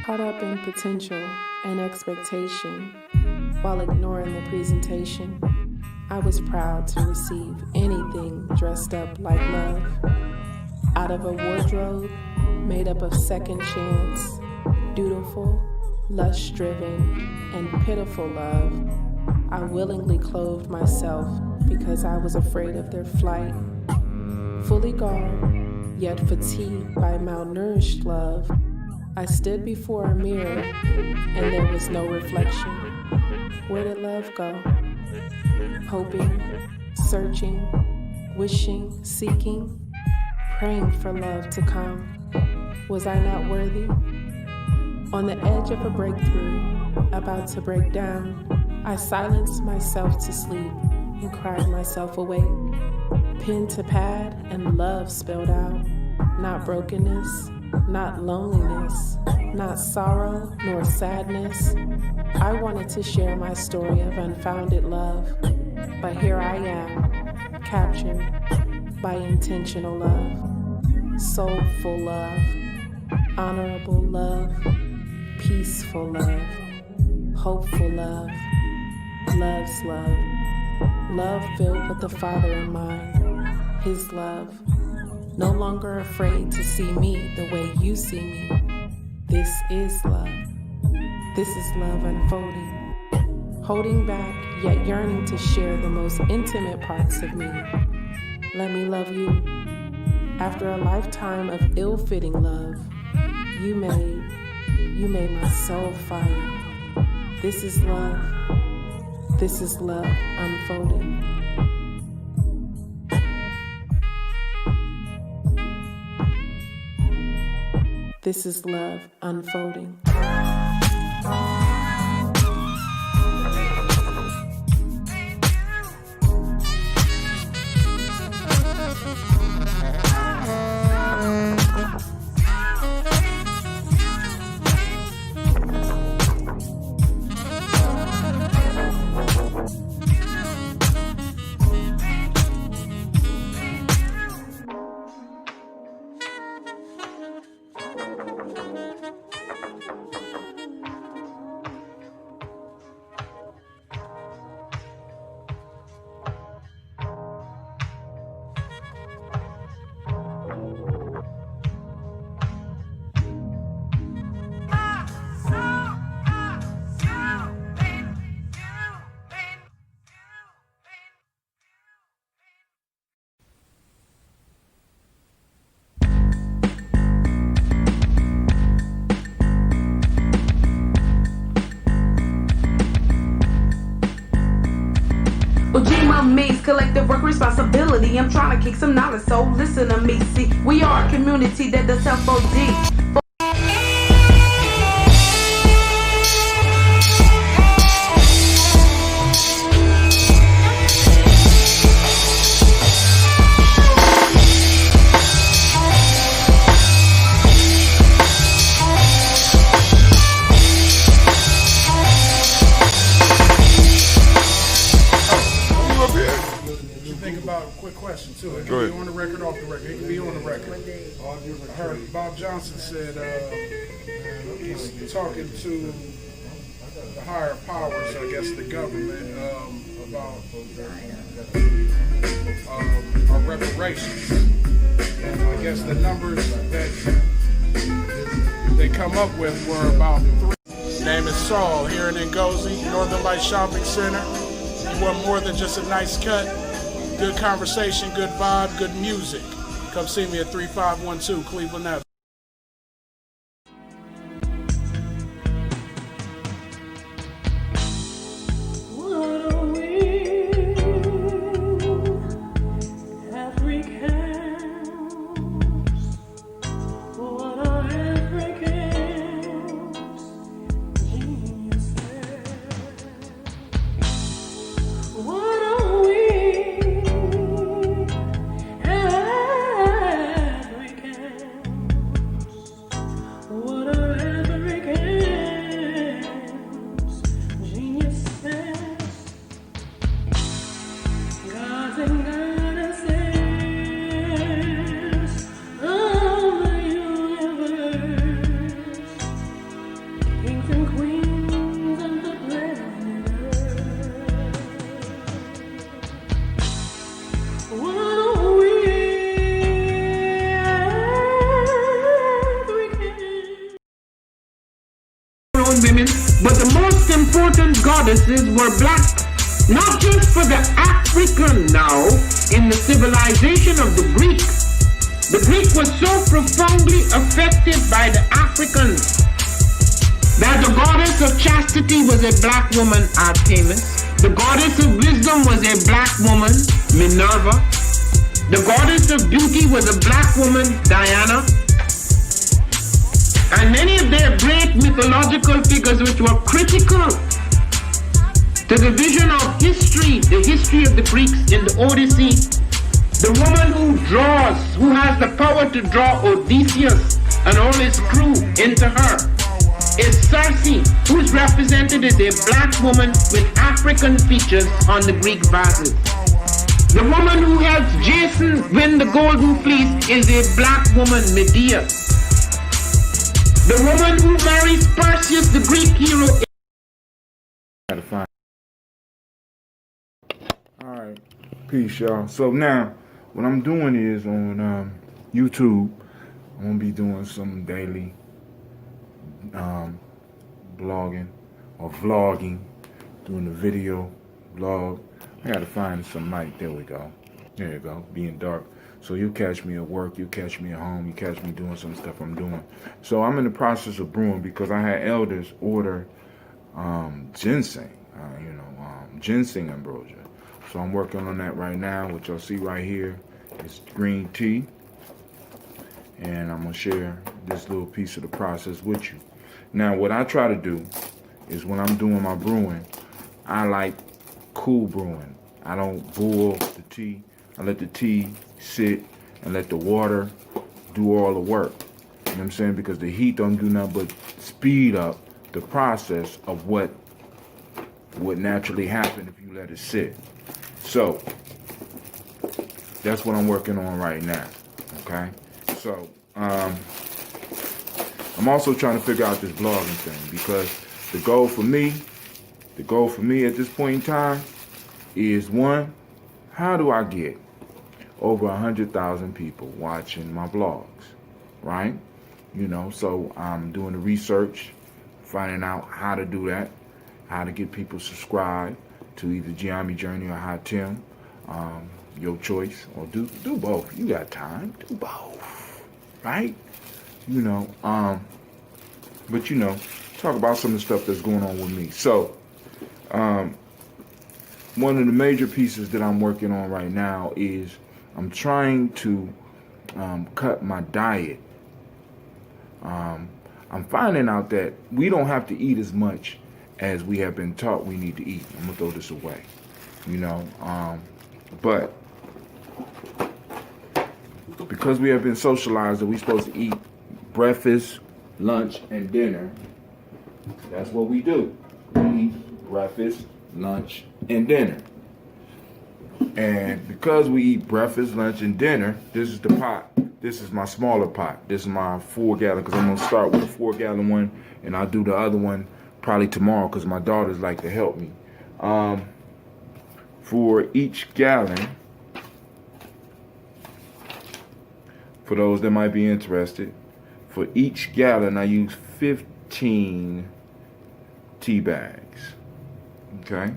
Caught up in potential and expectation while ignoring the presentation. I was proud to receive anything dressed up like love. Out of a wardrobe made up of second chance, dutiful, lust-driven, and pitiful love, I willingly clothed myself because I was afraid of their flight. Fully garbed, yet fatigued by malnourished love, I stood before a mirror and there was no reflection. Where did love go? Hoping, searching, wishing, seeking, praying for love to come. Was I not worthy? On the edge of a breakthrough, about to break down, I silenced myself to sleep and cried myself awake. Pen to pad and love spelled out, not brokenness, not loneliness, not sorrow nor sadness. I wanted to share my story of unfounded love, but here I am, captured by intentional love, soulful love, honorable love, peaceful love, hopeful love, love's love, love filled with the Father in mind, His love. No longer afraid to see me the way you see me. This is love. This is love unfolding. Holding back, yet yearning to share the most intimate parts of me. Let me love you. After a lifetime of ill-fitting love, you made my soul fire. This is love. This is love unfolding. This is love unfolding. Gye-Nyame's collective work responsibility. I'm trying to kick some knowledge, so listen to me. See, we are a community that does self-OD. Quick question too. It can be on the record, off the record. It can be on the record. I heard Bob Johnson said he's talking to the higher powers, I guess the government, about our reparations. And I guess the numbers that they come up with were about 3. His name is Saul here in Ngozi, Northern Light Shopping Center. You want more than just a nice cut? Good conversation, good vibe, good music. Come see me at 3512 Cleveland Avenue. women, but the most important goddesses were black. Not just for the African now, in the civilization of the Greek. The Greek was so profoundly affected by the Africans that the goddess of chastity was a black woman, Artemis. The goddess of wisdom was a black woman, Minerva. The goddess of beauty was a black woman, Diana. And many of their great mythological figures which were critical to the vision of history, the history of the Greeks in the Odyssey. The woman who draws, who has the power to draw Odysseus and all his crew into her, is Circe, who is represented as a black woman with African features on the Greek vases. The woman who helps Jason win the golden fleece is a black woman, Medea. The woman who marries Perseus, the Greek hero, Alright, peace y'all. So now, what I'm doing is on YouTube, I'm going to be doing some daily blogging or vlogging, doing the video vlog. I got to find some light. There we go. There you go, being dark. So you catch me at work, you catch me at home, you catch me doing some stuff I'm doing. So I'm in the process of brewing because I had elders order ginseng, ginseng ambrosia. So I'm working on that right now. What y'all see right here is green tea. And I'm gonna share this little piece of the process with you. Now what I try to do is when I'm doing my brewing, I like cool brewing. I don't boil the tea. I let the tea sit and let the water do all the work. You know what I'm saying? Because the heat don't do nothing but speed up the process of what would naturally happen if you let it sit. So that's what I'm working on right now. Okay? So I'm also trying to figure out this blogging thing because the goal for me at this point in time is, one, how do I get over 100,000 people watching my blogs, right? You know, so I'm doing the research, finding out how to do that, how to get people subscribed to either Gye-Nyame Journey or Hot Tim, your choice, or do both. You got time, do both, right? You know, but you know, talk about some of the stuff that's going on with me. So, one of the major pieces that I'm working on right now is I'm trying to cut my diet. I'm finding out that we don't have to eat as much as we have been taught we need to eat. I'm gonna throw this away, you know, but because we have been socialized that we're supposed to eat breakfast, lunch, and dinner, that's what we do. We eat breakfast, lunch, and dinner. And because we eat breakfast, lunch, and dinner, this is the pot. This is my smaller pot. This is my 4-gallon, because I'm going to start with a 4-gallon one, and I'll do the other one probably tomorrow because my daughters like to help me. For each gallon, for those that might be interested, for each gallon I use 15 tea bags. Okay?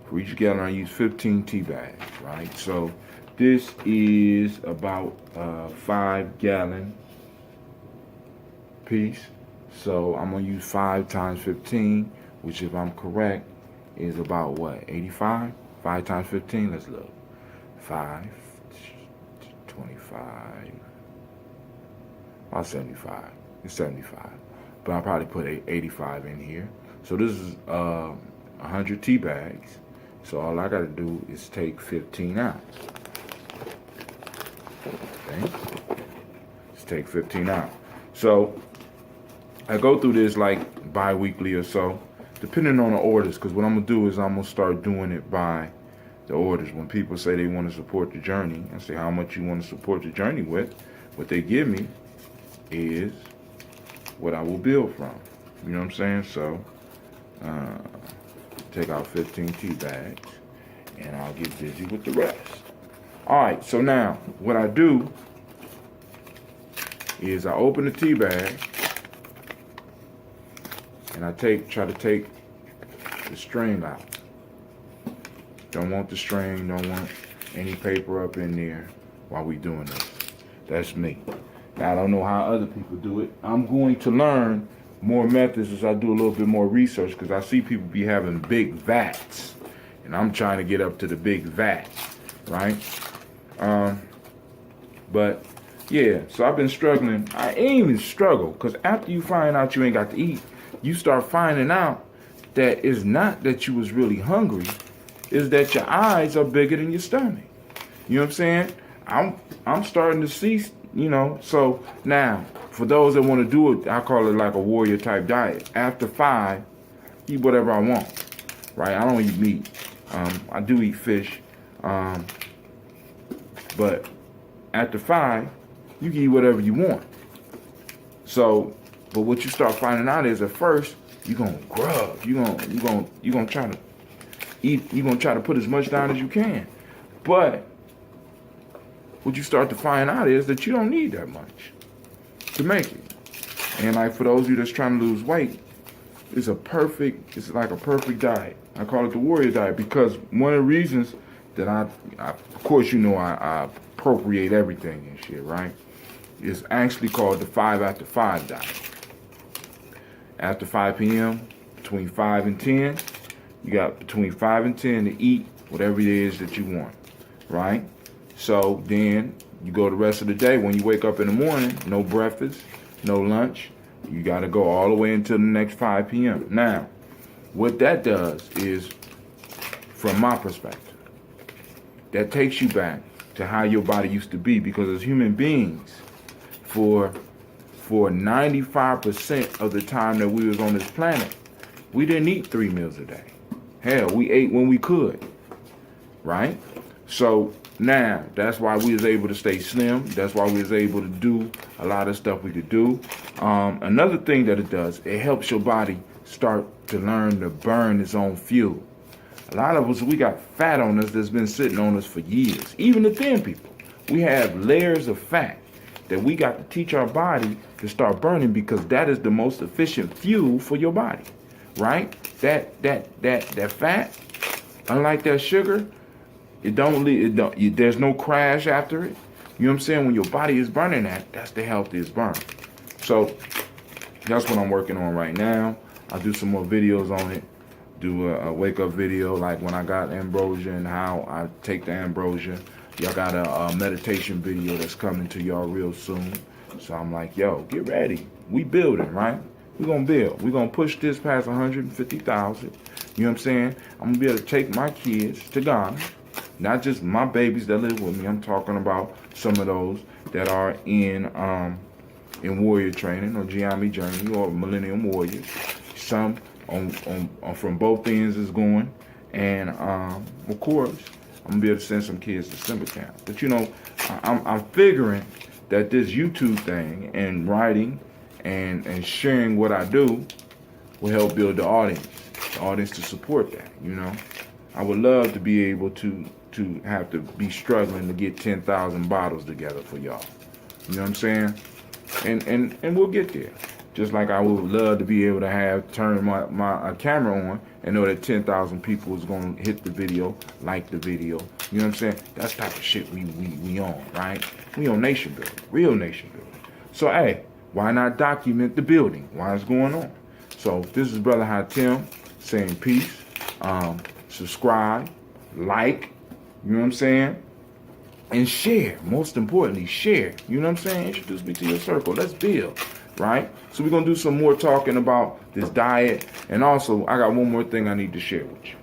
For each gallon I use 15 tea bags, right? So this is about a 5-gallon piece. So I'm gonna use 5 times 15, which if I'm correct is about what, 85? 5 times 15, let's look. 5, 25, about 75. It's 75. But I'll probably put 85 in here. So this is 100 tea bags. So all I gotta do is take 15 out. Okay? Just take 15 out. So I go through this like bi-weekly or so, depending on the orders, because what I'm gonna do is I'm gonna start doing it by the orders. When people say they want to support the journey, I say how much you want to support the journey with. What they give me is what I will build from. You know what I'm saying? So take out 15 tea bags and I'll get busy with the rest. Alright, so now what I do is I open the tea bag and I try to take the string out. Don't want the string, don't want any paper up in there while we doing this. That's me. Now, I don't know how other people do it. I'm going to learn more methods as I do a little bit more research, because I see people be having big vats, and I'm trying to get up to the big vat, right? But yeah, so I've been struggling. I ain't even struggle, because after you find out you ain't got to eat, you start finding out that it's not that you was really hungry, is that your eyes are bigger than your stomach. You know what I'm saying? I'm starting to see, you know. So now, for those that want to do it, I call it like a warrior type diet. After 5, eat whatever I want, right? I don't eat meat. I do eat fish, but after 5, you can eat whatever you want. So, but what you start finding out is, at first, you're gonna grub. You're gonna try to eat. You're gonna try to put as much down as you can. But what you start to find out is that you don't need that much to make it. And like, for those of you that's trying to lose weight, it's like a perfect diet. I call it the warrior diet, because one of the reasons that I of course, you know, I appropriate everything and shit, right? It's actually called the 5 after 5 diet. After 5 p.m., between 5 and 10, you got between 5 and 10 to eat whatever it is that you want, right? So then you go the rest of the day. When you wake up in the morning, no breakfast, no lunch. You got to go all the way until the next 5 p.m. Now, what that does is, from my perspective, that takes you back to how your body used to be, because as human beings, for 95% of the time that we was on this planet, we didn't eat 3 meals a day. Hell, we ate when we could, right? So now, that's why we was able to stay slim. That's why we was able to do a lot of stuff we could do. Another thing that it does, it helps your body start to learn to burn its own fuel. A lot of us, we got fat on us that's been sitting on us for years. Even the thin people, we have layers of fat that we got to teach our body to start burning, because that is the most efficient fuel for your body, right? That fat, unlike that sugar, there's no crash after it. You know what I'm saying? When your body is burning that's the healthiest burn. So that's what I'm working on right now. I'll do some more videos on it. Do a wake up video, like when I got ambrosia and how I take the ambrosia. Y'all got a meditation video that's coming to y'all real soon. So I'm like, yo, get ready. We building, right? We're going to build. We're going to push this past 150,000. You know what I'm saying? I'm going to be able to take my kids to Ghana. Not just my babies that live with me. I'm talking about some of those that are in warrior training, or Gye-Nyame journey, or Millennium Warriors. Some on from both ends is going. And of course, I'm gonna be able to send some kids to Simba camp. But you know, I'm figuring that this YouTube thing and writing and sharing what I do will help build the audience to support that. You know, I would love to be able to have to be struggling to get 10,000 bottles together for y'all. You know what I'm saying? And we'll get there. Just like I would love to be able to turn my camera on and know that 10,000 people is going to hit the video, like the video. You know what I'm saying? That's the type of shit we on, right? We on nation building, real nation building. So, hey, why not document the building? Why it's going on? So, this is Brother Hatim saying peace. Subscribe, like, you know what I'm saying? And share. Most importantly, share. You know what I'm saying? Introduce me to your circle. Let's build. Right? So we're going to do some more talking about this diet. And also, I got one more thing I need to share with you.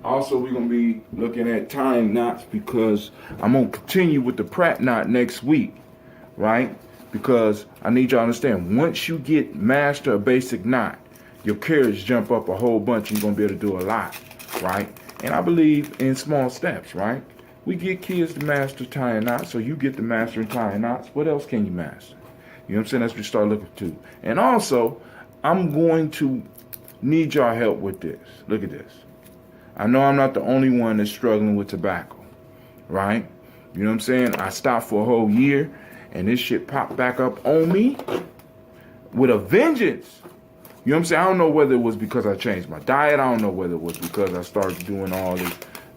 Also, we're going to be looking at tying knots, because I'm going to continue with the Pratt knot next week. Right? Because I need you to understand, once you get master a basic knot, your carriage jump up a whole bunch. You're going to be able to do a lot, right? And I believe in small steps, right? We get kids to master tying knots, so you get to master tying knots. What else can you master? You know what I'm saying? That's what we start looking to. And also, I'm going to need y'all help with this. Look at this. I know I'm not the only one that's struggling with tobacco. right? You know what I'm saying? I stopped for a whole year, and this shit popped back up on me with a vengeance. You know what I'm saying? I don't know whether it was because I changed my diet. I don't know whether it was because I started doing all this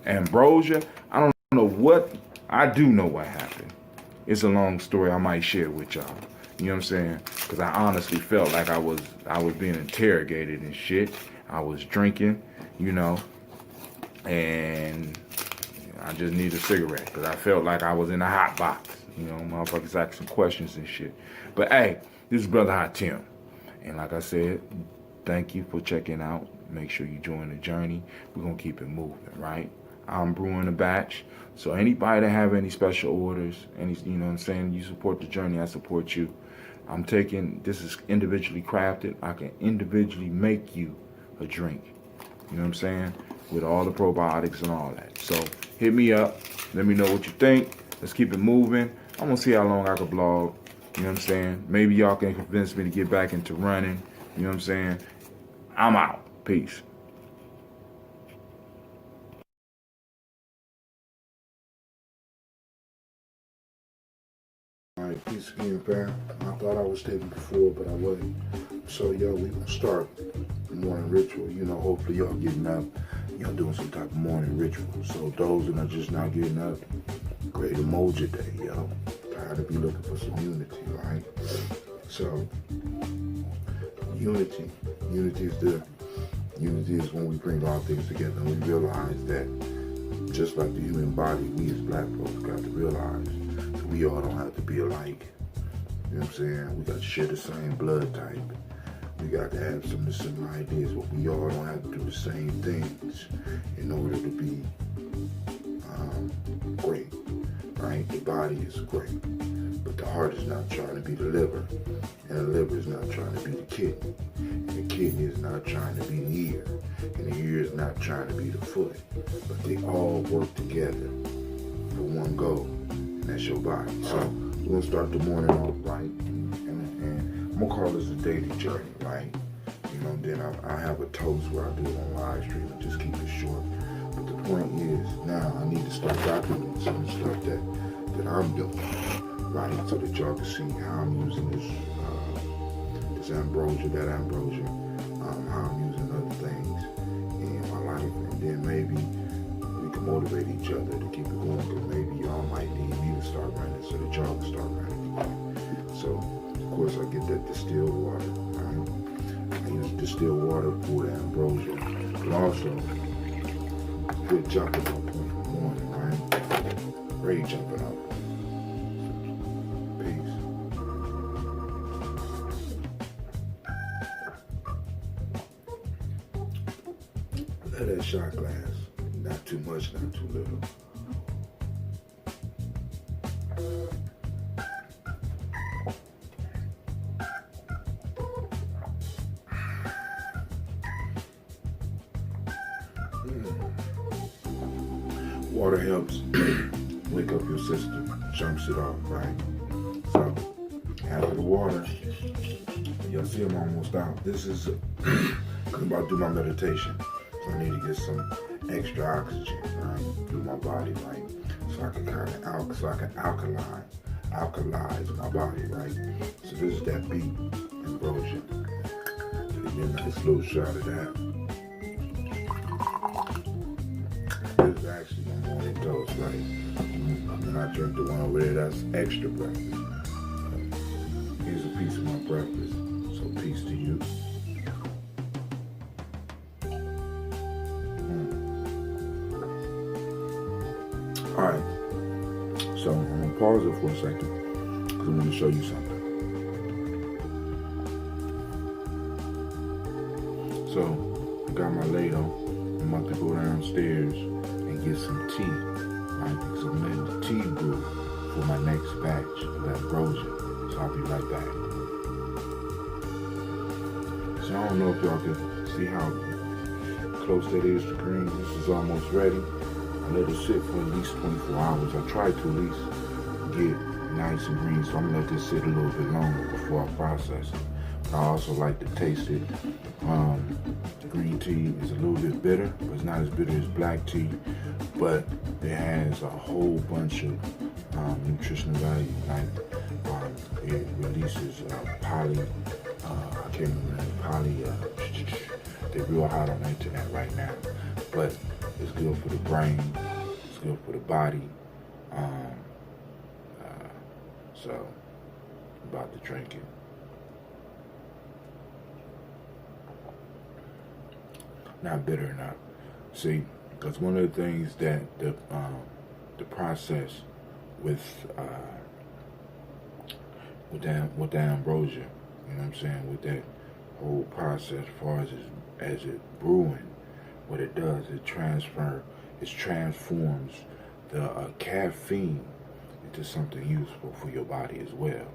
ambrosia. I don't know what. I do know what happened. It's a long story. I might share with y'all. You know what I'm saying? Because I honestly felt like I was being interrogated and shit. I was drinking, you know, and I just need a cigarette because I felt like I was in a hot box. You know, motherfuckers asking questions and shit. But hey, this is Brother Hot Tim. And like I said, thank you for checking out. Make sure you join the journey. We're going to keep it moving, right? I'm brewing a batch. So anybody that have any special orders, you know what I'm saying, you support the journey, I support you. I'm taking, this is individually crafted. I can individually make you a drink. You know what I'm saying? With all the probiotics and all that. So hit me up. Let me know what you think. Let's keep it moving. I'm going to see how long I can blog. You know what I'm saying? Maybe y'all can convince me to get back into running. You know what I'm saying? I'm out. Peace. All right, peace again, fam. I thought I was taking before, but I wasn't. So, yo, we gonna start the morning ritual. You know, hopefully y'all getting up. Y'all doing some type of morning ritual. So those that are just not getting up, great emoji day, yo. Tired of be looking for some unity, right? So, unity is when we bring all things together and we realize that just like the human body, we as black folks got to realize that we all don't have to be alike. You know what I'm saying? We got to share the same blood type. We got to have some of the similar ideas, but we all don't have to do the same things in order to be great, right? The body is great, but the heart is not trying to be the liver, and the liver is not trying to be the kidney, and the kidney is not trying to be the ear, and the ear is not trying to be the foot, but they all work together for one goal, and that's your body. So we're gonna start the morning off right, and I'm gonna call this a daily journey, right? You know, then I have a toast where I do it on live stream and just keep it short. But the point is, now I need to start documenting some of the stuff that I'm doing, right? So that y'all can see how I'm using this ambrosia, that ambrosia, how I'm using other things in my life, and then maybe we can motivate each other to keep it going. Because maybe y'all might need me to start running so that y'all can start running again. So of course I get that distilled water, right? I use distilled water for the ambrosia, but also good jumping up in the morning, right? Great jumping up. Peace. Let that shot glass. Not too much, not too little. Water helps wake up your system, jumps it off, right? So, after the water, y'all see I'm almost out. This is, I'm about to do my meditation. So I need to get some extra oxygen, right, through my body, right? So I can kind of alkalize my body, right? So this is that beat, ambrosia. So you get a nice little shot of that. This is actually my morning toast, right? And then I drink the one over there that's extra breakfast. Here's a piece of my breakfast, so peace to you. All right, so I'm gonna pause it for a second because I'm gonna show you something. So I got my ladle. I'm about to go downstairs and get some tea, right? Because I'm letting the tea brew for my next batch of ambrosia. So I'll be right back. So I don't know if y'all can see how close that is to green. This is almost ready. I let it sit for at least 24 hours. I try to at least get nice and green, so I'm gonna let this sit a little bit longer before I process it. But I also like to taste it. Green tea is a little bit bitter, but it's not as bitter as black tea. but it has a whole bunch of nutritional value. Like it releases poly, I can't remember poly. They're real hot on the internet right now, but it's good for the brain. It's good for the body. So I'm about to drink it. Not bitter enough. See, because one of the things that the process with the ambrosia, you know what I'm saying, with that whole process as far as it brewing, what it does, it transforms the caffeine into something useful for your body as well.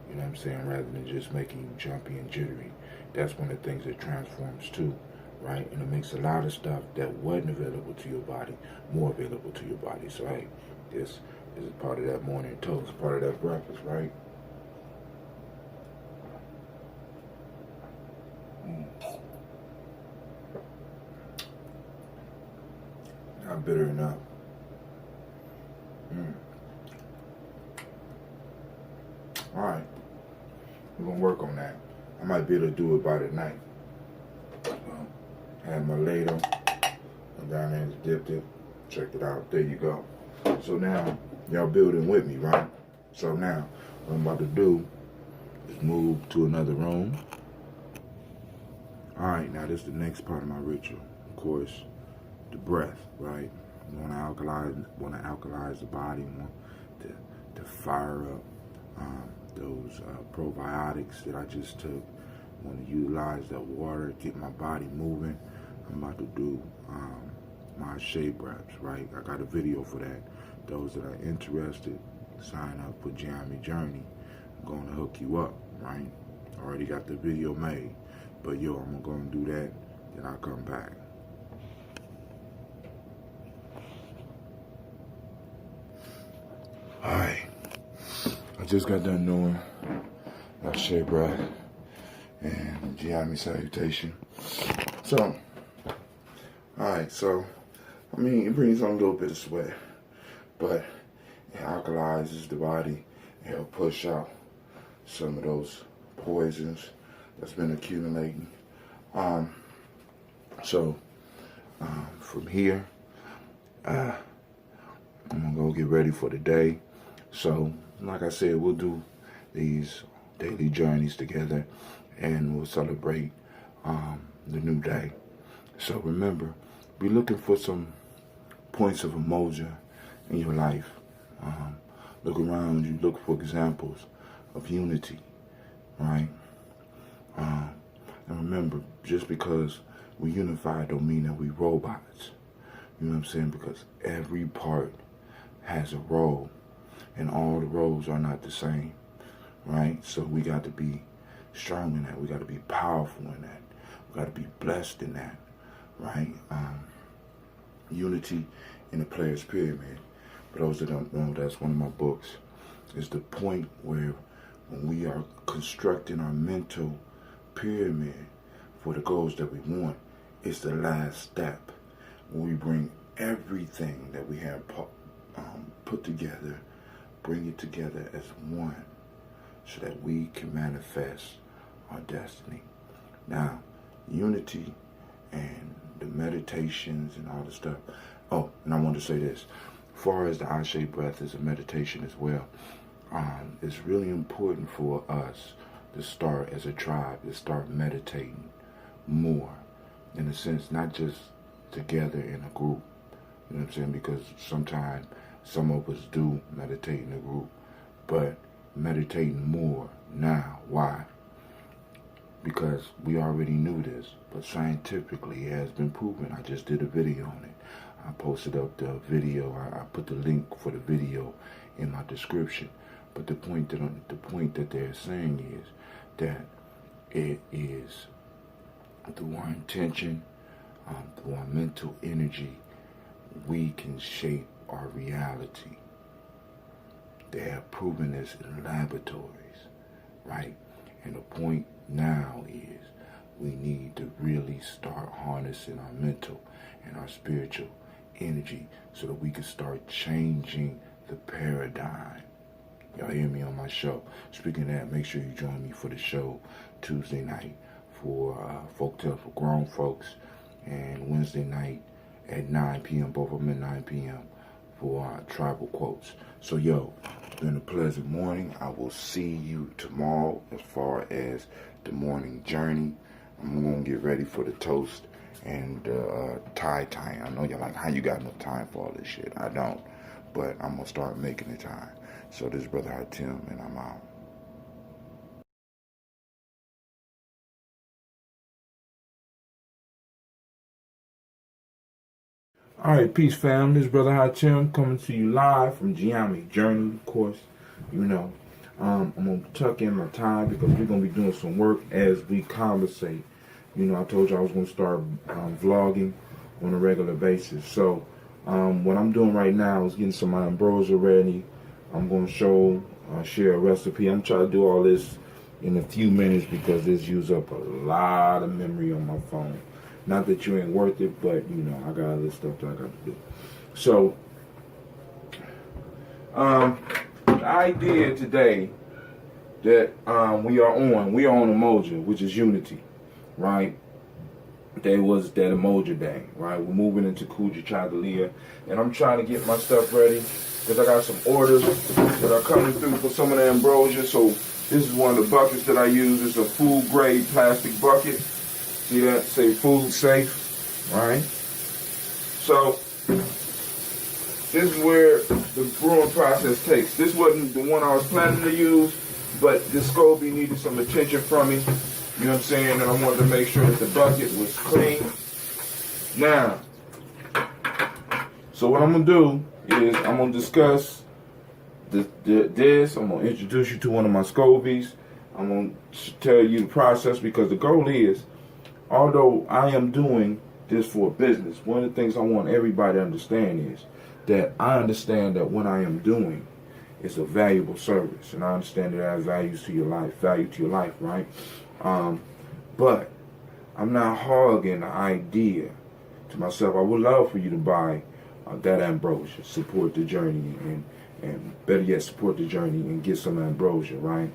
You know what I'm saying? Rather than just making you jumpy and jittery. That's one of the things it transforms too, right? And it makes a lot of stuff that wasn't available to your body more available to your body. So hey, this is part of that morning toast, part of that breakfast, right? Not bitter enough. All right, we're gonna work on that. I might be able to do it by tonight. I had my ladle, and down there, just dipped it, checked it out. There you go. So now y'all building with me, right? So now what I'm about to do is move to another room. All right, now this is the next part of my ritual. Of course, the breath, right? You want to alkalize the body, want to fire up those probiotics that I just took. Want to utilize that water, get my body moving. I'm about to do my shape reps, right? I got a video for that. Those that are interested, sign up for Gye-Nyame Journey. I'm going to hook you up, right? Already got the video made. But yo, I'm going to do that, then I'll come back. Alright, I just got done doing my shape breath and Gye-Nyame salutation. So, alright, so, I mean, it brings on a little bit of sweat, but it alkalizes the body and it'll push out some of those poisons that's been accumulating. From here, I'm gonna go get ready for the day. So, like I said, we'll do these daily journeys together and we'll celebrate the new day. So remember, be looking for some points of emotion in your life. Look around you, look for examples of unity, right? And remember, just because we unified don't mean that we robots. You know what I'm saying? Because every part has a role, and all the roles are not the same, right? So we got to be strong in that. We got to be powerful in that. We got to be blessed in that, right? Unity in the Player's Pyramid. For those that don't know, that's one of my books. It's the point where when we are constructing our mental pyramid for the goals that we want, it's the last step when we bring everything that we have put together, bring it together as one so that we can manifest our destiny. Now, unity and the meditations and all the stuff. Oh, and I want to say this. As far as the I-shaped breath is a meditation as well, it's really important for us to start as a tribe, to start meditating more, in a sense, not just together in a group, you know what I'm saying, because sometimes some of us do meditate in a group, but meditating more now. Why? Because we already knew this, but scientifically it has been proven. I just did a video on it. I posted up the video. I put the link for the video in my description. But the point that they're saying is that it is through our intention, through our mental energy, we can shape our reality. They have proven this in laboratories, right? And the point now is we need to really start harnessing our mental and our spiritual energy so that we can start changing the paradigm. Y'all hear me on my show. Speaking of that, make sure you join me for the show Tuesday night for Folktale for Grown Folks, and Wednesday night at 9 p.m., both of them at 9 p.m. for Tribal Quotes. So, yo, it's been a pleasant morning. I will see you tomorrow as far as the morning journey. I'm going to get ready for the toast and tie time. I know you're like, how you got enough time for all this shit? I don't, but I'm going to start making the time. So this is Brother High Tim, and I'm out. All right, peace, fam. This is Brother High Tim coming to you live from Gye-Nyame Journey, of course. You know, I'm going to tuck in my time because we're going to be doing some work as we conversate. You know, I told you I was going to start vlogging on a regular basis. So what I'm doing right now is getting some ambrosia ready. I'm going to share a recipe. I'm trying to do all this in a few minutes because this uses up a lot of memory on my phone. Not that you ain't worth it, but, you know, I got other stuff that I got to do. So, the idea today that we are on Umoja, which is unity, right? Today was that Umoja day, right? We're moving into Kuja Chagalia, and I'm trying to get my stuff ready because I got some orders that are coming through for some of the ambrosia. So this is one of the buckets that I use. It's a food-grade plastic bucket. See that? Say food safe, right? So this is where the brewing process takes. This wasn't the one I was planning to use, but this SCOBY needed some attention from me. You know what I'm saying? And I wanted to make sure that the bucket was clean. Now, so what I'm gonna do is I'm gonna discuss this. I'm gonna introduce you to one of my SCOBYs. I'm gonna tell you the process because the goal is, although I am doing this for a business, one of the things I want everybody to understand is that I understand that what I am doing is a valuable service, and I understand that it has value to your life, right? But I'm not hogging the idea to myself. I would love for you to buy that ambrosia, support the journey, and better yet, support the journey and get some ambrosia, right?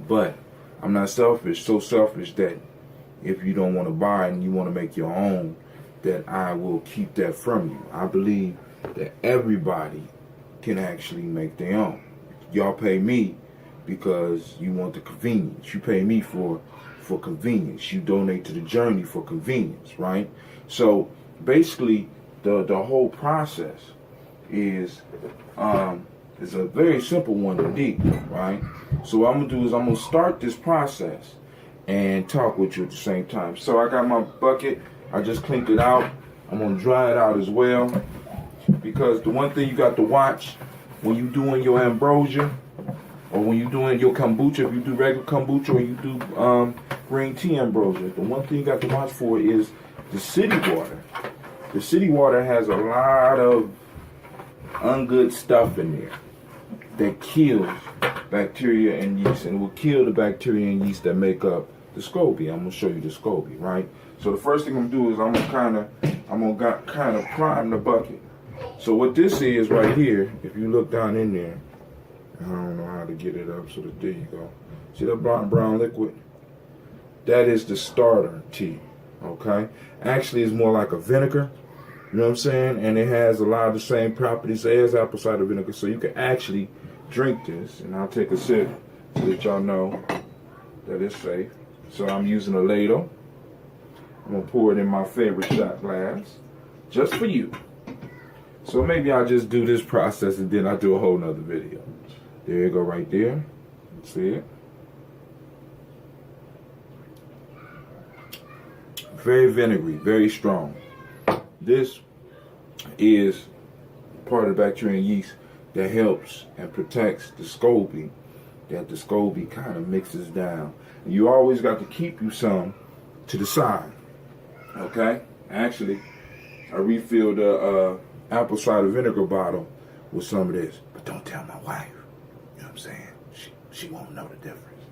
But I'm not selfish, so selfish that if you don't want to buy it and you want to make your own, that I will keep that from you. I believe that everybody can actually make their own. Y'all pay me because you want the convenience. You pay me for convenience. You donate to the journey for convenience, right? So basically, the whole process is a very simple one indeed, right? So what I'm gonna do is I'm gonna start this process and talk with you at the same time. So I got my bucket. I just cleaned it out. I'm gonna dry it out as well, because the one thing you got to watch when you doing your ambrosia or when you doing your kombucha, if you do regular kombucha or you do green tea ambrosia, the one thing you got to watch for is the city water. The city water has a lot of ungood stuff in there that kills bacteria and yeast, and it will kill the bacteria and yeast that make up the SCOBY. I'm gonna show you the SCOBY, right? So the first thing I'm gonna do is I'm gonna kind of prime the bucket. So what this is right here, if you look down in there, I don't know how to get it up, so there you go. See that brown liquid? That is the starter tea, okay? Actually, it's more like a vinegar, you know what I'm saying? And it has a lot of the same properties as apple cider vinegar, so you can actually drink this. And I'll take a sip so that y'all know that it's safe. So I'm using a ladle. I'm gonna pour it in my favorite shot glass, just for you. So maybe I'll just do this process and then I'll do a whole nother video. There you go, right there. See it? Very vinegary, very strong. This is part of the bacteria and yeast that helps and protects the SCOBY, that the SCOBY kind of mixes down. And you always got to keep you some to the side, okay? Actually, I refilled a apple cider vinegar bottle with some of this, but don't tell my wife. You know what I'm saying? She won't know the difference,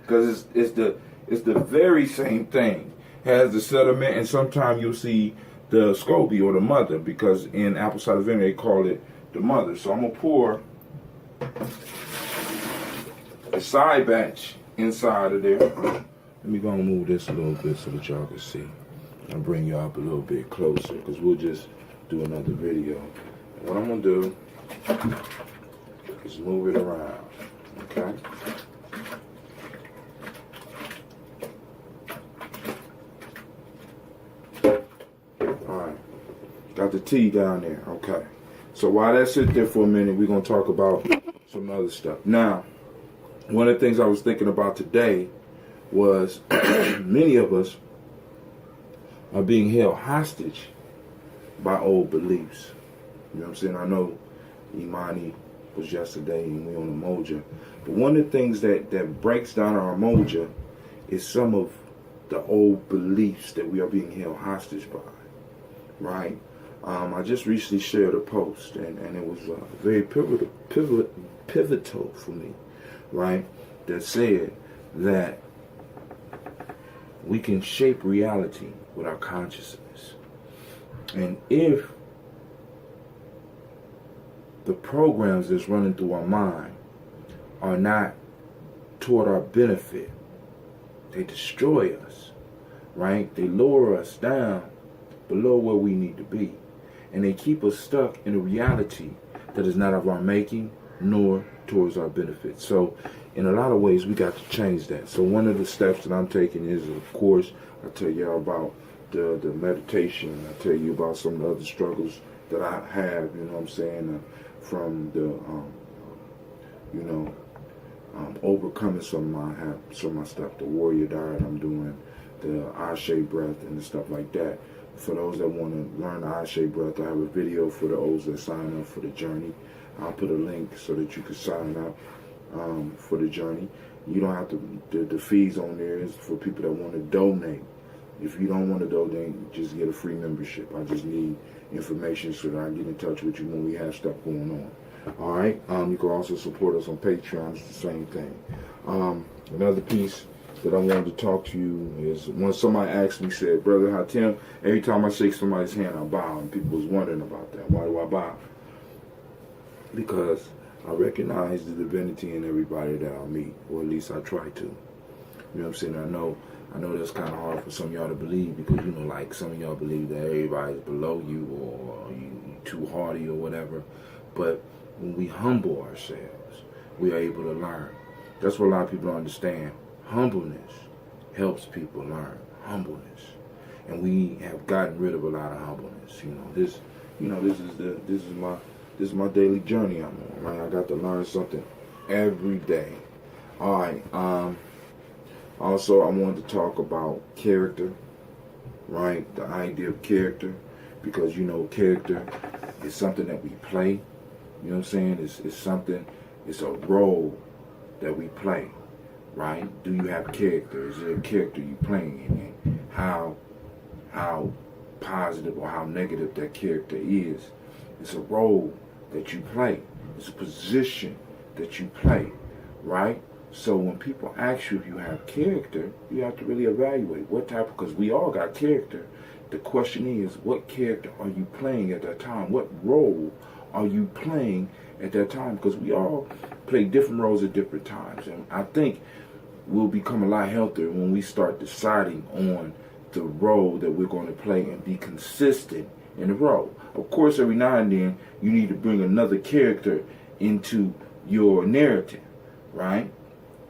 because it's the very same thing. Has the sediment, and sometimes you'll see the SCOBY or the mother, because in apple cider vinegar they call it the mother. So I'm gonna pour a side batch inside of there. Let me go and move this a little bit so that y'all can see. I'll bring you up a little bit closer because we'll just do another video. And what I'm gonna do is move it around, okay? Got the tea down there, okay. So while that sits there for a minute, we're gonna talk about some other stuff. Now, one of the things I was thinking about today was many of us are being held hostage by old beliefs. You know what I'm saying? I know Imani was yesterday and we on the Moja. But one of the things that breaks down our Moja is some of the old beliefs that we are being held hostage by, right? I just recently shared a post, and it was very pivotal for me, right? That said that we can shape reality with our consciousness. And if the programs that's running through our mind are not toward our benefit, they destroy us, right? They lower us down below where we need to be. And they keep us stuck in a reality that is not of our making nor towards our benefit. So in a lot of ways, we got to change that. So one of the steps that I'm taking is, of course, I tell y'all about the meditation. I tell you about some of the other struggles that I have, you know what I'm saying, from the, overcoming some of my stuff, the warrior diet I'm doing, the Ashe breath and the stuff like that. For those that want to learn the Ashe breath, I have a video for those that sign up for the journey. I'll put a link so that you can sign up for the journey. You don't have to, the fees on there is for people that want to donate. If you don't want to donate, just get a free membership. I just need information so that I get in touch with you when we have stuff going on. All right? You can also support us on Patreon. It's the same thing. Another piece that I wanted to talk to you is when somebody asked me, said, Brother Hatem, every time I shake somebody's hand, I bow. And people was wondering about that. Why do I bow? Because I recognize the divinity in everybody that I meet, or at least I try to. You know what I'm saying? I know that's kind of hard for some of y'all to believe because, you know, like some of y'all believe that everybody's below you or you too hardy or whatever. But when we humble ourselves, we are able to learn. That's what a lot of people don't understand. Humbleness helps people learn. Humbleness. And we have gotten rid of a lot of humbleness. This is my daily journey I'm on, right? I got to learn something every day. All right. Also, I wanted to talk about character, right? The idea of character, because, character is something that we play. You know what I'm saying? It's something, it's a role that we play, right? Do you have character? Is there a character you playing? And how positive or how negative that character is. It's a role that you play. It's a position that you play, right? So when people ask you if you have character, you have to really evaluate what type, because we all got character. The question is, what character are you playing at that time? What role are you playing at that time? Because we all play different roles at different times. And I think we'll become a lot healthier when we start deciding on the role that we're going to play and be consistent in the role. Of course, every now and then, you need to bring another character into your narrative, right?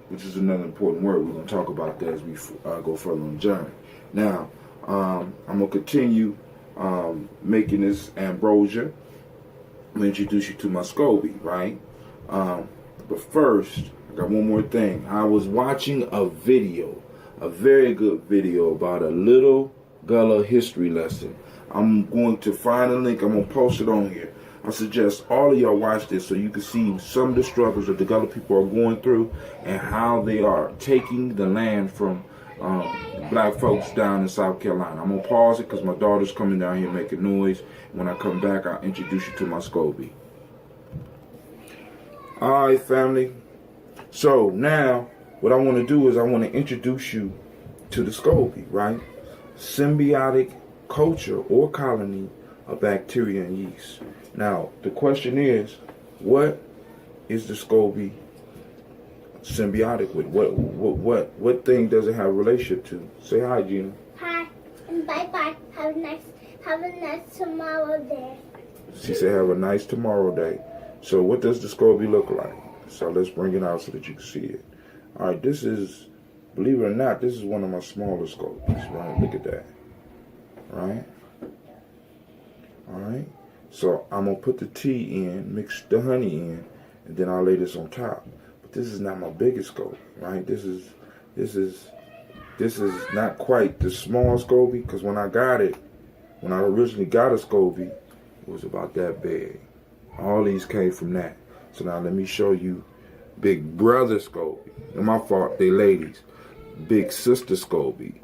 Which is another important word. We're going to talk about that as we go further on the journey. Now, I'm going to continue making this ambrosia. I'm going to introduce you to my SCOBY, right? But first, I got one more thing. I was watching a video, a very good video about a little Gullah history lesson. I'm going to find a link. I'm going to post it on here. I suggest all of y'all watch this so you can see some of the struggles that the Gullah people are going through and how they are taking the land from black folks down in South Carolina. I'm going to pause it because my daughter's coming down here making noise. When I come back, I'll introduce you to my SCOBY. All right, family. So now what I want to do is I want to introduce you to the SCOBY, right? Symbiotic culture or colony of bacteria and yeast. Now, the question is, what is the SCOBY symbiotic with? What thing does it have a relationship to? Say hi, Gina. Hi, and bye-bye. Have a nice tomorrow day. She said, have a nice tomorrow day. So what does the SCOBY look like? So let's bring it out so that you can see it. All right, this is, believe it or not, this is one of my smaller SCOBYs, right? Look at that, right? All right, so I'm gonna put the tea in, mix the honey in, and then I'll lay this on top. But this is not my biggest SCOBY, right? This is not quite the small SCOBY, because when I originally got a SCOBY, it was about that big. All these came from that. So now let me show you big brother SCOBY. No, my fault, they ladies. Big sister SCOBY.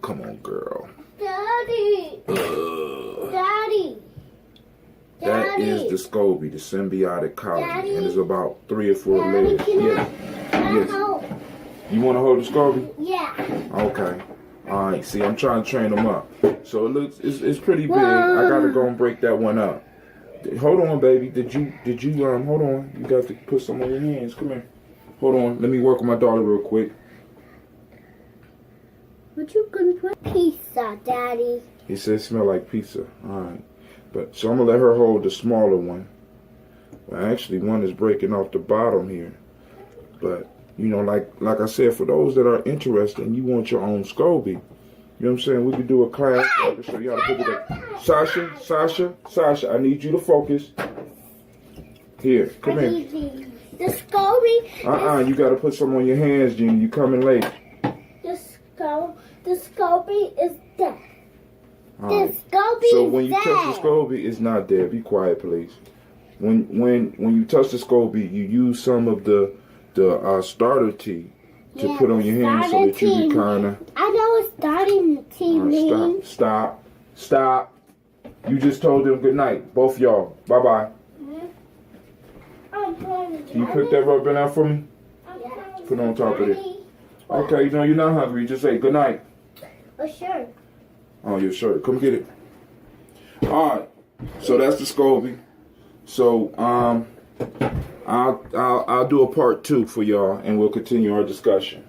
Come on, girl. Daddy. Daddy. That is the SCOBY, the symbiotic colony. Daddy. And there's about 3 or 4 Daddy, layers. Yes. Yes. You want to hold the SCOBY? Yeah. Okay. All right. See, I'm trying to train them up. So it looks, it's pretty big. I gotta go and break that one up. Hold on, baby. Did you hold on. You got to put some on your hands. Come here. Hold on. Let me work with my daughter real quick. What you gonna put? Pizza, Daddy. He said it smell like pizza. All right. But so I'm gonna let her hold the smaller one. Well, actually, one is breaking off the bottom here. But you know, like I said, for those that are interested and you want your own SCOBY, you know what I'm saying? We could do a class. I can show you how to put it up. Sasha, I need you to focus. Here, come here. The SCOBY. You gotta put some on your hands, Gene. You coming late. The SCOBY is dead. Right. The SCOBY So is when you dead. touch the SCOBY, it's not dead. Be quiet, please. When you touch the SCOBY, you use some of the starter tea to put on your hands so that you can kind of. I know what starting tea means. Stop. You just told them good night, both y'all. Bye-bye. Can you pick that rubber band out for me? Put it on top of it. Okay, no, you're not hungry. You just say good night. Oh, sure. Oh, your shirt. Come get it. All right. So that's the SCOBY. So I'll do a part 2 for y'all, and we'll continue our discussion.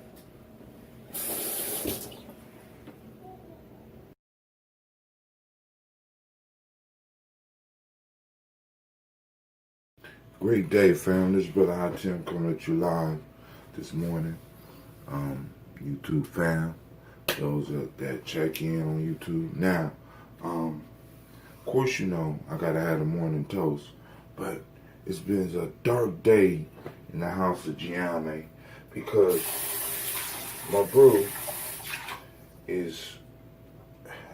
Great day, fam. This is Brother Hot Tim coming at you live this morning. YouTube fam, those that check in on YouTube. Now, of course, you know I gotta have a morning toast, but it's been a dark day in the house of Gye-Nyame because my brew is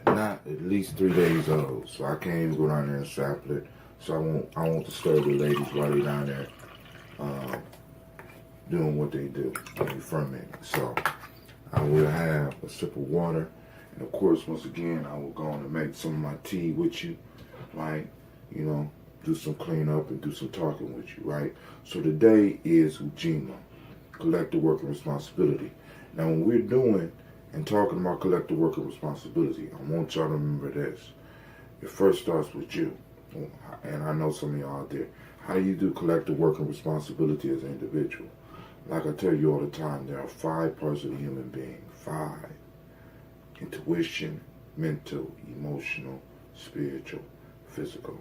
not at least 3 days old, so I can't even go down there and sample it. So I won't disturb the ladies while they're down there doing what they do, fermenting. So I will have a sip of water, and of course, once again, I will go on and make some of my tea with you, right? You know, do some cleanup and do some talking with you, right? So today is Ujima, collective working responsibility. Now, when we're doing and talking about collective working responsibility, I want y'all to remember this. It first starts with you. And I know some of y'all out there. How do you do collective working responsibility as an individual? Like I tell you all the time, there are 5 parts of the human being. 5. Intuition, mental, emotional, spiritual, physical.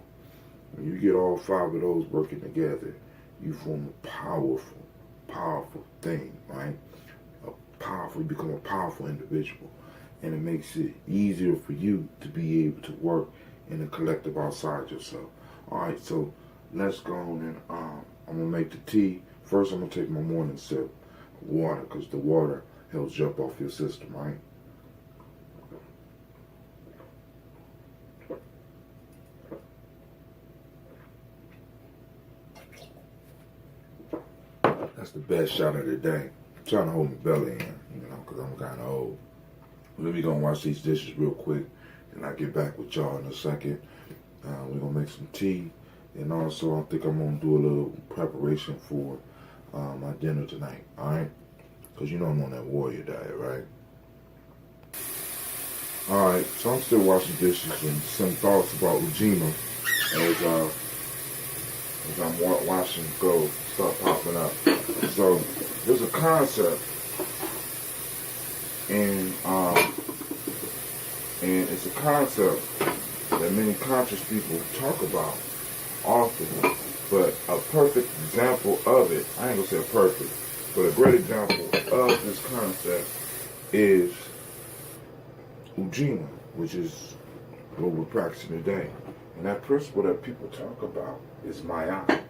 When you get all 5 of those working together, you form a powerful thing, right? You become a powerful individual. And it makes it easier for you to be able to work in a collective outside yourself. All right, so let's go on and I'm gonna make the tea. First, I'm gonna take my morning sip of water because the water helps jump off your system, right? That's the best shot of the day. I'm trying to hold my belly in, you know, because I'm kind of old. Let me go and wash these dishes real quick, and I'll get back with y'all in a second. We're going to make some tea, and also I think I'm going to do a little preparation for my dinner tonight, all right? Because you know I'm on that warrior diet, right? Alright, so I'm still washing dishes and some thoughts about Ujima as I'm watching go start popping up. So there's a concept and it's a concept that many conscious people talk about often, but a perfect example of it, I ain't gonna say a perfect, but a great example of this concept is Ujima, which is what we're practicing today. And that principle that people talk about is Mayat.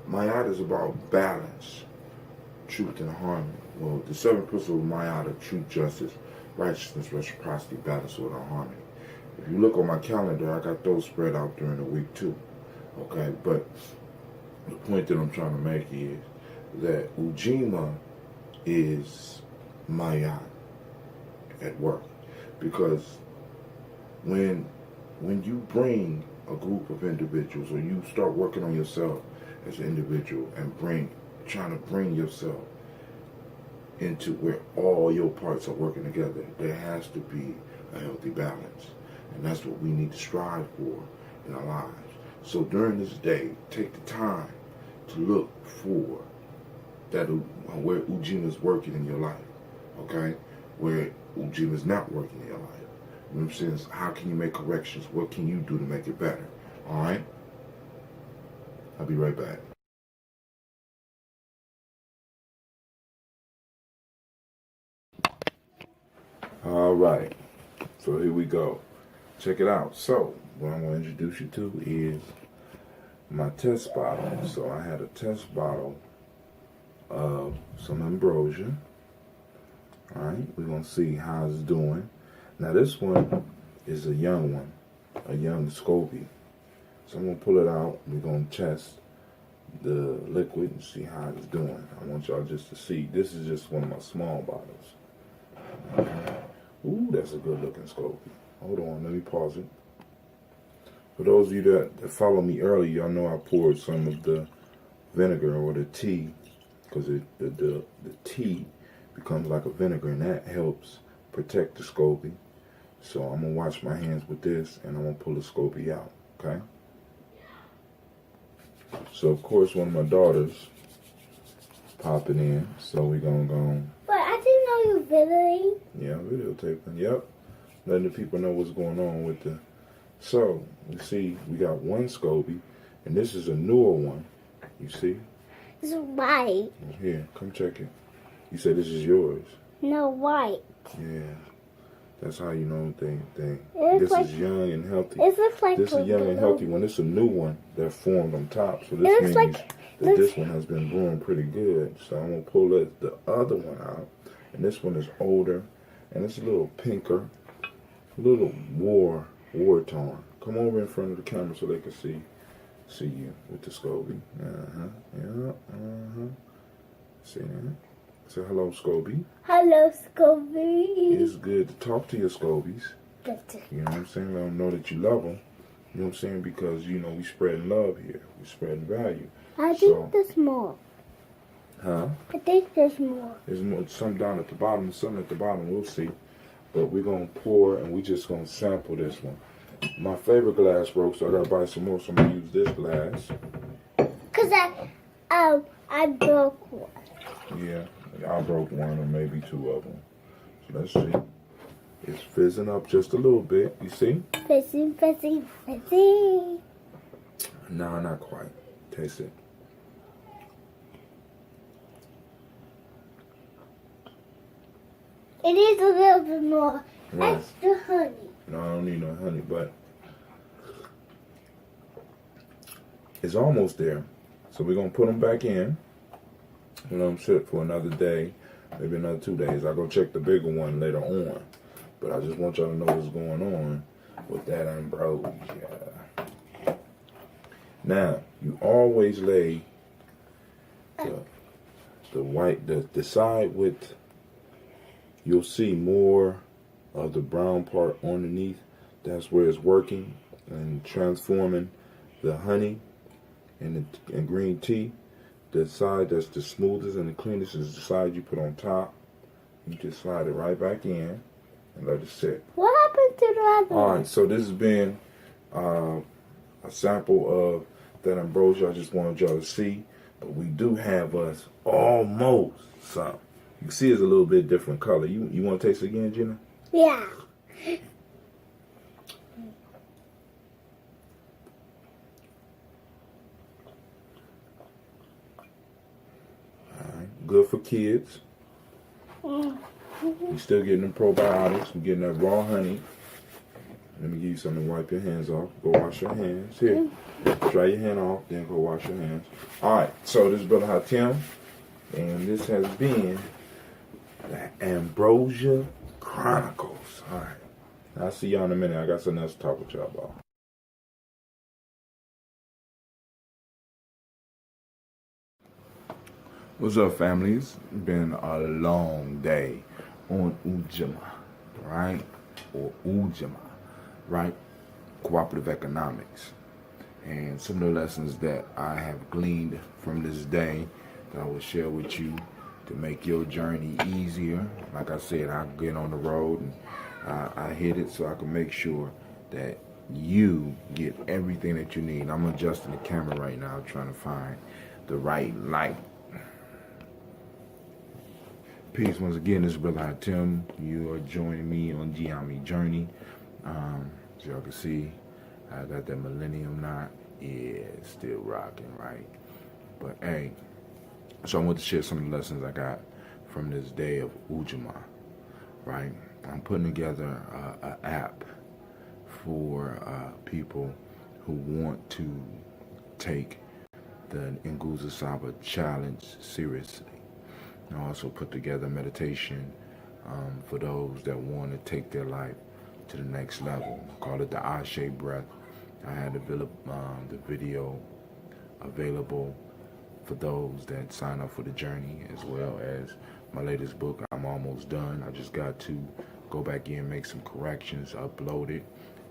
Mayat is about balance, truth, and harmony. Well, the 7 principles of Mayat are truth, justice, righteousness, reciprocity, balance, order, and harmony. If you look on my calendar, I got those spread out during the week too. Okay, but the point that I'm trying to make is that Ujima is Mayat at work. Because when you bring a group of individuals, or you start working on yourself as an individual and trying to bring yourself into where all your parts are working together, there has to be a healthy balance. And that's what we need to strive for in our lives. So during this day, take the time to look for that where Ujima is working in your life, okay? Where Ujima is not working in your life. You know what I'm saying? How can you make corrections? What can you do to make it better? All right? I'll be right back. All right. So here we go. Check it out. So what I'm going to introduce you to is my test bottle. So I had a test bottle of some ambrosia. All right. We're going to see how it's doing. Now this one is a young one, a young SCOBY. So I'm going to pull it out. We're going to test the liquid and see how it's doing. I want y'all just to see. This is just one of my small bottles. Okay. Ooh, that's a good looking SCOBY. Hold on, let me pause it. For those of you that follow me early, y'all know I poured some of the vinegar or the tea, because the tea becomes like a vinegar, and that helps protect the SCOBY. So I'm going to wash my hands with this, and I'm going to pull the SCOBY out, okay? So, of course, one of my daughters popping in, so we're going to go. But I didn't know you videoing. Yeah, videotaping, yep. Letting the people know what's going on with the... So, you see, we got one SCOBY, and this is a newer one, you see? It's white. Here, come check it. You said this is yours. No, white. Yeah. That's how you know this like, is young and healthy. It looks like this is young and healthy one. It's a new one that formed on top. So this means that this one has been growing pretty good. So I'm going to pull the other one out. And this one is older. And it's a little pinker. A little war-torn. Come over in front of the camera so they can see you with the SCOBY. See that? Say hello, SCOBY. Hello, SCOBY. It's good to talk to your SCOBYs. You know what I'm saying? Let them know that you love them. You know what I'm saying? Because, you know, we spreading love here. We spreading value. I think there's more. Huh? I think there's more. There's more. Some down at the bottom, some at the bottom. We'll see. But we're going to pour, and we're just going to sample this one. My favorite glass broke, so I got to buy some more. So I'm going to use this glass. Because I broke one. Yeah. I broke one or maybe two of them. So let's see. It's fizzing up just a little bit. You see? Fizzing, fizzing, fizzing. No, not quite. Taste it. It needs a little bit more Right. extra honey. No, I don't need no honey, but it's almost there. So we're going to put them back in. And let them sit for another day, maybe another 2 days. I'll go check the bigger one later on. But I just want y'all to know what's going on with that ambrosia. Now, you always lay the side with, you'll see more of the brown part underneath. That's where it's working and transforming the honey and green tea. The side that's the smoothest and the cleanest is the side you put on top. You just slide it right back in. and let it sit. What happened to the other All one? right, so this has been a sample of that ambrosia. I just wanted y'all to see, but we do have us almost some. You can see it's a little bit different color. You want to taste it again, Gina? Yeah. Good for kids. You're still getting the probiotics. We're getting that raw honey. Let me give you something to wipe your hands off. Go wash your hands. Here. Dry your hand off, then go wash your hands. Alright, so this is Brother Hatim. And this has been the Ambrosia Chronicles. Alright. I'll see y'all in a minute. I got something else to talk with y'all about. What's up, family? It's been a long day on Ujamaa, right? Or Ujamaa, right? Cooperative economics. And some of the lessons that I have gleaned from this day that I will share with you to make your journey easier. Like I said, I get on the road and I hit it so I can make sure that you get everything that you need. I'm adjusting the camera right now, trying to find the right light. Peace once again, this is Brother Hatim. You are joining me on Gye-Nyame journey. As y'all can see, I got that millennium knot. Yeah, it's still rocking, right? But hey, so I want to share some of the lessons I got from this day of Ujamaa, right? I'm putting together an app for people who want to take the Nguza Saba challenge seriously. I also put together meditation for those that want to take their life to the next level. I call it the Ashe breath. I had the video available for those that sign up for the journey, as well as my latest book. I'm almost done. I just got to go back in, make some corrections, upload it,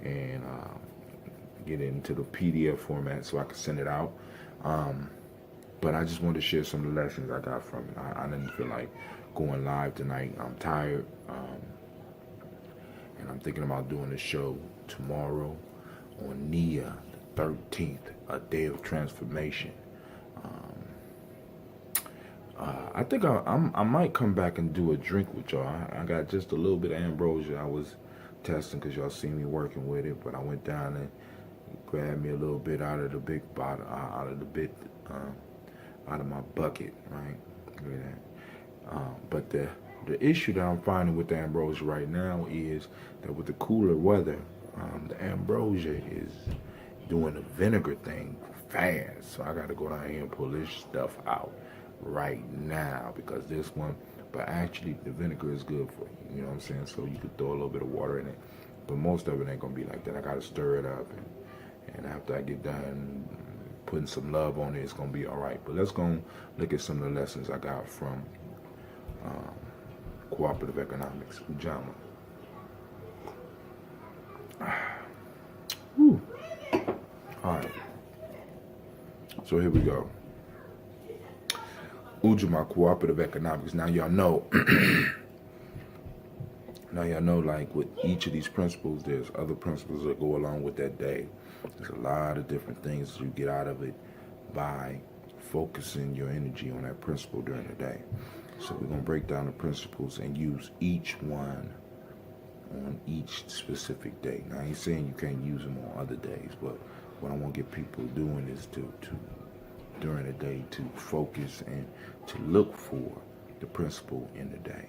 and get it into the PDF format so I can send it out. But I just wanted to share some of the lessons I got from it. I didn't feel like going live tonight. I'm tired. And I'm thinking about doing the show tomorrow on Nia, the 13th, a day of transformation. I think I might come back and do a drink with y'all. I got just a little bit of ambrosia I was testing because y'all see me working with it. But I went down and grabbed me a little bit out of the big bottle, out of my bucket, right? Look at that. But the issue that I'm finding with the ambrosia right now is that with the cooler weather, the ambrosia is doing the vinegar thing fast. So I got to go down here and pull this stuff out right now because this one, but actually the vinegar is good for you. You know what I'm saying? So you could throw a little bit of water in it, but most of it ain't gonna be like that. I got to stir it up, and after I get done putting some love on it, it's gonna be all right. But let's go look at some of the lessons I got from cooperative economics, Ujamaa. All right, so here we go. Ujamaa, cooperative economics. Now y'all know. Like with each of these principles, there's other principles that go along with that day. There's a lot of different things you get out of it by focusing your energy on that principle during the day. So we're going to break down the principles and use each one on each specific day. Now, I ain't saying you can't use them on other days, but what I want to get people doing is to during the day, to focus and to look for the principle in the day,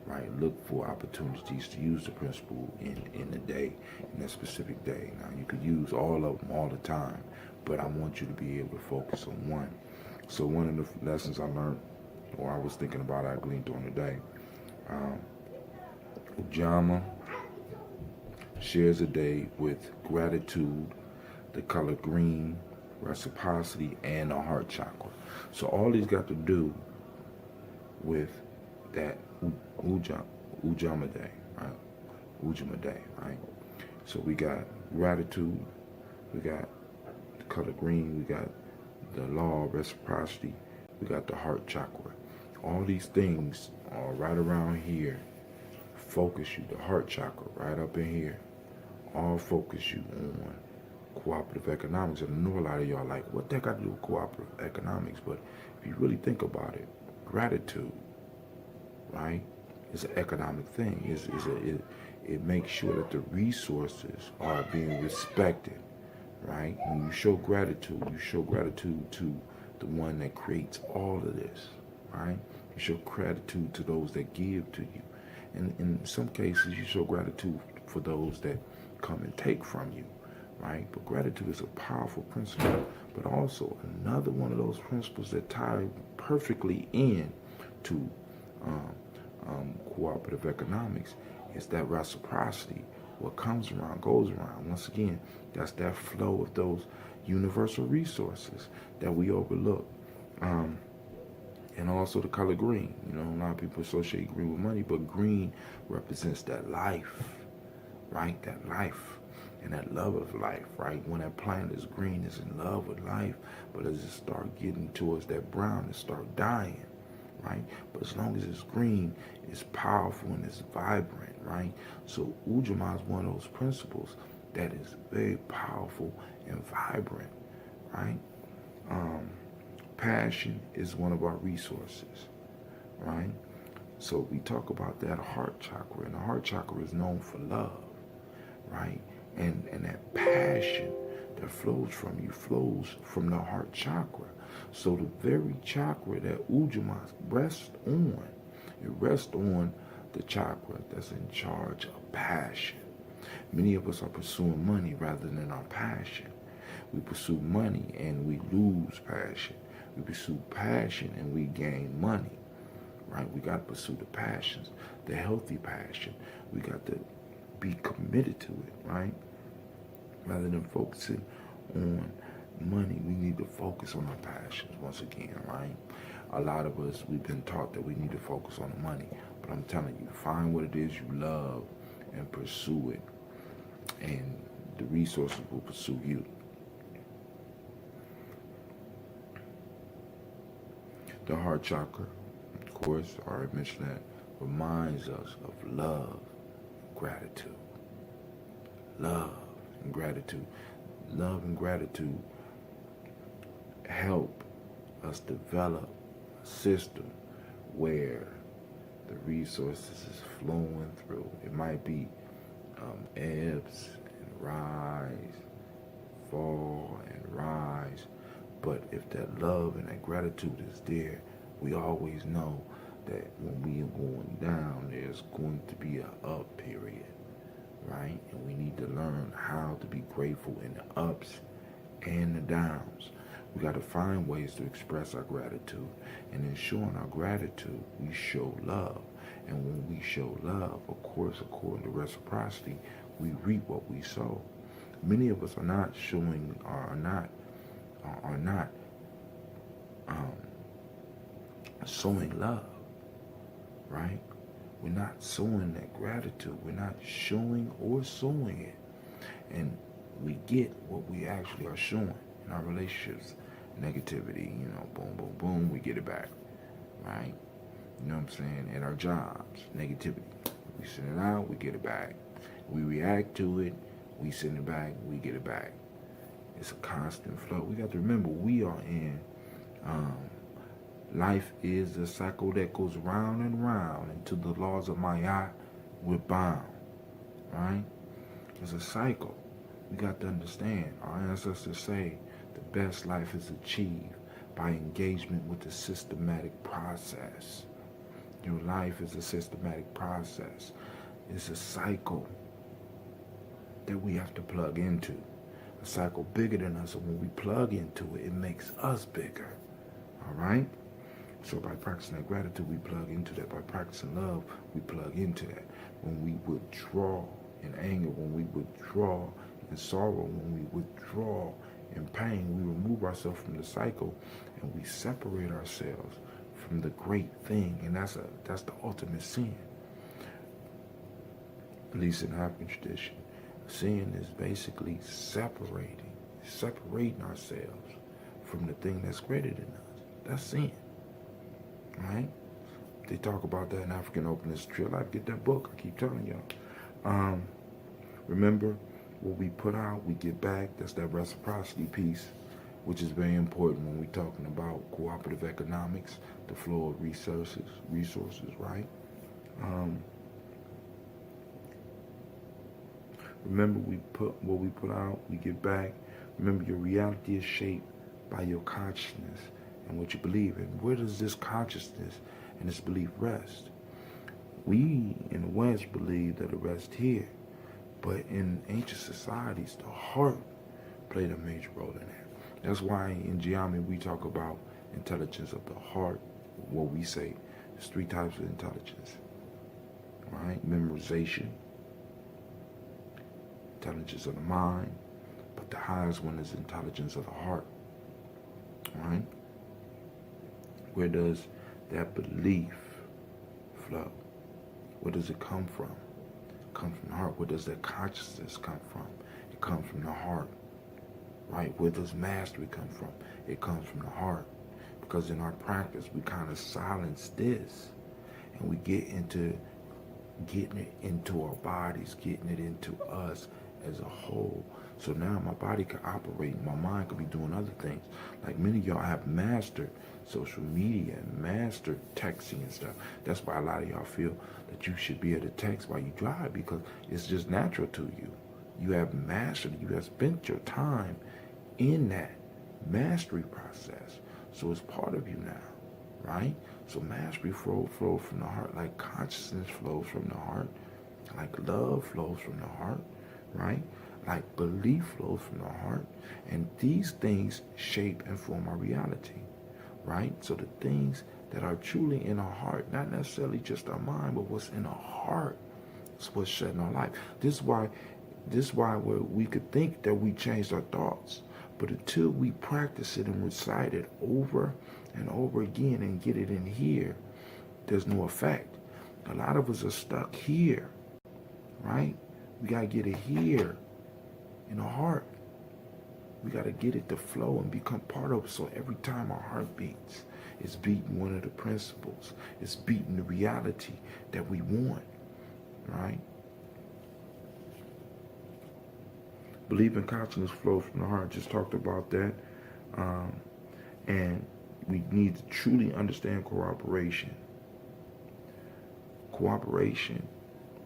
right? Look for opportunities to use the principle in the day, in that specific day. Now, you could use all of them all the time, but I want you to be able to focus on one. So one of the lessons I learned, or I was thinking about, I gleaned during the day, Ujamaa shares a day with gratitude, the color green, reciprocity, and the heart chakra. So all these got to do with that Ujamaa day, right? Ujamaa day, right? So we got gratitude, we got the color green, we got the law of reciprocity, we got the heart chakra. All these things are right around here focus you, the heart chakra right up in here, all focus you on cooperative economics. And I know a lot of y'all like, what the heck got to do with cooperative economics? But if you really think about it, gratitude, right, is an economic thing. It makes sure that the resources are being respected, right? When you show gratitude to the one that creates all of this, right? You show gratitude to those that give to you. And in some cases, you show gratitude for those that come and take from you, right? But gratitude is a powerful principle, but also another one of those principles that tie perfectly in to cooperative economics is that reciprocity. What comes around goes around. Once again, that's that flow of those universal resources that we overlook. And also the color green. You know, a lot of people associate green with money, but green represents that life, right? That life and that love of life, right? When that plant is green, it's in love with life, but as it start getting towards that brown, it start dying, right? But as long as it's green, it's powerful and it's vibrant, right? So Ujamaa is one of those principles that is very powerful and vibrant, right? Passion is one of our resources, right? So we talk about that heart chakra, and the heart chakra is known for love, right? And that passion that flows from you flows from the heart chakra. So the very chakra that Ujamaa rests on, it rests on the chakra that's in charge of passion. Many of us are pursuing money rather than our passion. We pursue money and we lose passion. We pursue passion and we gain money, right? We got to pursue the passions, the healthy passion. We got to be committed to it, right? Rather than focusing on money, we need to focus on our passions once again, right? A lot of us, we've been taught that we need to focus on the money, but I'm telling you, find what it is you love and pursue it, and the resources will pursue you. The heart chakra, of course, I already mentioned that, reminds us of love, gratitude. Love and gratitude. Love and gratitude help us develop a system where the resources is flowing through. It might be ebbs and rise, fall and rise. But if that love and that gratitude is there, we always know that when we are going down, there's going to be an up period, right? And we need to learn how to be grateful in the ups and the downs. We got to find ways to express our gratitude. And in showing our gratitude, we show love. And when we show love, of course, according to reciprocity, we reap what we sow. Many of us are not showing, are not sowing love, right? We're not sowing that gratitude. We're not showing or sowing it. And we get what we actually are showing in our relationships. Negativity, you know, boom, boom, boom, we get it back, right? You know what I'm saying? At our jobs, negativity. We send it out, we get it back. We react to it, we send it back, we get it back. It's a constant flow. We got to remember we are in, life is a cycle that goes round and round into the laws of Maya, we're bound, right? It's a cycle. We got to understand. Our ancestors say the best life is achieved by engagement with the systematic process. Your life is a systematic process. It's a cycle that we have to plug into. A cycle bigger than us, and when we plug into it, it makes us bigger. All right? So by practicing that gratitude, we plug into that. By practicing love, we plug into that. When we withdraw in anger, when we withdraw in sorrow, when we withdraw in pain, we remove ourselves from the cycle and we separate ourselves from the great thing. And that's the ultimate sin. At least in the African tradition. Sin is basically separating ourselves from the thing that's greater than us. That's sin, right? They talk about that in African Openness, Tree of Life. Get that book. I keep telling y'all. Remember, what we put out, we get back. That's that reciprocity piece, which is very important when we're talking about cooperative economics, the flow of resources, right? Remember, what we put out, we get back. Remember, your reality is shaped by your consciousness and what you believe in. Where does this consciousness and this belief rest? We in the West believe that it rests here, but in ancient societies, the heart played a major role in that. That's why in Gye-Nyame we talk about intelligence of the heart. What we say, there's 3 types of intelligence, right? Memorization, intelligence of the mind, but the highest one is intelligence of the heart, right? Where does that belief flow? Where does it come from? It comes from the heart. Where does that consciousness come from? It comes from the heart, right? Where does mastery come from? It comes from the heart. Because in our practice, we kind of silence this, and we get into getting it into our bodies, getting it into us as a whole. So now my body can operate, my mind could be doing other things. Like many of y'all have mastered social media and mastered texting and stuff. That's why a lot of y'all feel that you should be able to text while you drive, because it's just natural to you. You have mastered, you have spent your time in that mastery process. So it's part of you now, right? So mastery flows from the heart, like consciousness flows from the heart, like love flows from the heart, right? Like belief flows from the heart. And these things shape and form our reality, right? So the things that are truly in our heart, not necessarily just our mind, but what's in our heart is what's shedding our life. This is why we could think that we changed our thoughts, but until we practice it and recite it over and over again and get it in here, there's no effect. A lot of us are stuck here, right? We got to get it here in our heart. We got to get it to flow and become part of it. So every time our heart beats, it's beating one of the principles. It's beating the reality that we want, right? Belief and consciousness flows from the heart. Just talked about that. And we need to truly understand cooperation. Cooperation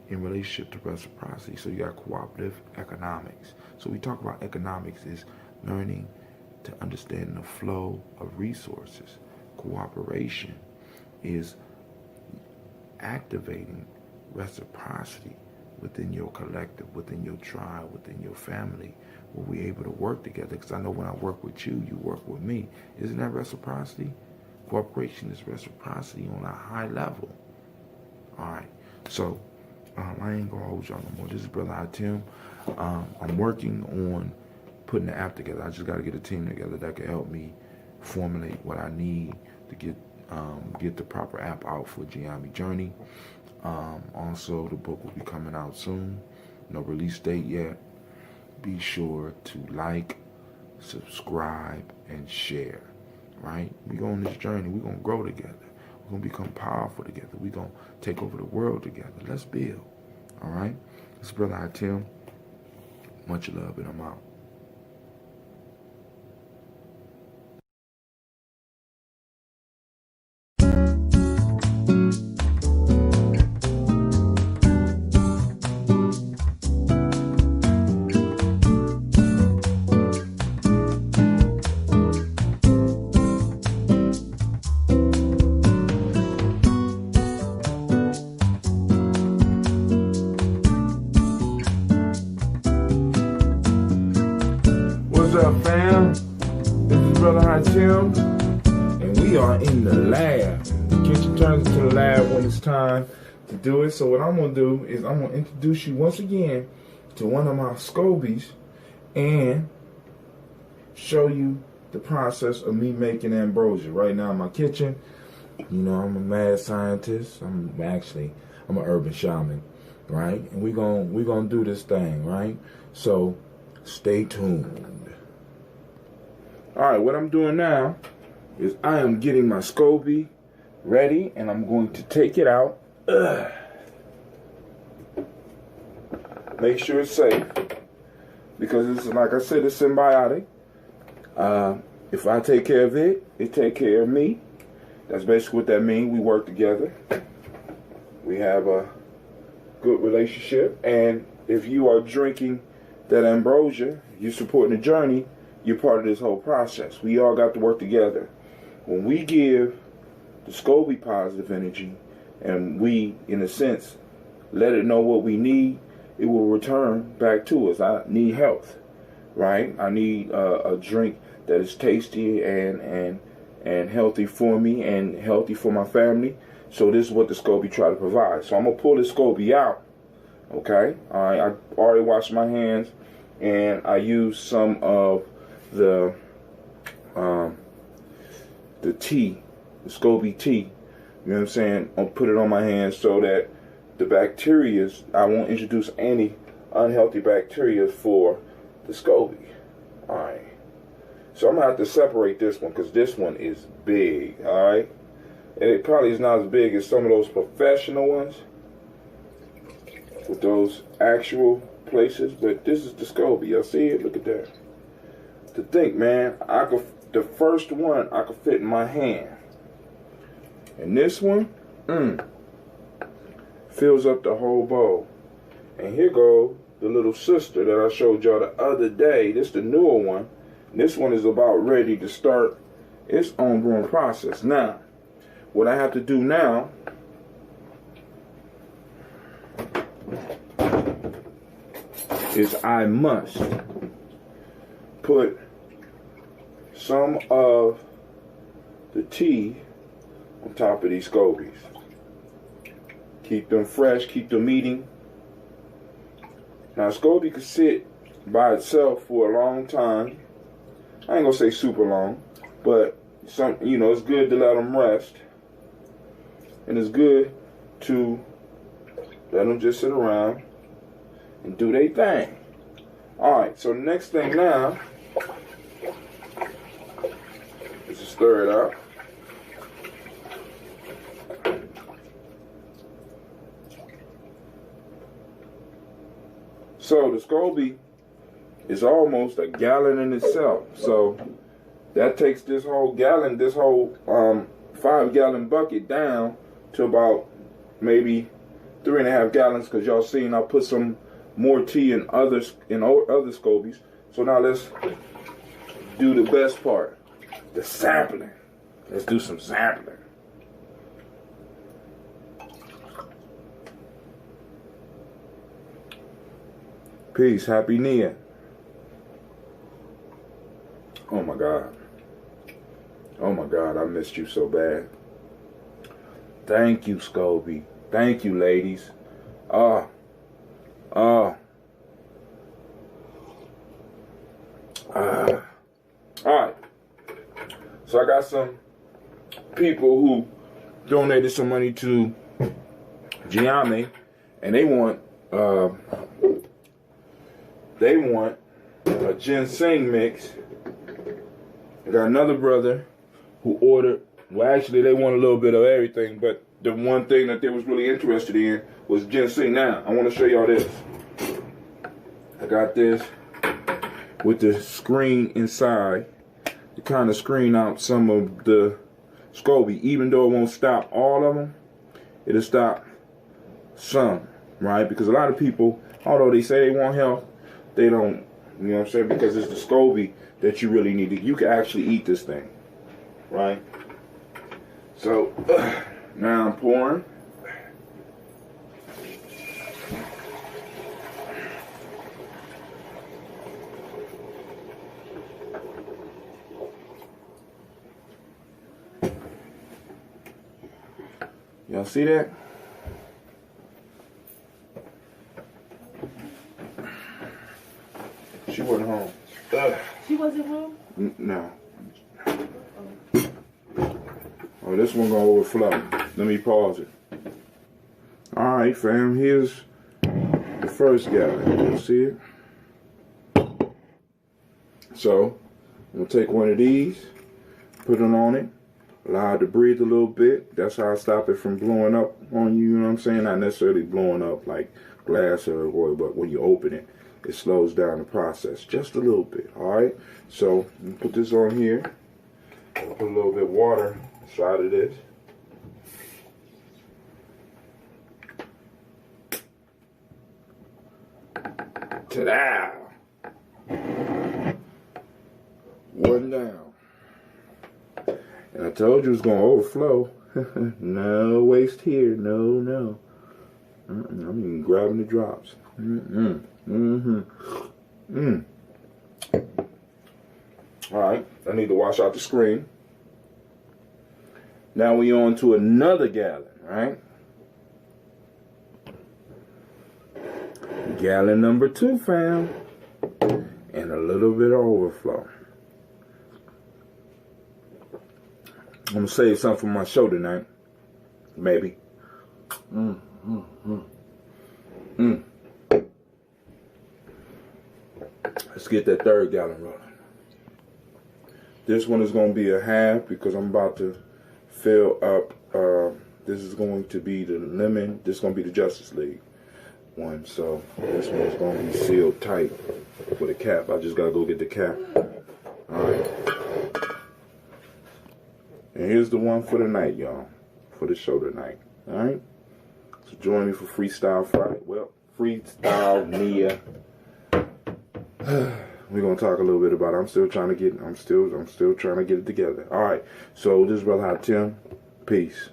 in relationship to reciprocity. So you got cooperative economics. So we talk about economics is learning to understand the flow of resources. Cooperation is activating reciprocity within your collective, within your tribe, within your family, where we're able to work together. Because I know when I work with you, you work with me. Isn't that reciprocity? Cooperation is reciprocity on a high level. All right. So I ain't gonna hold y'all no more. This is Brother Tim. I'm working on putting the app together. I just got to get a team together that can help me formulate what I need to get the proper app out for Gye-Nyame Journey. Also, the book will be coming out soon. No release date yet. Be sure to like, subscribe, and share. Right? We go on this journey. We're gonna grow together. We're gonna become powerful together. We're gonna take over the world together. Let's build. All right? This is Brother Tim. Much love, and I'm out. What's up, fam? This is Brother Tim, and we are in the lab. The kitchen turns into the lab when it's time to do it. So what I'm going to do is I'm going to introduce you once again to one of my scobies and show you the process of me making ambrosia. Right now in my kitchen, you know, I'm a mad scientist. I'm an urban shaman, right? And we're gonna do this thing, right? So stay tuned. All right, what I'm doing now is I am getting my SCOBY ready, and I'm going to take it out. Make sure it's safe, because it's, like I said, it's symbiotic. If I take care of it, it take care of me. That's basically what that means. We work together. We have a good relationship, and if you are drinking that ambrosia, you're supporting the journey, you're part of this whole process. We all got to work together. When we give the SCOBY positive energy, and we, in a sense, let it know what we need, it will return back to us. I need health, right? I need a drink that is tasty and healthy for me and healthy for my family. So this is what the SCOBY try to provide. So I'm gonna pull this SCOBY out. Okay, I already washed my hands, and I used some of the tea, the SCOBY tea. You know what I'm saying? I'll put it on my hands so that the bacteria, I won't introduce any unhealthy bacteria for the SCOBY. All right. So I'm gonna have to separate this one because this one is big. All right, and it probably is not as big as some of those professional ones with those actual places, but this is the SCOBY. Y'all see it? Look at that. To think, man, the first one I could fit in my hand, and this one, fills up the whole bowl. And here go the little sister that I showed y'all the other day. This is the newer one. And this one is about ready to start its own brewing process. Now, what I have to do now is I must put some of the tea on top of these SCOBYs. Keep them fresh, keep them eating. Now, SCOBY could sit by itself for a long time. I ain't gonna say super long, but it's good to let them rest. And it's good to let them just sit around and do their thing. Alright, so the next thing now is to stir it up. So the SCOBY is almost a gallon in itself. So that takes this whole gallon, this whole 5-gallon bucket down to about maybe 3.5 gallons, because y'all seen I put some more tea in other SCOBYs. So now let's do the best part, the sampling. Let's do some sampling. Peace, happy New Year. Oh my God. Oh my God, I missed you so bad. Thank you, SCOBY. Thank you, ladies. Alright. So I got some people who donated some money to Gye-Nyame, and they want a ginseng mix. I got another brother who ordered, well, actually they want a little bit of everything, but the one thing that they was really interested in was ginseng. Now, I want to show y'all this. I got this with the screen inside to kind of screen out some of the SCOBY. Even though it won't stop all of them, it'll stop some, right? Because a lot of people, although they say they want health, they don't, you know what I'm saying? Because it's the SCOBY that you really need. You can actually eat this thing, right? So, now I'm pouring. Y'all see that? She wasn't home. She wasn't home? No. Oh, this one gonna overflow. Let me pause it. Alright, fam, here's the first gallon. You see it? So, I'm gonna take one of these, put it on it. Allow it to breathe a little bit. That's how I stop it from blowing up on you, you know what I'm saying? Not necessarily blowing up like glass or oil, but when you open it, it slows down the process just a little bit, all right? So, I'm gonna put this on here. I'll put a little bit of water inside of this. Ta-da! One down. And I told you it was going to overflow. No waste here. No. I'm even grabbing the drops. All right. I need to wash out the screen. Now we on to another gallon, right? Gallon number 2, fam. And a little bit of overflow. I'm going to save some for my show tonight. Maybe. Let's get that 3rd gallon rolling. This one is going to be a half because I'm about to fill up. This is going to be the lemon. This is going to be the Justice League one. So this one is going to be sealed tight with a cap. I just got to go get the cap. All right. And here's the one for the night, y'all. For the show tonight. Alright? So join me for Freestyle Friday. Well, Freestyle Nia. We're gonna talk a little bit about it. I'm still trying to get it together. Alright. So this is Brother Hot Tim. Peace.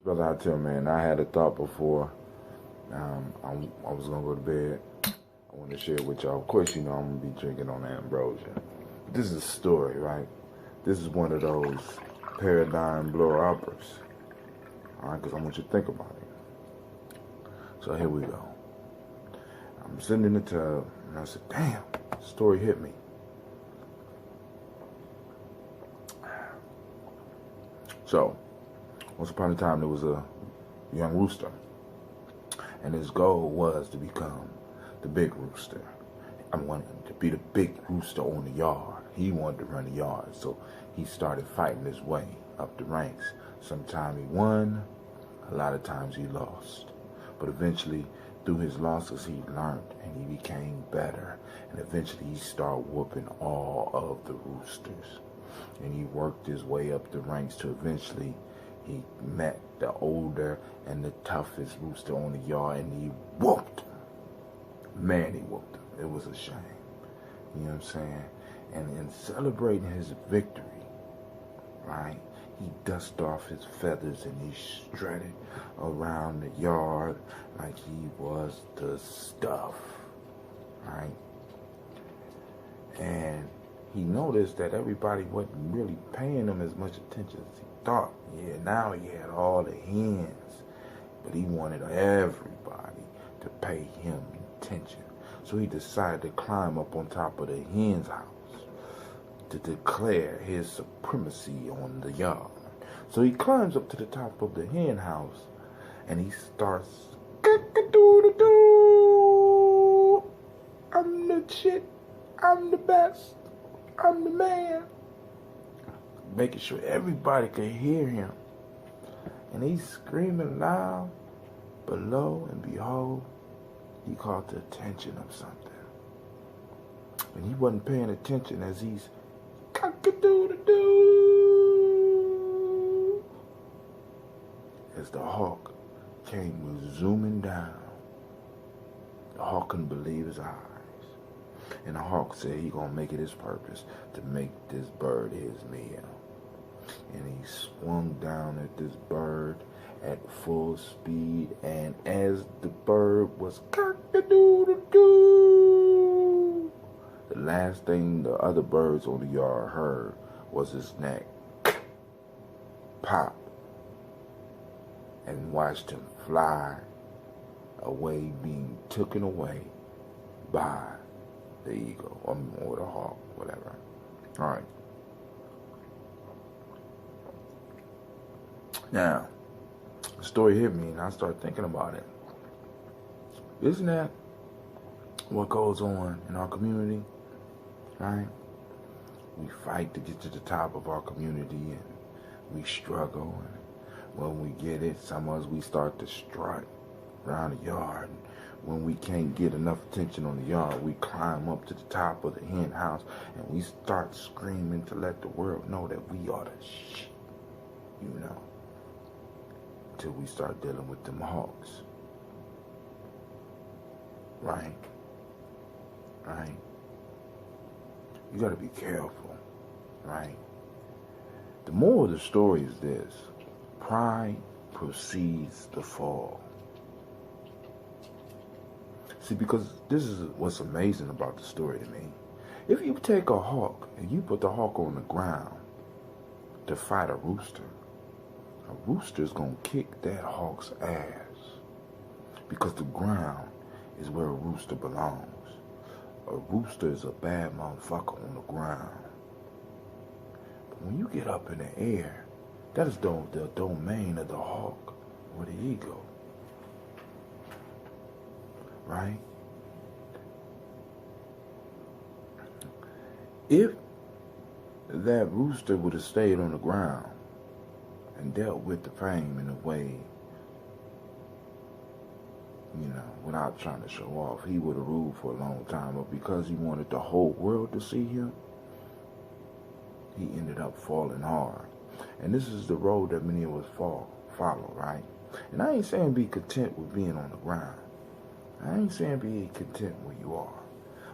Brother, I tell you, man, I had a thought before I was going to go to bed. I want to share it with y'all. Of course, you know I'm going to be drinking on ambrosia. This is a story, right? This is one of those paradigm blower uppers. All right, because I want you to think about it. So here we go. I'm sitting in the tub, and I said, damn, the story hit me. So, once upon a time, there was a young rooster, and his goal was to become the big rooster. I wanted him to be the big rooster on the yard. He wanted to run the yard, so he started fighting his way up the ranks. Sometimes he won, a lot of times he lost. But eventually, through his losses, he learned, and he became better. And eventually, he started whooping all of the roosters. And he worked his way up the ranks to eventually he met the older and the toughest rooster on the yard, and he whooped him. Man, he whooped him. It was a shame. You know what I'm saying? And in celebrating his victory, right, he dusted off his feathers and he strutted around the yard like he was the stuff, right? And he noticed that everybody wasn't really paying him as much attention as he thought. Yeah, now he had all the hens, but he wanted everybody to pay him attention. So he decided to climb up on top of the hen's house to declare his supremacy on the yard. So he climbs up to the top of the hen house and he starts good shit. I'm the best. I'm the man. Making sure everybody could hear him. And he's screaming loud, but lo and behold, he caught the attention of something. And he wasn't paying attention as he's cock-a-doodle-doo. As the hawk came zooming down, the hawk couldn't believe his eyes. And the hawk said he gonna make it his purpose to make this bird his meal. And he swung down at this bird at full speed, and as the bird was cock-a-doodle-doo, the last thing the other birds on the yard heard was his neck pop, and watched him fly away, being taken away by the eagle or the hawk, whatever. All right. Now, the story hit me, and I started thinking about it. Isn't that what goes on in our community, right? We fight to get to the top of our community, and we struggle, and when we get it, some of us, we start to strut around the yard. And when we can't get enough attention on the yard, we climb up to the top of the hen house, and we start screaming to let the world know that we are the shit, you know. Until we start dealing with them hawks. Right? Right? You gotta be careful. Right? The moral of the story is this: pride precedes the fall. See, because this is what's amazing about the story to me. If you take a hawk and you put the hawk on the ground to fight a rooster is going to kick that hawk's ass, because the ground is where a rooster belongs. A rooster is a bad motherfucker on the ground. But when you get up in the air, that is the domain of the hawk or the eagle. Right? If that rooster would have stayed on the ground and dealt with the fame in a way, you know, without trying to show off, he would have ruled for a long time. But because he wanted the whole world to see him, he ended up falling hard. And this is the road that many of us follow, right? And I ain't saying be content with being on the ground. I ain't saying be content where you are.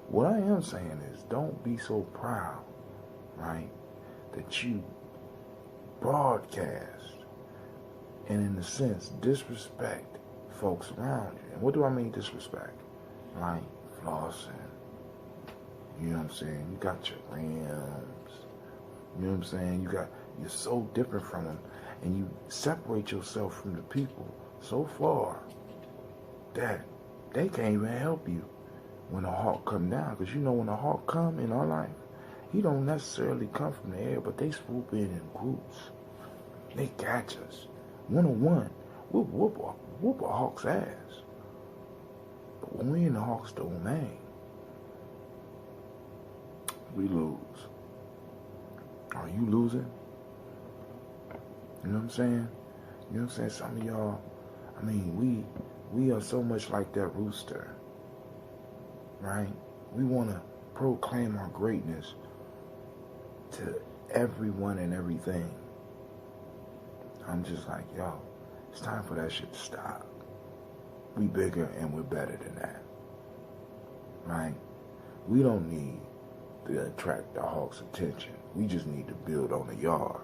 What I am saying is don't be so proud, right, that you broadcast and, in a sense, disrespect folks around you. And what do I mean disrespect? Like flossing. You know what I'm saying? You got your rims. You know what I'm saying? You're so different from them, and you separate yourself from the people so far that they can't even help you when a hawk come down. Because you know, when a hawk come in our life, he don't necessarily come from the air, but they swoop in groups. They catch us. One-on-one, we'll whoop a hawk's ass. But when we in the hawk's domain, we lose. Are you losing? You know what I'm saying? You know what I'm saying? Some of y'all, I mean, we are so much like that rooster, right? We want to proclaim our greatness to everyone and everything. I'm just like, yo, it's time for that shit to stop. We bigger and we're better than that, right? We don't need to attract the hawk's attention. We just need to build on the yard,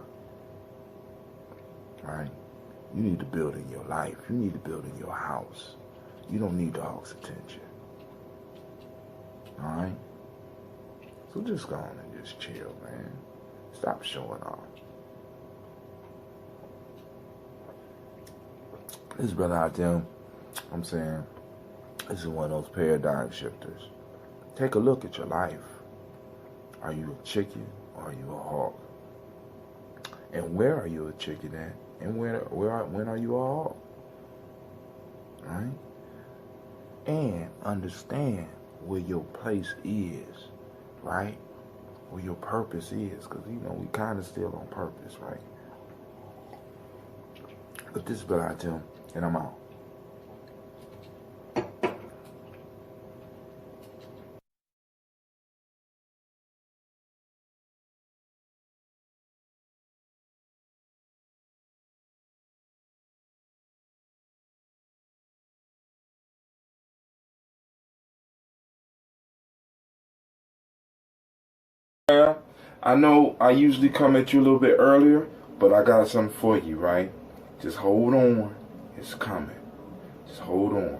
right? You need to build in your life. You need to build in your house. You don't need the hawk's attention. All right? So just go on and just chill, man. Stop showing off. This brother out there, I'm saying, this is one of those paradigm shifters. Take a look at your life. Are you a chicken or are you a hawk? And where are you a chicken at? And when are you a hawk? Right? And understand where your place is, right? Where your purpose is, because you know we kind of still on purpose, right? But this is what I tell him, and I'm out. I know I usually come at you a little bit earlier, but I got something for you, right? Just hold on. It's coming. Just hold on.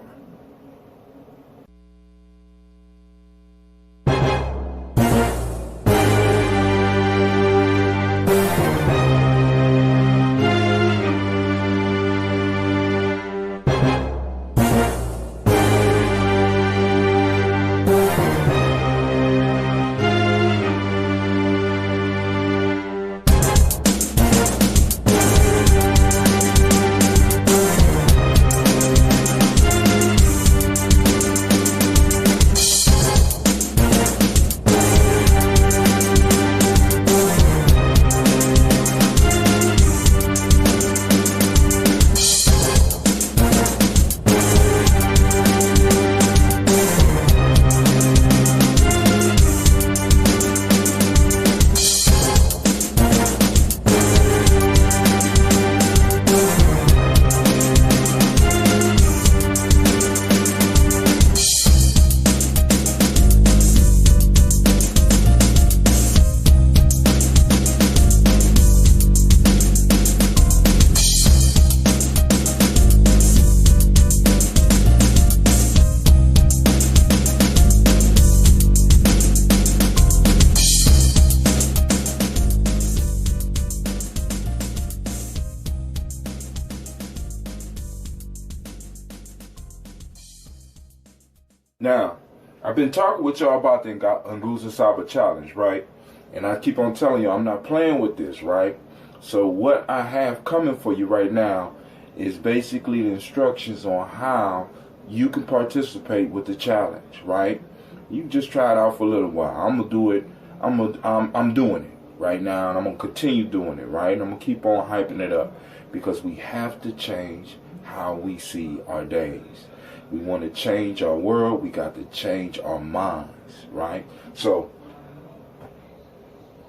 Now, I've been talking with y'all about the Nguzo Saba challenge, right? And I keep on telling you, I'm not playing with this, right? So what I have coming for you right now is basically the instructions on how you can participate with the challenge, right? You just try it out for a little while. I'm gonna do it. I'm doing it right now, and I'm gonna continue doing it, right? I'm gonna keep on hyping it up because we have to change how we see our days. We want to change our world. We got to change our minds, right? So,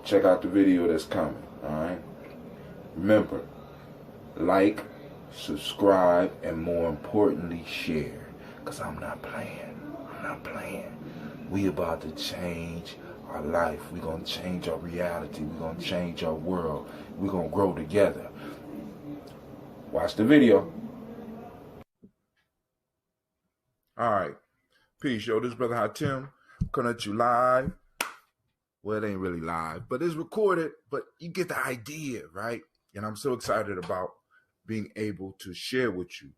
check out the video that's coming, all right? Remember, like, subscribe, and more importantly, share. Because I'm not playing. I'm not playing. We about to change our life. We're going to change our reality. We're going to change our world. We're going to grow together. Watch the video. All right. Peace, yo. This is Brother Hatim coming at you live. Well, it ain't really live, but it's recorded, but you get the idea, right? And I'm so excited about being able to share with you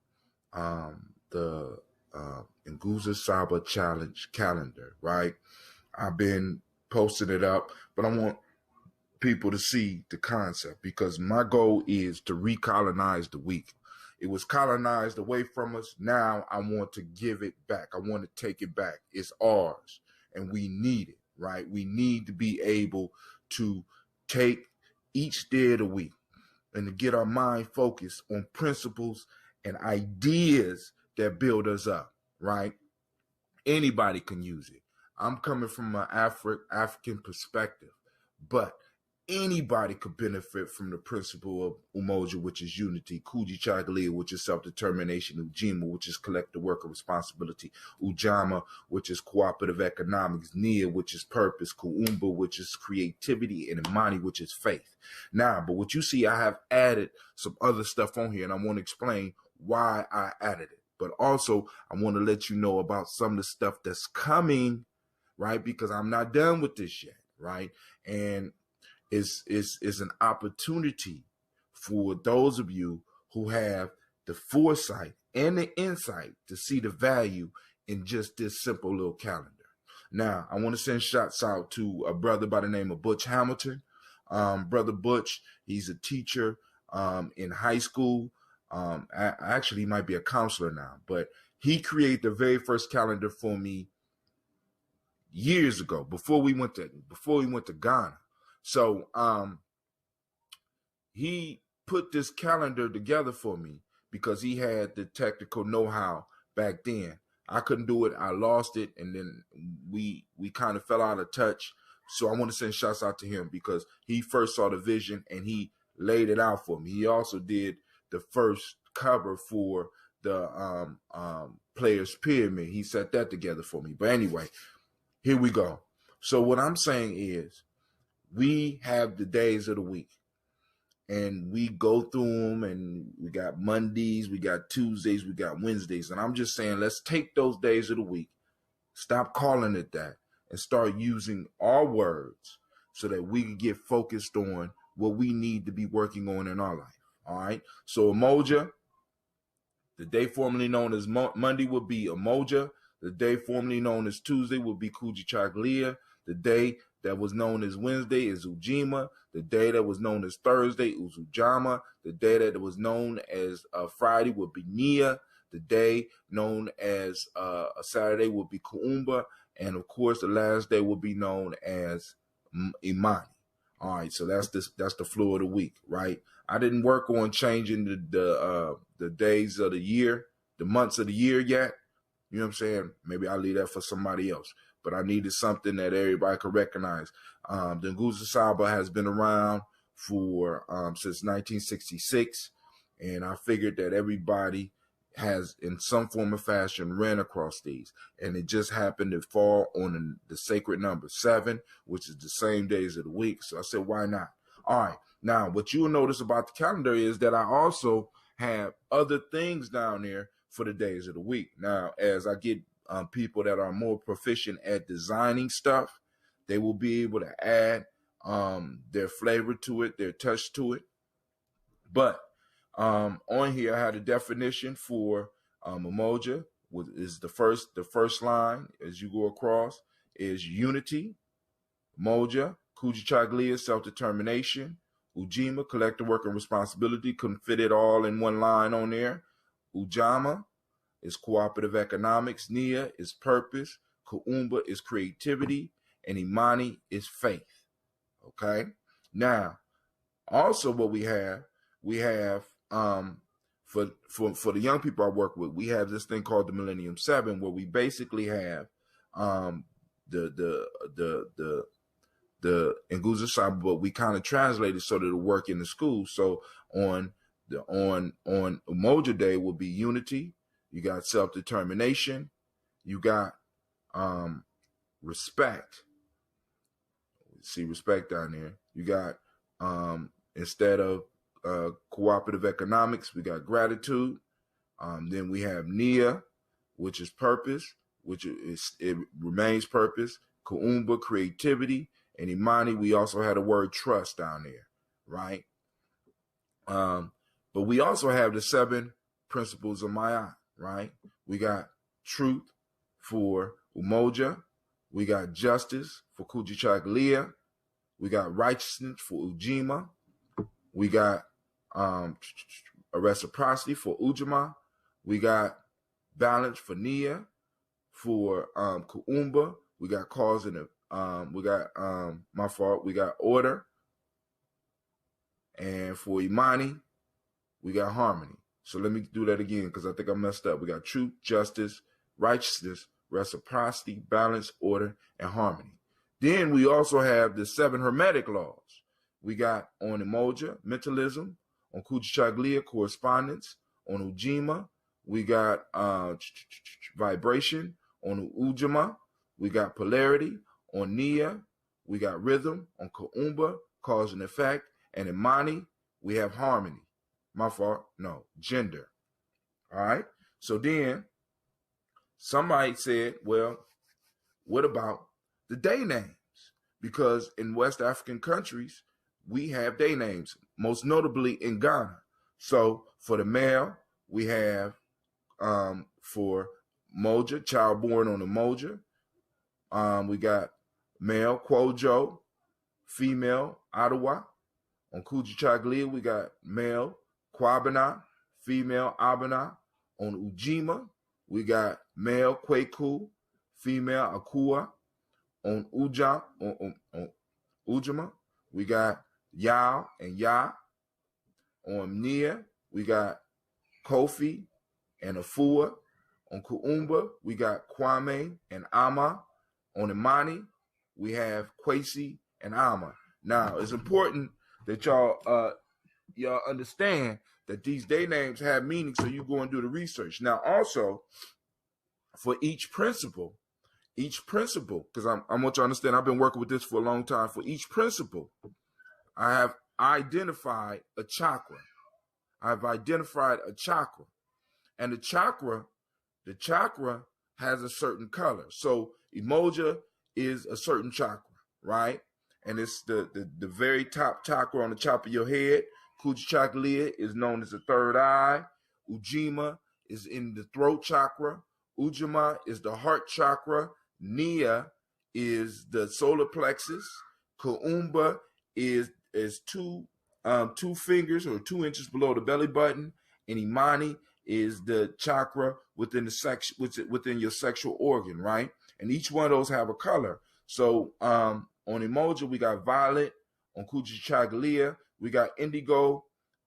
the Nguzo Saba Challenge calendar, right? I've been posting it up, but I want people to see the concept because my goal is to recolonize the week. It was colonized away from us. Now I want to give it back. I want to take it back. It's ours, and we need it, right? We need to be able to take each day of the week and to get our mind focused on principles and ideas that build us up, right? Anybody can use it. I'm coming from an African perspective, but anybody could benefit from the principle of Umoja, which is unity, Kujichagulia, which is self-determination, Ujima, which is collective worker responsibility, Ujamaa, which is cooperative economics, Nia, which is purpose, Kuumba, which is creativity, and Imani, which is faith. Now, but what you see, I have added some other stuff on here, and I want to explain why I added it. But also, I want to let you know about some of the stuff that's coming, right? Because I'm not done with this yet, right? And is an opportunity for those of you who have the foresight and the insight to see the value in just this simple little calendar. Now, I want to send shots out to a brother by the name of Butch Hamilton. Brother Butch, he's a teacher in high school. Actually, he might be a counselor now, but he created the very first calendar for me years ago, before we went to Ghana. So he put this calendar together for me because he had the technical know-how back then. I couldn't do it. I lost it, and then we kind of fell out of touch. So I want to send shouts out to him because he first saw the vision and he laid it out for me. He also did the first cover for the Players Pyramid. He set that together for me. But anyway, here we go. So what I'm saying is we have the days of the week. And we go through them, and we got Mondays, we got Tuesdays, we got Wednesdays. And I'm just saying, let's take those days of the week, stop calling it that, and start using our words so that we can get focused on what we need to be working on in our life. All right. So Umoja, the day formerly known as Monday would be Umoja. The day formerly known as Tuesday would be Gye-Nyame. The day that was known as Wednesday is Ujima. The day that was known as Thursday is Ujama. The day that was known as Friday would be Nia. The day known as a Saturday would be Kuumba. And of course, the last day will be known as Imani. All right, so that's the flow of the week, right? I didn't work on changing the days of the year, the months of the year yet. You know what I'm saying? Maybe I'll leave that for somebody else. But I needed something that everybody could recognize. The Nguzo Saba has been around for since 1966, and I figured that everybody has, in some form or fashion, ran across these, and it just happened to fall on the sacred number 7, which is the same days of the week. So I said, why not? All right. Now, what you will notice about the calendar is that I also have other things down there for the days of the week. Now, as I get people that are more proficient at designing stuff, they will be able to add their flavor to it, their touch to it. But on here, I had a definition for Umoja, which is the first line as you go across is unity. Umoja, Gye-Nyame, self-determination. Ujima, collective work and responsibility. Couldn't fit it all in one line on there. Ujama is cooperative economics. Nia is purpose. Kuumba is creativity. And Imani is faith. Okay? Now, also what we have for the young people I work with, we have this thing called the Millennium 7, where we basically have the Nguzo Saba, but we kind of translate it so that it'll work in the school. So on Umoja Day will be unity. You got self-determination. You got respect. See respect down there. You got instead of cooperative economics, we got gratitude. Then we have Nia, which is purpose, it remains purpose. Kuumba, creativity. And Imani, we also had a word trust down there, right? But we also have the 7 principles of Maya, right? We got truth for Umoja. We got justice for Gye-Nyame. We got righteousness for Ujima. We got a reciprocity for Ujima. We got balance for Nia. For Kuumba, we got cause and we got order. And for Imani, we got harmony. So let me do that again because I think I messed up. We got truth, justice, righteousness, reciprocity, balance, order, and harmony. Then we also have the 7 hermetic laws. We got on Umoja, mentalism. On Gye-Nyame, correspondence. On Ujima, we got vibration. On Ujima, we got polarity. On Nia, we got rhythm. On Kuumba, cause and effect. And in Imani, we have harmony. My fault. No, gender. All right. So then somebody said, well, what about the day names? Because in West African countries, we have day names, most notably in Ghana. So for the male, we have for Moja, child born on the Moja. We got male Kwojo, female Ottawa. On Gye-Nyame, we got male Kwabena, female Abena. On Ujima, we got male Kweku, female Akua. on Ujima, we got Yao and Ya. On Nia, we got Kofi and Afua. On Kuumba, we got Kwame and Ama. On Imani, we have Kwesi and Ama. Now, it's important that y'all understand that these day names have meaning, so you go and do the research. Now, also, for each principle, because I want you to understand, I've been working with this for a long time. For each principle, I have identified a chakra. I've identified a chakra. And the chakra has a certain color. So Emoja is a certain chakra, right? And it's the very top chakra on the top of your head. Kujichagulia is known as the third eye. Ujima is in the throat chakra. Ujima is the heart chakra. Nia is the solar plexus. Kuumba is two fingers or 2 inches below the belly button, and Imani is the chakra within your sexual organ, right? And each one of those have a color. So on Emoja, we got violet. On Kujichagulia, we got indigo.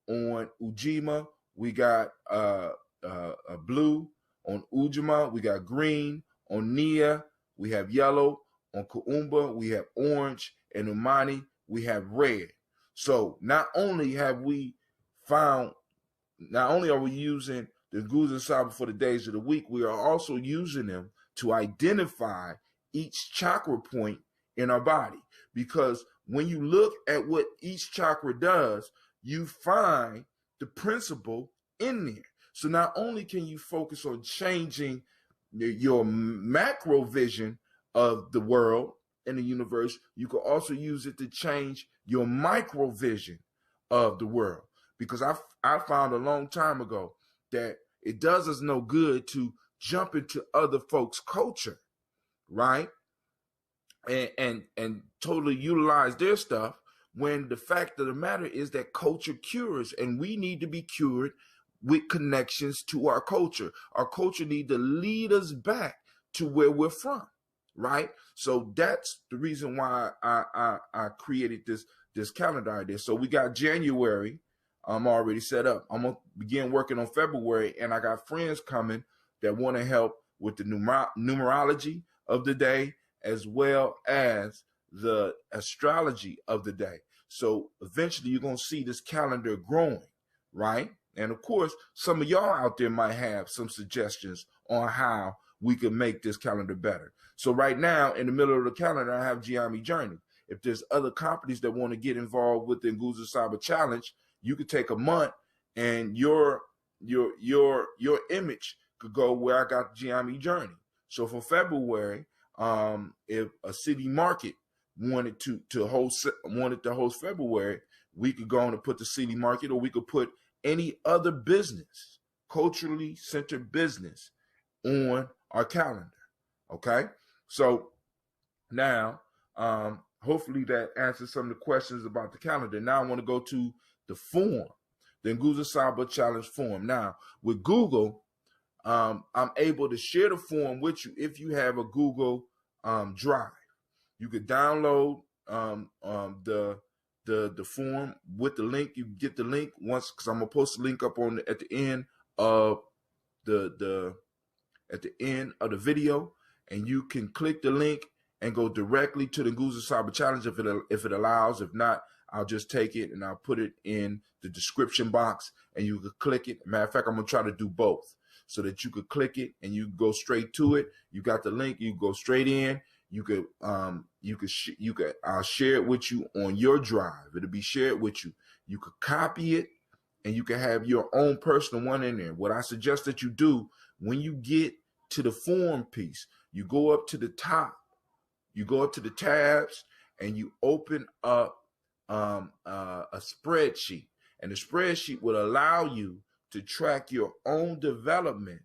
On Ujima, we got blue. On Ujima, we got green. On Nia, we have yellow. On Kuumba, we have orange. And Imani, we have red. So not only are we using the Nguzo Saba for the days of the week, we are also using them to identify each chakra point in our body. Because when you look at what each chakra does, you find the principle in there. So not only can you focus on changing your macro vision of the world and the universe, you can also use it to change your micro vision of the world. Because I found a long time ago that it does us no good to jump into other folks' culture, right? And totally utilize their stuff, when the fact of the matter is that culture cures, and we need to be cured with connections to our culture. Our culture need to lead us back to where we're from, right? So that's the reason why I created this calendar idea. So we got January already set up. I'm gonna begin working on February, and I got friends coming that want to help with the numerology of the day, as well as the astrology of the day. So eventually you're going to see this calendar growing, right? And of course, some of y'all out there might have some suggestions on how we can make this calendar better. So right now, in the middle of the calendar, I have Gye-Nyame Journey. If there's other companies that want to get involved with the Nguzo Saba Challenge, you could take a month and your image could go where I got Gye-Nyame Journey. So for February, if a city market wanted to host February, we could go on and put the city market, or we could put any other business, culturally centered business, on our calendar. Okay, so now hopefully that answers some of the questions about the calendar. Now I want to go to the form, the Nguzo Saba Challenge form. Now with Google, I'm able to share the form with you if you have a Google Drive. You could download the form with the link. You get the link once, because I'm gonna post the link up on at the end of the video, and you can click the link and go directly to the Nguzo Saba Challenge if it allows. If not, I'll just take it and I'll put it in the description box, and you could click it. Matter of fact, I'm gonna try to do both, so that you could click it and you go straight to it. You got the link, you go straight in. I'll share it with you on your drive. It'll be shared with you. You could copy it, and you can have your own personal one in there. What I suggest that you do, when you get to the form piece, you go up to the top, you go up to the tabs, and you open up a spreadsheet. And the spreadsheet will allow you to track your own development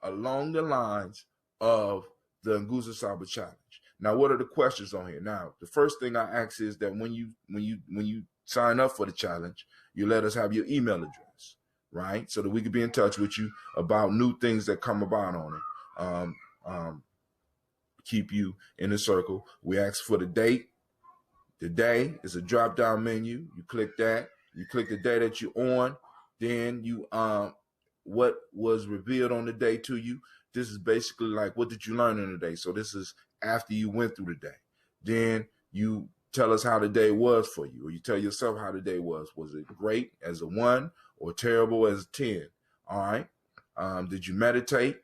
along the lines of the Nguzo Saba Challenge. Now, what are the questions on here? Now, the first thing I ask is that when you sign up for the challenge, you let us have your email address, right? So that we can be in touch with you about new things that come about on it. keep you in the circle. We ask for the date. The day is a drop-down menu. You click that. You click the day that you're on. Then you what was revealed on the day to you. This is basically like, what did you learn in the day? So this is after you went through the day. Then you tell us how the day was for you, or you tell yourself how the day was. Was it great as a 1 or terrible as a 10? All right. Did you meditate?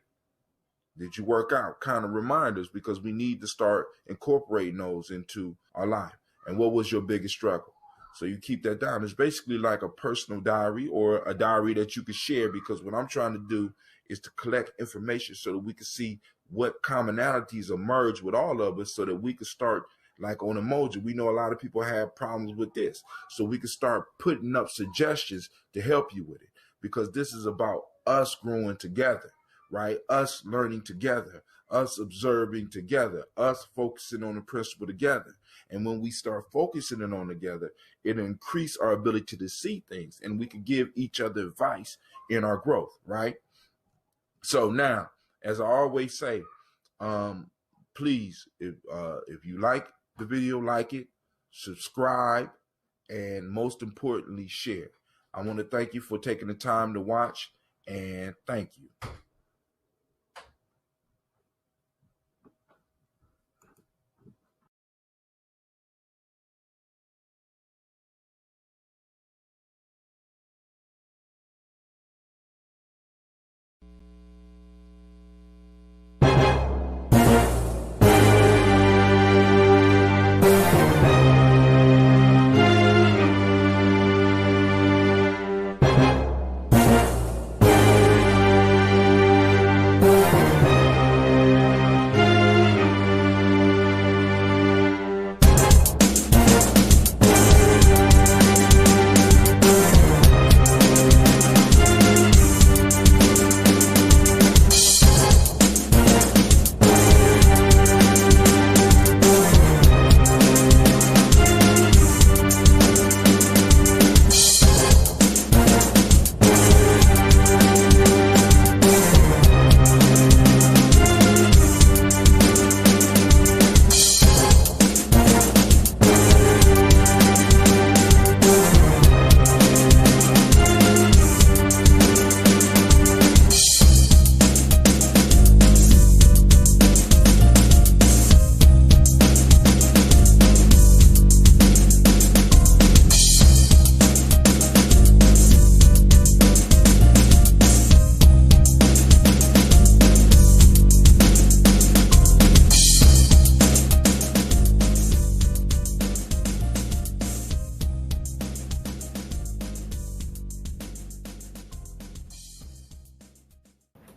Did you work out? Kind of reminders, because we need to start incorporating those into our life. And what was your biggest struggle? So you keep that down. It's basically like a personal diary, or a diary that you can share, because what I'm trying to do is to collect information so that we can see what commonalities emerge with all of us, so that we can start, like on emoji, we know a lot of people have problems with this. So we can start putting up suggestions to help you with it, because this is about us growing together, right? Us learning together, us observing together, us focusing on the principle together. And when we start focusing it on together, it'll increase our ability to see things, and we can give each other advice in our growth, right? So now, as I always say, please, if you like the video, like it, subscribe, and most importantly, share. I want to thank you for taking the time to watch, and thank you.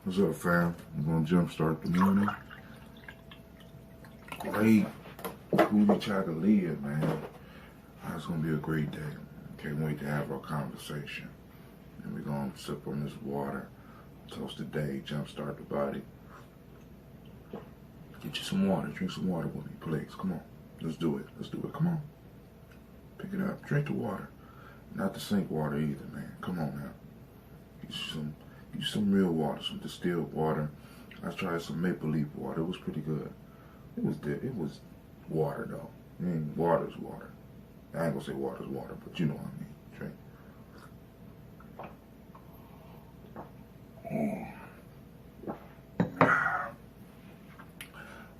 What's up, fam? I'm gonna jumpstart the morning. Great Cootie Chocolate, man. It's gonna be a great day. Can't wait to have our conversation. And we're gonna sip on this water, toast the day, jumpstart the body. Get you some water. Drink some water with me, please. Come on. Let's do it. Let's do it. Come on. Pick it up. Drink the water. Not the sink water either, man. Come on now. Get you some real water, some distilled water. I tried some maple leaf water. It was pretty good. It was water though. Water's water. I ain't gonna say water's water, but you know what I mean. Drink.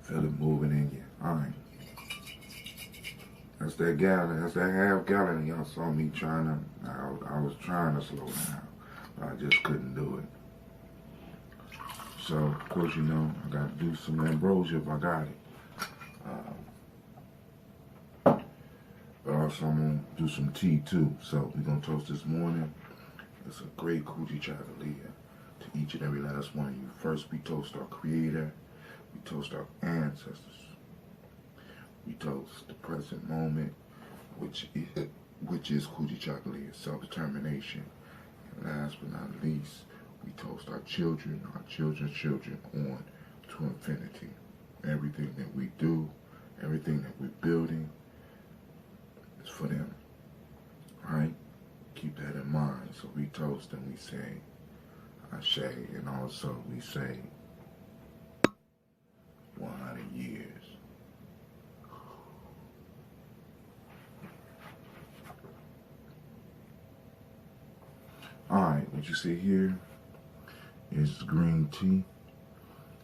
Feel it moving in you. Alright. That's that gallon. That's that half gallon. Y'all saw me trying to, I was trying to slow down. I just couldn't do it. So, of course, you know, I got to do some ambrosia if I got it. But also, I'm going to do some tea, too. So, we're going to toast this morning. It's a great Cootie Chocolate to each and every last one of you. First, we toast our Creator. We toast our ancestors. We toast the present moment, which is Cootie Chocolate, self-determination. Last but not least, we toast our children's children on to infinity. Everything that we do, everything that we're building is for them. Alright? Keep that in mind. So we toast and we say, Ashe, and also we say, 100 years. Alright, what you see here is green tea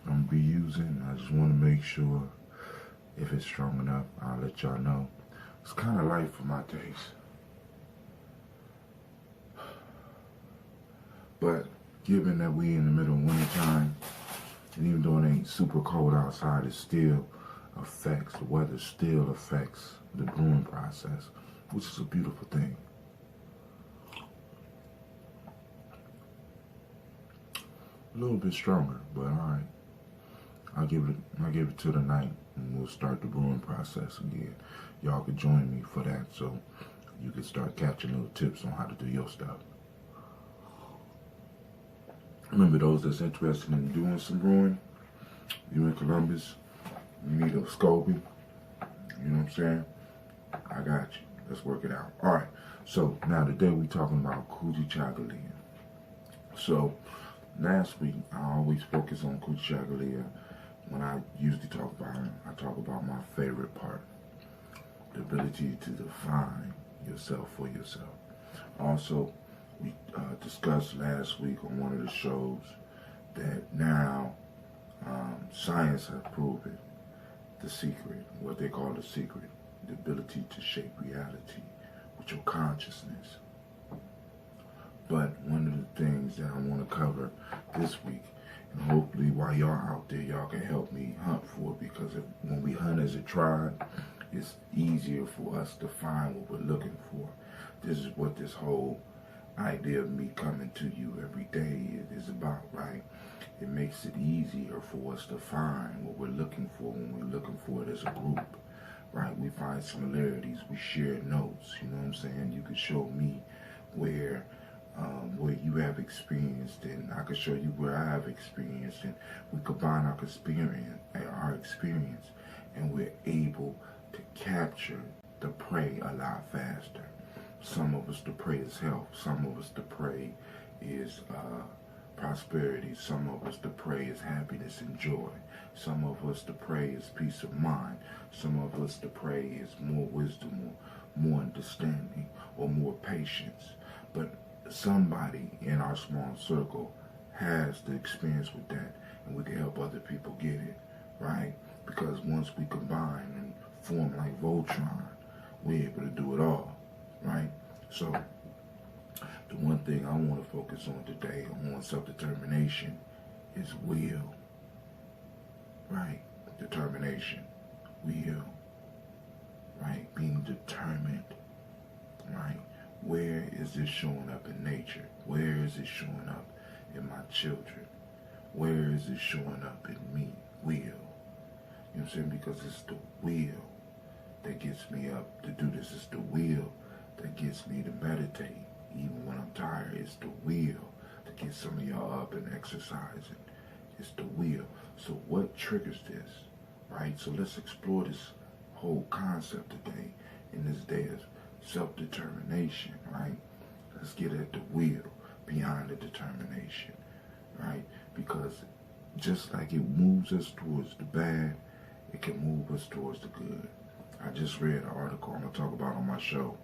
I'm gonna be using. I just want to make sure if it's strong enough, I'll let y'all know. It's kind of light for my taste. But given that we in the middle of winter time, and even though it ain't super cold outside, it still affects, the weather still affects the brewing process, which is a beautiful thing. A little bit stronger, but alright. I'll give it to the night and we'll start the brewing process again. Y'all could join me for that so you can start catching little tips on how to do your stuff. Remember, those that's interested in doing some brewing, you in Columbus, you need a Scoby, you know what I'm saying? I got you. Let's work it out. Alright, so now today we talking about Gye-Nyame. So last week I always focus on Gye-Nyame. When I usually talk about it, I talk about my favorite part, the ability to define yourself for yourself. Also, we discussed last week on one of the shows that now science has proven the secret, what they call the secret, the ability to shape reality with your consciousness. But one of the things that I want to cover this week, and hopefully while y'all out there, y'all can help me hunt for it, because when we hunt as a tribe, it's easier for us to find what we're looking for. This is what this whole idea of me coming to you every day is about, right? It makes it easier for us to find what we're looking for when we're looking for it as a group, right? We find similarities, we share notes, you know what I'm saying? You can show me where you have experienced, and I can show you where I have experienced, and we combine our experience, and we're able to capture the prey a lot faster. Some of us, the prey is health. Some of us, the prey is prosperity. Some of us, the prey is happiness and joy. Some of us, the prey is peace of mind. Some of us, the prey is more wisdom, or more understanding, or more patience. But somebody in our small circle has the experience with that, and we can help other people get it, right? Because once we combine and form like Voltron, we're able to do it all, right? So the one thing I want to focus on today on self-determination is will, right? Determination, will, right? Being determined, right? Where is this showing up in nature? Where is it showing up in my children? Where is it showing up in me? Will. You know what I'm saying? Because it's the will that gets me up to do this. It's the will that gets me to meditate. Even when I'm tired, it's the will that gets some of y'all up and exercising. It's the will. So what triggers this, right? So let's explore this whole concept today in this day of self-determination, right? Let's get at the will beyond the determination, right? Because just like it moves us towards the bad, it can move us towards the good. I just read an article I'm gonna talk about on my show.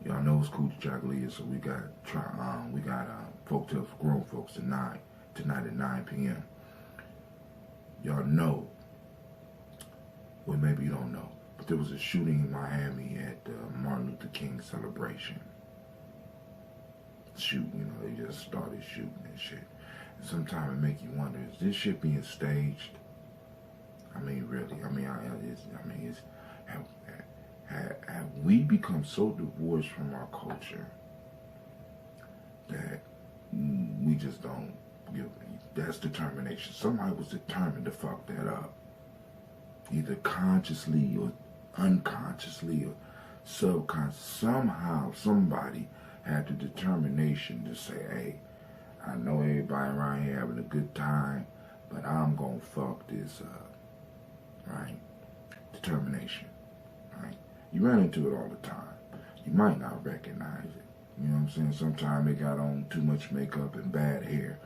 Y'all know it's Gye-Nyame, so we got folk tales for grown folks tonight at 9 p.m. Y'all know, well, maybe you don't know, but there was a shooting in Miami at the Martin Luther King celebration. They just started shooting and shit. And sometimes it make you wonder, is this shit being staged? I mean, really? Have we become so divorced from our culture that we just don't give? That's determination. Somebody was determined to fuck that up, either consciously or unconsciously or subconscious. Somehow somebody had the determination to say, hey, I know everybody around here having a good time, but I'm gonna fuck this up, right? Determination, right? You run into it all the time. You might not recognize it. You know what I'm saying? Sometimes they got on too much makeup and bad hair,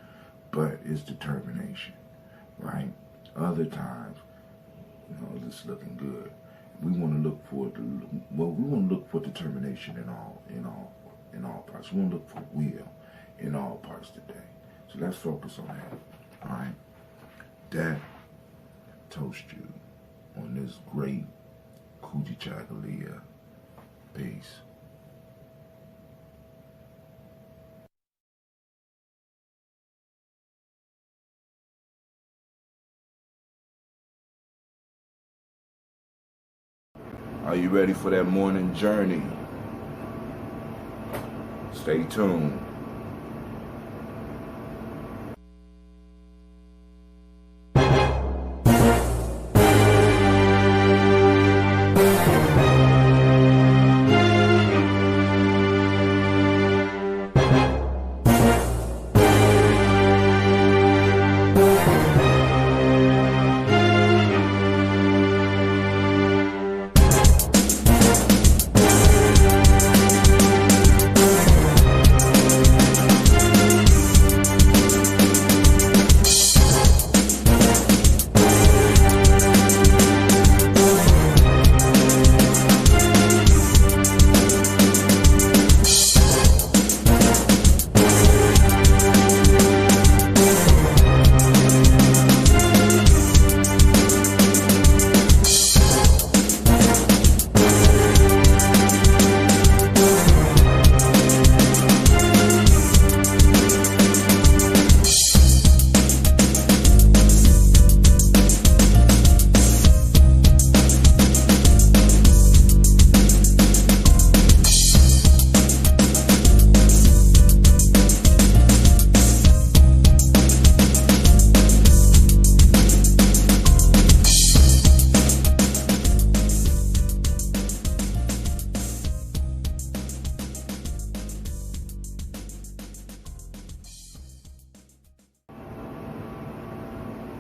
but it's determination, right? Other times, it's looking good. We want to look for we want to look for determination in all parts. We want to look for will in all parts today. So let's focus on that. All right. That toast you on this great Gye-Nyame. Peace. Are you ready for that morning journey? Stay tuned.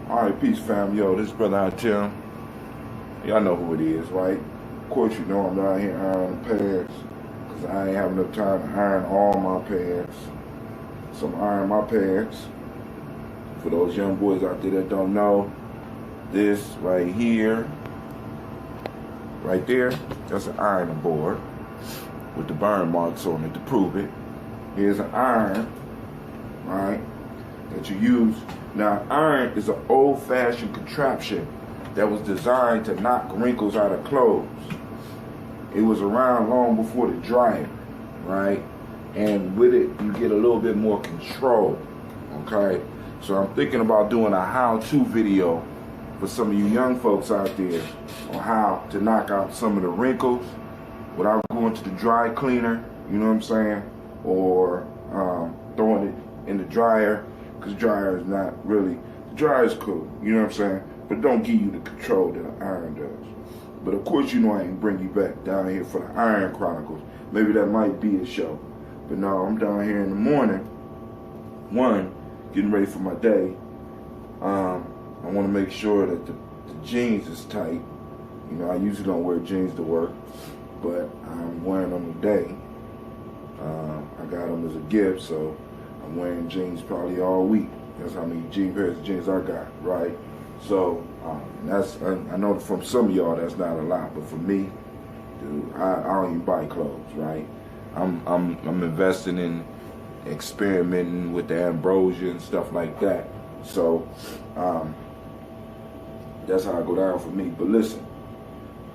Alright, peace fam. Yo, this brother out Tim. Y'all know who it is, right? Of course you know I'm down here ironing pants, because I ain't have enough time to iron all my pants. So I'm ironing my pants. For those young boys out there that don't know, this right here, right there, that's an ironing board with the burn marks on it to prove it. Here's an iron, right, that you use. Now, iron is an old-fashioned contraption that was designed to knock wrinkles out of clothes. It was around long before the dryer, right? And with it, you get a little bit more control, okay? So I'm thinking about doing a how-to video for some of you young folks out there on how to knock out some of the wrinkles without going to the dry cleaner, you know what I'm saying? Or throwing it in the dryer, because dryer is not really, the dryer is cool, you know what I'm saying? But don't give you the control that an iron does. But of course you know I ain't bring you back down here for the Iron Chronicles. Maybe that might be a show. But no, I'm down here in the morning, getting ready for my day. I want to make sure that the jeans is tight. You know, I usually don't wear jeans to work, but I'm wearing them today. I got them as a gift, so I'm wearing jeans probably all week. That's how many pairs of jeans I got, right? So I know from some of y'all that's not a lot, but for me, dude, I don't even buy clothes, right? I'm investing in experimenting with the ambrosia and stuff like that. So that's how I go down for me. But listen,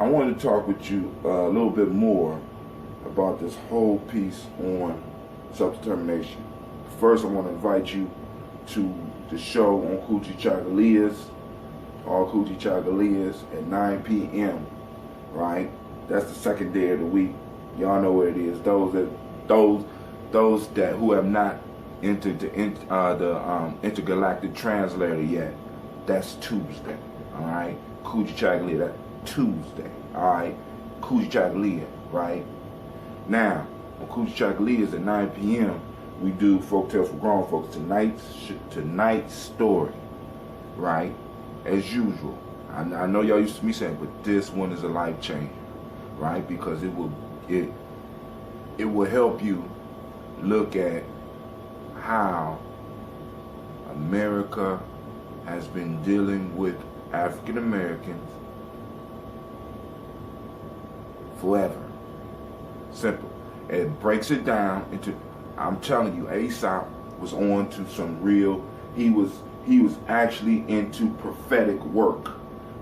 I wanted to talk with you a little bit more about this whole piece on self-determination. First, I want to invite you to the show on Gye-Nyame, all Gye-Nyame at 9 p.m. Right? That's the second day of the week. Y'all know what it is. Those that who have not entered the intergalactic translator yet, that's Tuesday. All right, Gye-Nyame, that Tuesday. All right, Gye-Nyame, right? Now, on Gye-Nyame at 9 p.m. we do Folktale for Grown Folks. Tonight's story, right? As usual. I know y'all used to me saying, but this one is a life changer, right? Because it will help you look at how America has been dealing with African Americans forever. Simple. It breaks it down into, I'm telling you, ASAP, was on to some real, he was actually into prophetic work.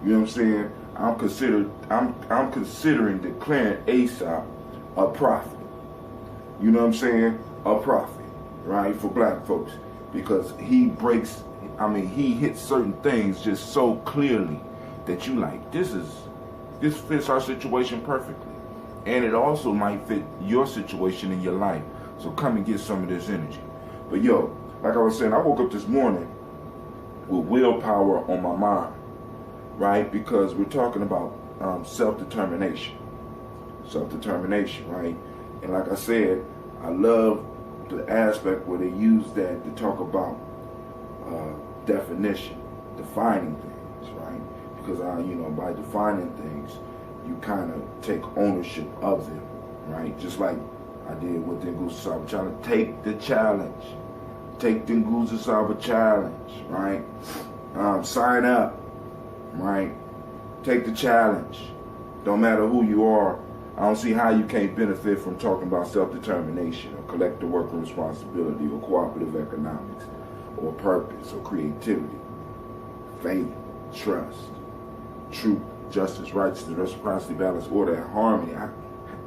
You know what I'm saying? I'm considering declaring Aesop a prophet. You know what I'm saying? A prophet, right? For black folks. Because he hits certain things just so clearly that you like, this fits our situation perfectly. And it also might fit your situation in your life. So come and get some of this energy. But yo, like I was saying, I woke up this morning with willpower on my mind, right? Because we're talking about self-determination. Self-determination, right? And like I said, I love the aspect where they use that to talk about definition, defining things, right? Because by defining things, you kind of take ownership of them, right? Just like I did with the Nguzo Saba challenge. Take the challenge. Take the Nguzo Saba challenge, right? Sign up, right? Take the challenge. Don't matter who you are. I don't see how you can't benefit from talking about self-determination or collective worker responsibility or cooperative economics or purpose or creativity, faith, trust, truth, justice, righteousness, reciprocity, balance, order, and harmony,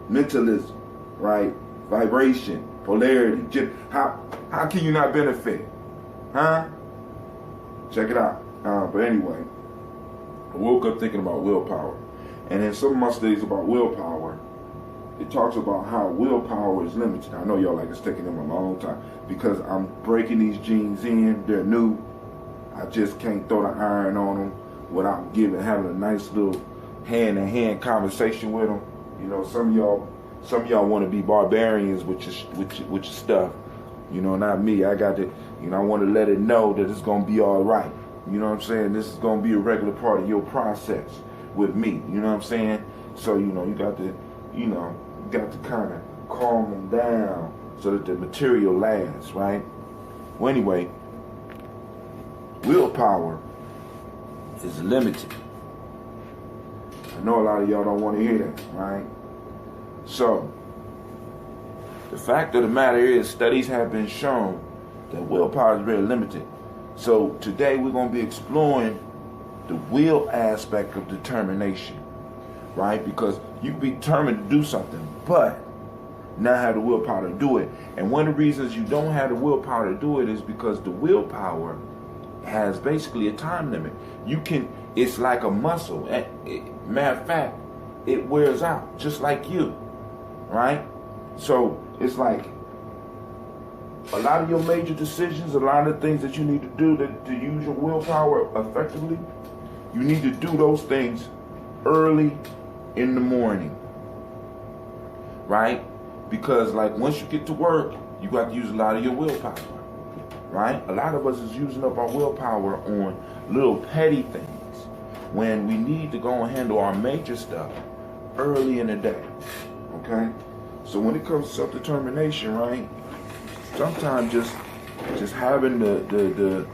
mentalism, right? Vibration, polarity. How can you not benefit? Huh? Check it out. But anyway, I woke up thinking about willpower. And in some of my studies about willpower, it talks about how willpower is limited. I know y'all like it's taking them a long time because I'm breaking these genes in. They're new. I just can't throw the iron on them without having a nice little hand-to-hand conversation with them. You know, some of y'all want to be barbarians with your stuff. You know, not me. I got to, I want to let it know that it's gonna be all right. You know what I'm saying? This is gonna be a regular part of your process with me. You know what I'm saying? So you got to kind of calm them down so that the material lasts, right? Well, anyway, willpower is limited. I know a lot of y'all don't want to hear that, right? So, the fact of the matter is, studies have been shown that willpower is very limited. So, today we're going to be exploring the will aspect of determination, right? Because you be determined to do something, but not have the willpower to do it. And one of the reasons you don't have the willpower to do it is because the willpower has basically a time limit. It's like a muscle. Matter of fact, it wears out just like you, right? So it's like a lot of your major decisions, a lot of things that you need to do to use your willpower effectively, you need to do those things early in the morning, right? Because like once you get to work, you got to use a lot of your willpower, right? A lot of us is using up our willpower on little petty things when we need to go and handle our major stuff early in the day, okay? So when it comes to self-determination, right, sometimes just having the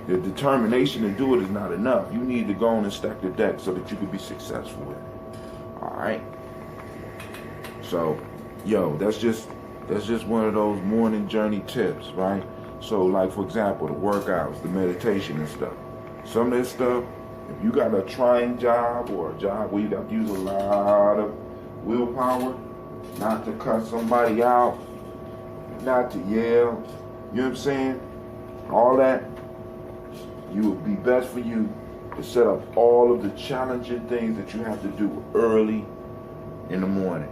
determination to do it is not enough. You need to go on and stack the deck so that you can be successful with it. All right. So, yo, that's just one of those morning journey tips, right? So, like for example, the workouts, the meditation and stuff. Some of this stuff, if you got a trying job or a job where you got to use a lot of willpower, not to cut somebody out, not to yell, you know what I'm saying? All that, you would be best for you to set up all of the challenging things that you have to do early in the morning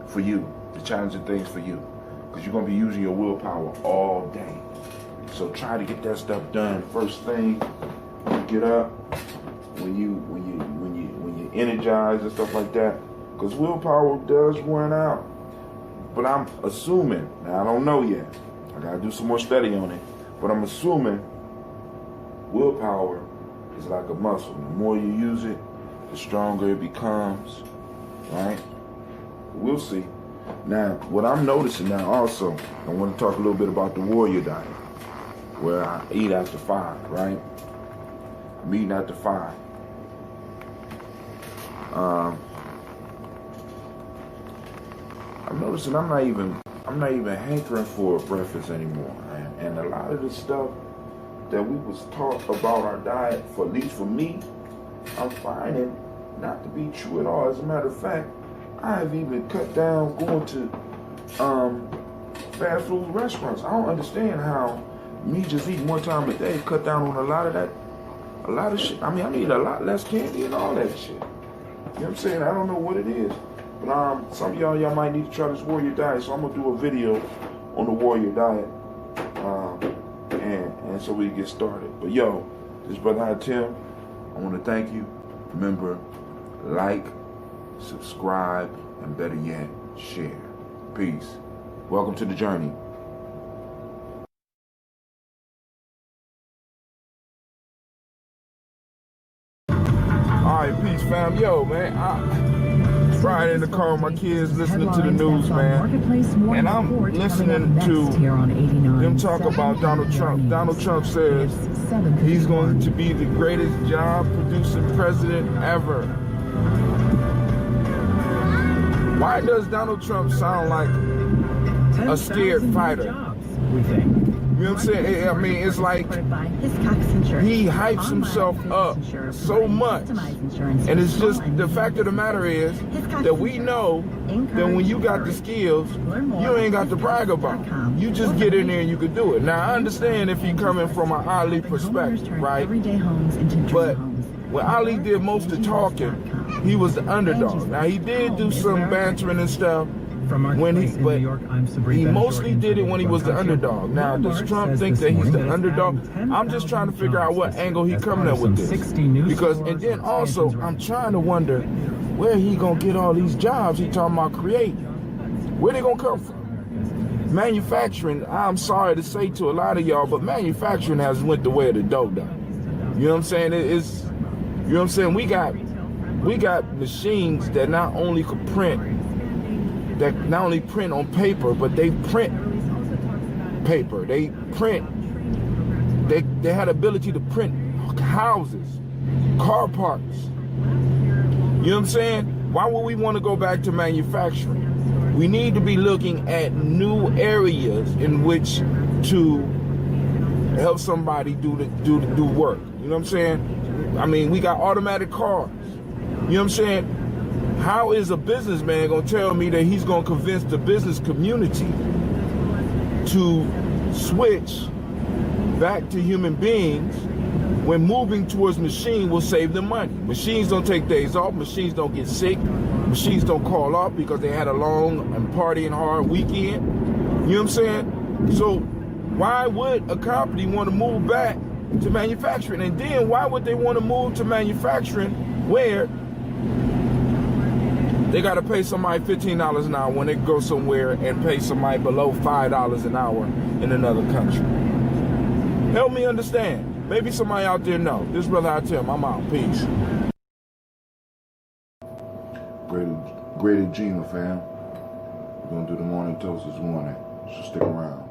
for you, the challenging things for you, because you're going to be using your willpower all day. So try to get that stuff done first thing when you get up, when you energize and stuff like that, because willpower does run out. But I'm assuming, now I don't know yet, I gotta do some more study on it, but I'm assuming willpower is like a muscle. The more you use it, the stronger it becomes, right? We'll see. Now, what I'm noticing now also, I want to talk a little bit about the warrior diet, where I eat after 5, right? I'm eating after 5. I'm noticing I'm not even hankering for breakfast anymore. And a lot of the stuff that we was taught about our diet, for at least for me, I'm finding not to be true at all. As a matter of fact, I've even cut down going to fast food restaurants. I don't understand how me just eating one time a day cut down on a lot of shit. I mean, I'm eating a lot less candy and all that shit. You know what I'm saying? I don't know what it is. But some of y'all might need to try this warrior diet. So I'm gonna do a video on the warrior diet. And so we get started. But yo, this brother Tim, I wanna thank you. Remember, like, subscribe, and better yet, share. Peace. Welcome to the journey. Alright, peace fam. Yo, man, I'm riding in the car with my kids listening to the news, man. And I'm listening to them talk about Donald Trump. Donald Trump says he's going to be the greatest job-producing president ever. Why does Donald Trump sound like a scared fighter? You know what I'm saying? I mean, it's like he hypes himself up so much. And it's just, the fact of the matter is that we know that when you got the skills, you ain't got to brag about it. You just get in there and you can do it. Now, I understand if you're coming from an Ali perspective, right? But when Ali did most of the talking, he was the underdog. Now, he did do some bantering and stuff, but he mostly did it when he was the underdog. Now, does Trump think that he's the underdog? I'm just trying to figure out what angle he coming up with this. Because, and then also, I'm trying to wonder where he gonna get all these jobs he talking about creating. Where they gonna come from? Manufacturing, I'm sorry to say to a lot of y'all, but manufacturing has went the way of the dope dog. You know what I'm saying? It's, you know what I'm saying? We got machines that not only could print, that not only print on paper, but they print paper. They print, they had ability to print houses, car parts. You know what I'm saying? Why would we want to go back to manufacturing? We need to be looking at new areas in which to help somebody do work. You know what I'm saying? I mean, we got automatic cars. You know what I'm saying? How is a businessman going to tell me that he's going to convince the business community to switch back to human beings when moving towards machine will save them money? Machines don't take days off. Machines don't get sick. Machines don't call off because they had a long and partying hard weekend. You know what I'm saying? So why would a company want to move back to manufacturing? And then why would they want to move to manufacturing where they got to pay somebody $15 an hour when they go somewhere and pay somebody below $5 an hour in another country? Help me understand. Maybe somebody out there know. This brother Tim, I'm out. Peace. Greater Gina, fam. We're going to do the morning toast this morning, so stick around.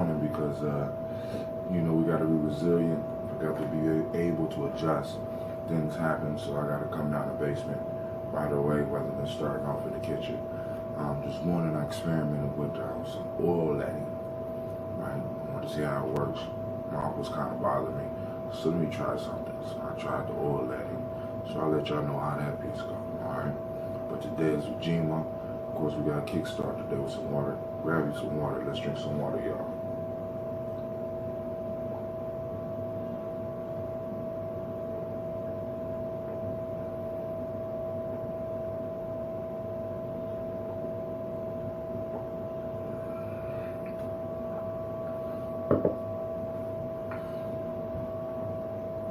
morning because, you know, we got to be resilient. We got to be able to adjust. Things happen, so I got to come down the basement right away rather than starting off in the kitchen. This morning I experimented with some oil letting. Right? I wanted to see how it works. My uncle was kind of bothering me. So let me try something. So I tried the oil letting. So I'll let y'all know how that piece goes. Alright? But today is Gye-Nyame. Of course, we got a kickstart today with some water. Grab you some water. Let's drink some water, y'all.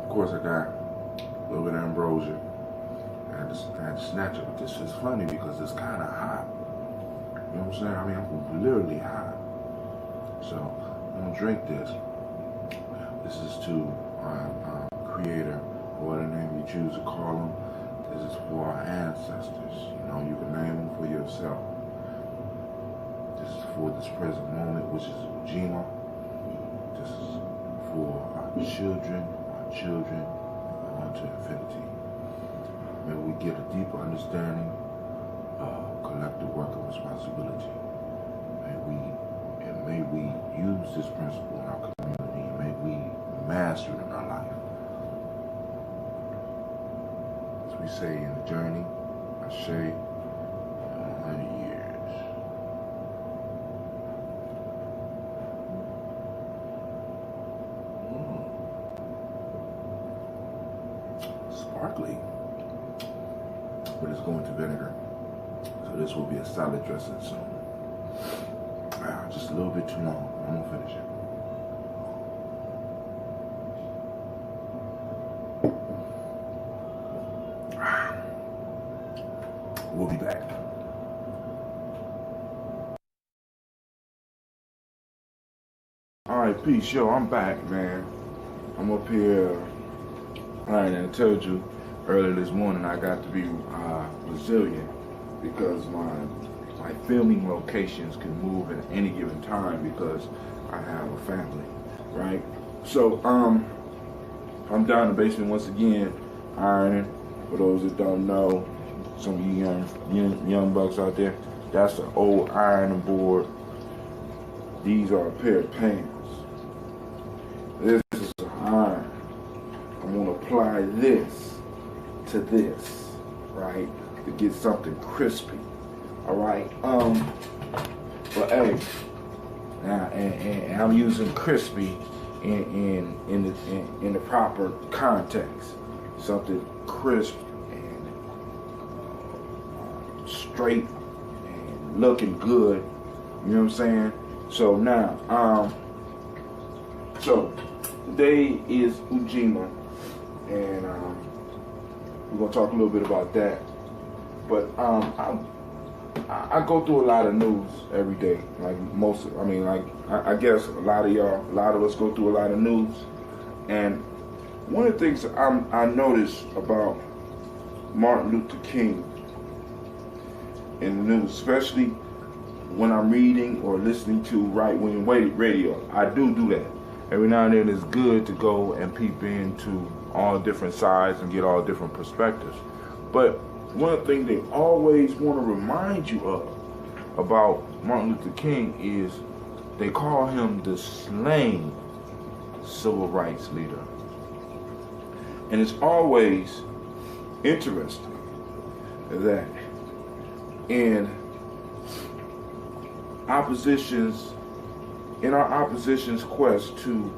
Of course, I got a little bit of ambrosia. I had to snatch it, but this is funny because it's kind of hot. You know what I'm saying? I mean, I'm literally hot. So, I'm going to drink this. This is to our creator, or whatever name you choose to call him. This is for our ancestors. You know, you can name them for yourself. This is for this present moment, which is Gye-Nyame. This is for our children, on to infinity. May we get a deeper understanding of collective work and responsibility. May we use this principle in our community, and may we master it in our life. As we say in the journey, Ashe, 100 years. Sparkly, but it's going to vinegar, so this will be a solid dressing soon. Just a little bit too long. I'm gonna finish it. We'll be back. All right, peace, yo. I'm back, man. I'm up here. All right, and I told you earlier this morning I got to be resilient because my filming locations can move at any given time because I have a family, right? So I'm down in the basement once again, ironing. For those that don't know, some of you young bucks out there, that's an old ironing board. These are a pair of pants. This is an iron. I'm gonna apply this to this, right, to get something crispy. All right. But hey, now and I'm using crispy in the proper context, something crisp and straight and looking good. You know what I'm saying? So now, so today is Gye-Nyame, and we're gonna talk a little bit about that. But I go through a lot of news every day, like I guess a lot of us go through a lot of news. And one of the things I noticed about Martin Luther King in the news, especially when I'm reading or listening to right-wing radio, I do that. Every now and then it's good to go and peep into all different sides and get all different perspectives. But one thing they always want to remind you of about Martin Luther King is they call him the slain civil rights leader. And it's always interesting that in our opposition's quest to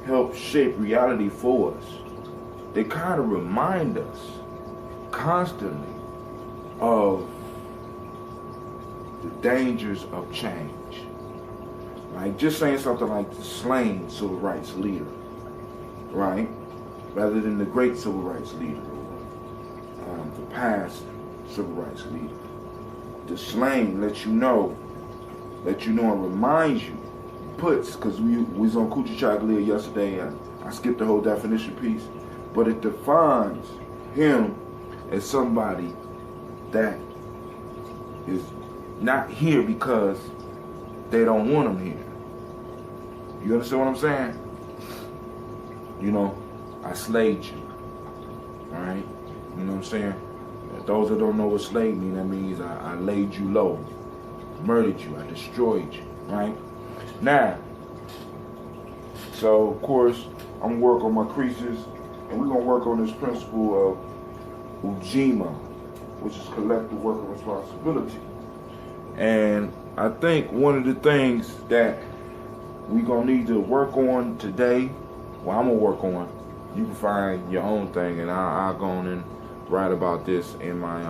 help shape reality for us, they kind of remind us constantly of the dangers of change. Like just saying something like the slain civil rights leader, right? Rather than the great civil rights leader, or the past civil rights leader. The slain lets you know and reminds you, because we was on Coochie Chocolate yesterday, and I skipped the whole definition piece, but it defines him as somebody that is not here because they don't want him here. You understand what I'm saying? You know, I slayed you. Alright? You know what I'm saying? Those that don't know what slave means, that means I laid you low, murdered you, I destroyed you, right? Now, so of course, I'm gonna work on my creases, and we're gonna work on this principle of Gye-Nyame, which is collective worker responsibility. And I think one of the things that we're gonna need to work on today, well, I'm gonna work on, you can find your own thing, and I'll go on and write about this in my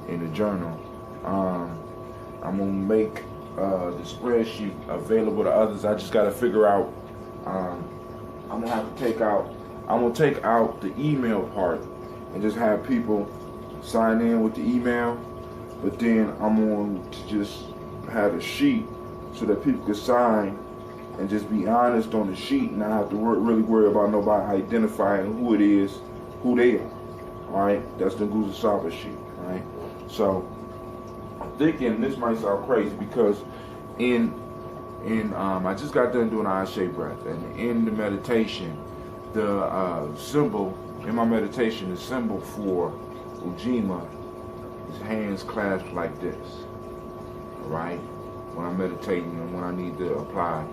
in the journal. I'm gonna make the spreadsheet available to others. I just gotta figure out. I'm gonna take out the email part and just have people sign in with the email. But then I'm going to just have a sheet so that people can sign and just be honest on the sheet, and not have to really worry about nobody identifying who it is, who they are. Alright, that's the Nguzo Saba sheet, right? So I'm thinking this might sound crazy because I just got done doing an eye-shade breath, and in the meditation, the symbol in my meditation, the symbol for Gye-Nyame is hands clasped like this. Alright? When I'm meditating and when I need to apply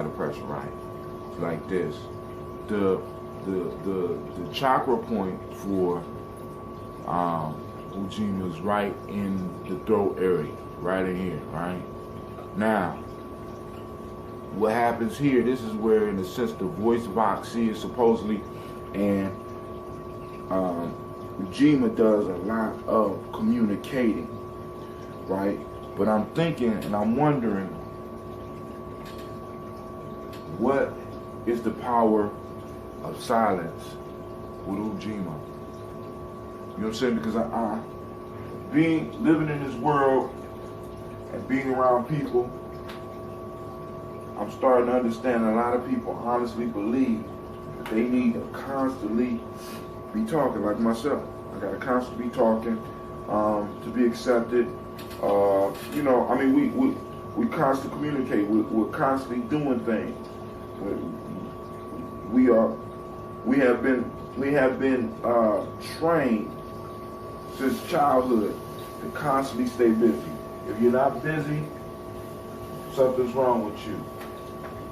the pressure, right? Like this. The chakra point for Gye-Nyame is right in the throat area, right in here, right? Now, what happens here, this is where, in a sense, the voice box is supposedly, and Gye-Nyame does a lot of communicating, right? But I'm thinking and I'm wondering, what is the power of silence with Gye-Nyame? You know what I'm saying? Because living in this world and being around people, I'm starting to understand a lot of people honestly believe that they need to constantly be talking, like myself. I gotta constantly be talking to be accepted. We constantly communicate. We're constantly doing things. We have been trained since childhood to constantly stay busy. If you're not busy, something's wrong with you.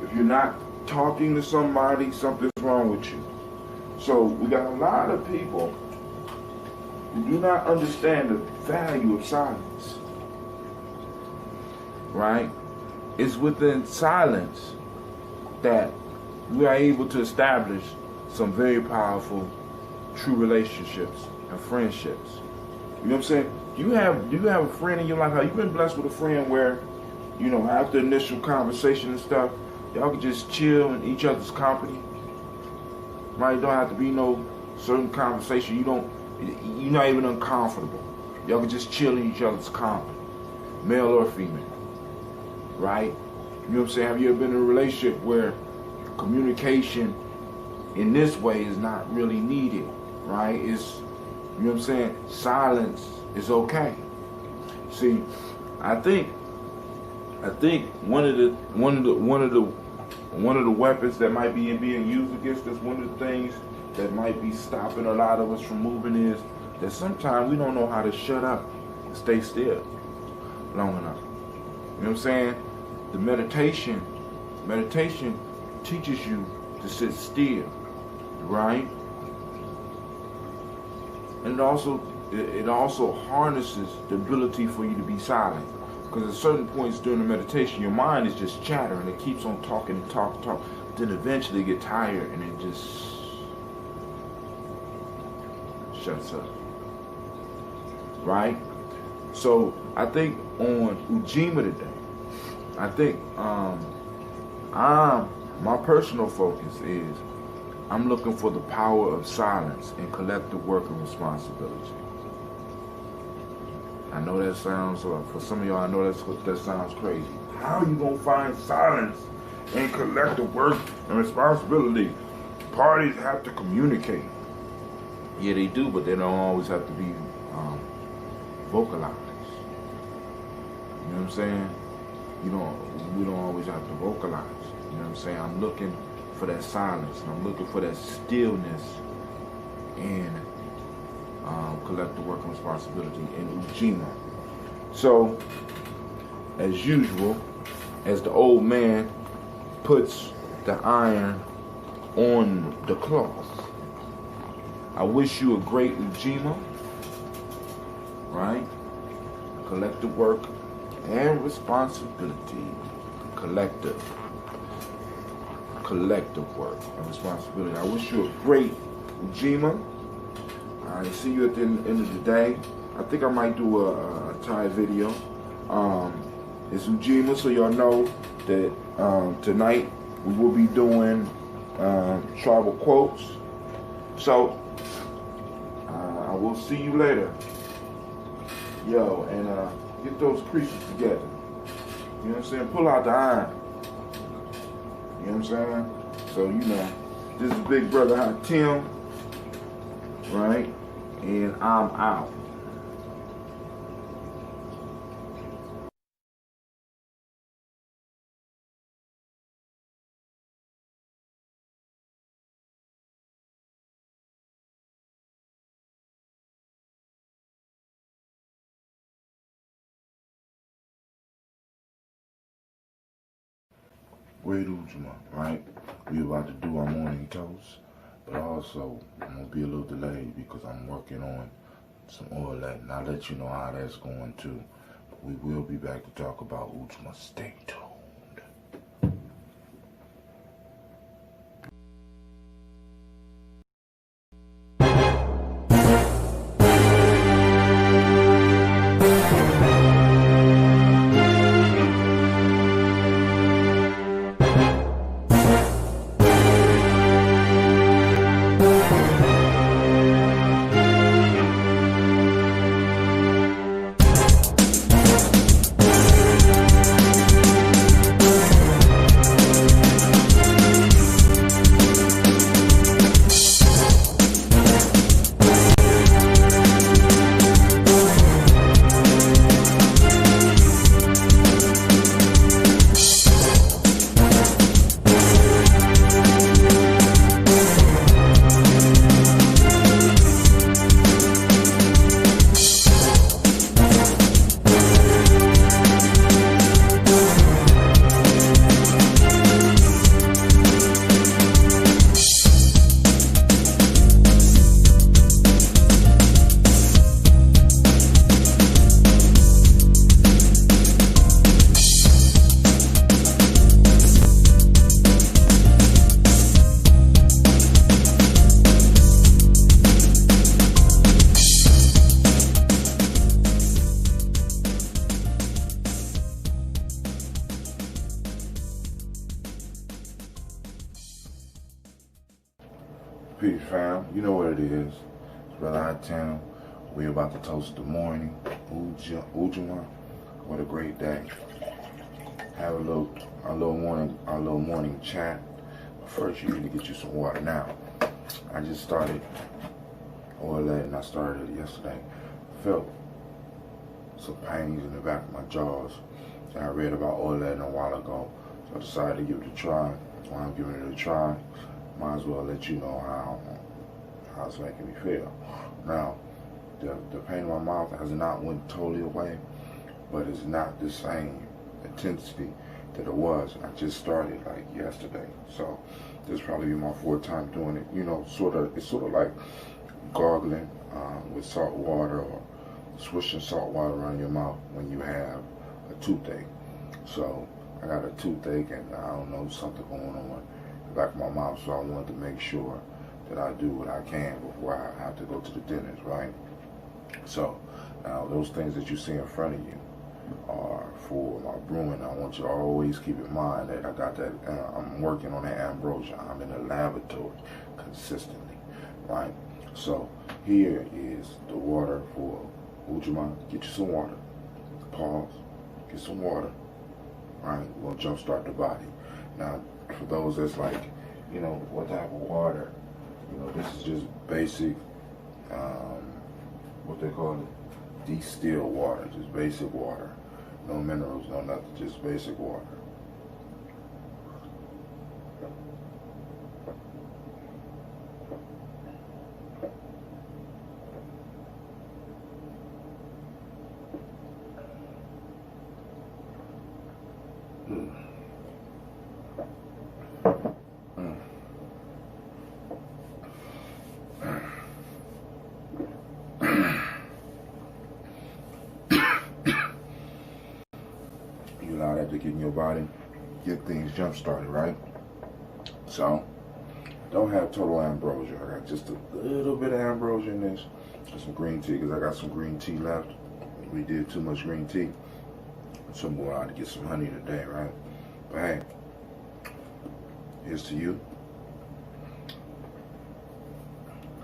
If you're not talking to somebody, something's wrong with you. So we got a lot of people who do not understand the value of silence. Right? It's within silence that we are able to establish some very powerful true relationships and friendships. You know what I'm saying? Do you have a friend in your life? Have you been blessed with a friend where, after initial conversation and stuff, y'all can just chill in each other's company? Right? Don't have to be no certain conversation. You're not even uncomfortable. Y'all can just chill in each other's company, male or female. Right? You know what I'm saying? Have you ever been in a relationship where communication in this way is not really needed? Right? It's, you know what I'm saying? Silence is okay. See, I think one of the weapons that might be being used against us, one of the things that might be stopping a lot of us from moving, is that sometimes we don't know how to shut up and stay still long enough. You know what I'm saying? The meditation teaches you to sit still, right? And it also harnesses the ability for you to be silent. Because at certain points during the meditation, your mind is just chattering. It keeps on talking and talk. Then eventually you get tired and it just shuts up. Right? So I think on Gye-Nyame today, I think my personal focus is I'm looking for the power of silence and collective work and responsibility. I know that sounds, for some of y'all, I know that sounds crazy. How are you going to find silence and collective work and responsibility? Parties have to communicate. Yeah, they do, but they don't always have to be vocalized. You know what I'm saying? we don't always have to vocalize. You know what I'm saying? I'm looking for that silence, and I'm looking for that stillness in collective work and responsibility in Ujima. So, as usual, as the old man puts the iron on the cloth, I wish you a great Ujima, right? Collective work and responsibility. Collective work and responsibility. I wish you a great Ujima. I see you at the end of the day. I think I might do a Thai video. It's Ujima, so y'all know that tonight we will be doing tribal quotes. So I will see you later. Yo, and get those creases together. You know what I'm saying? Pull out the iron. You know what I'm saying? So, you know, this is Big Brother Hot Tim, right? And I'm out. Great Ujima, right? We about to do our morning toast, but also I'm gonna be a little delayed because I'm working on some oil and I'll let you know how that's going too. But we will be back to talk about Ujima. Stay tuned. Peace, fam. You know what it is. It's Brother Hot Town. We're about to toast the morning. Ujima. What a great day. Have our little morning chat. But first, you need to get you some water. Now, I just started oil and I started it yesterday. Felt some pains in the back of my jaws. And I read about oil a while ago, so I decided to give it a try. While I'm giving it a try, might as well let you know how it's making me feel. Now, the pain in my mouth has not went totally away, but it's not the same intensity that it was. I just started like yesterday, so this will probably be my fourth time doing it. You know, it's sort of like gargling with salt water or swishing salt water around your mouth when you have a toothache. So I got a toothache and I don't know, something going on in the back of my mouth, so I wanted to make sure that I do what I can before I have to go to the dentist, right? So now those things that you see in front of you are for my brewing. I want you to always keep in mind that I got that, I'm working on that ambrosia. I'm in the laboratory consistently, right? So here is the water for Ujima. Get you some water. Pause. Get some water. Right? We'll jumpstart the body. Now, for those that's like, you know, what type of water? You know, this is just basic, what they call it, distilled water, just basic water. No minerals, no nothing, just basic water. You allow that to get in your body, get things jump started, right? So, don't have total ambrosia. I got just a little bit of ambrosia in this. And some green tea, because I got some green tea left. We did too much green tea. So I'm going out to get some honey today, right? But hey, here's to you.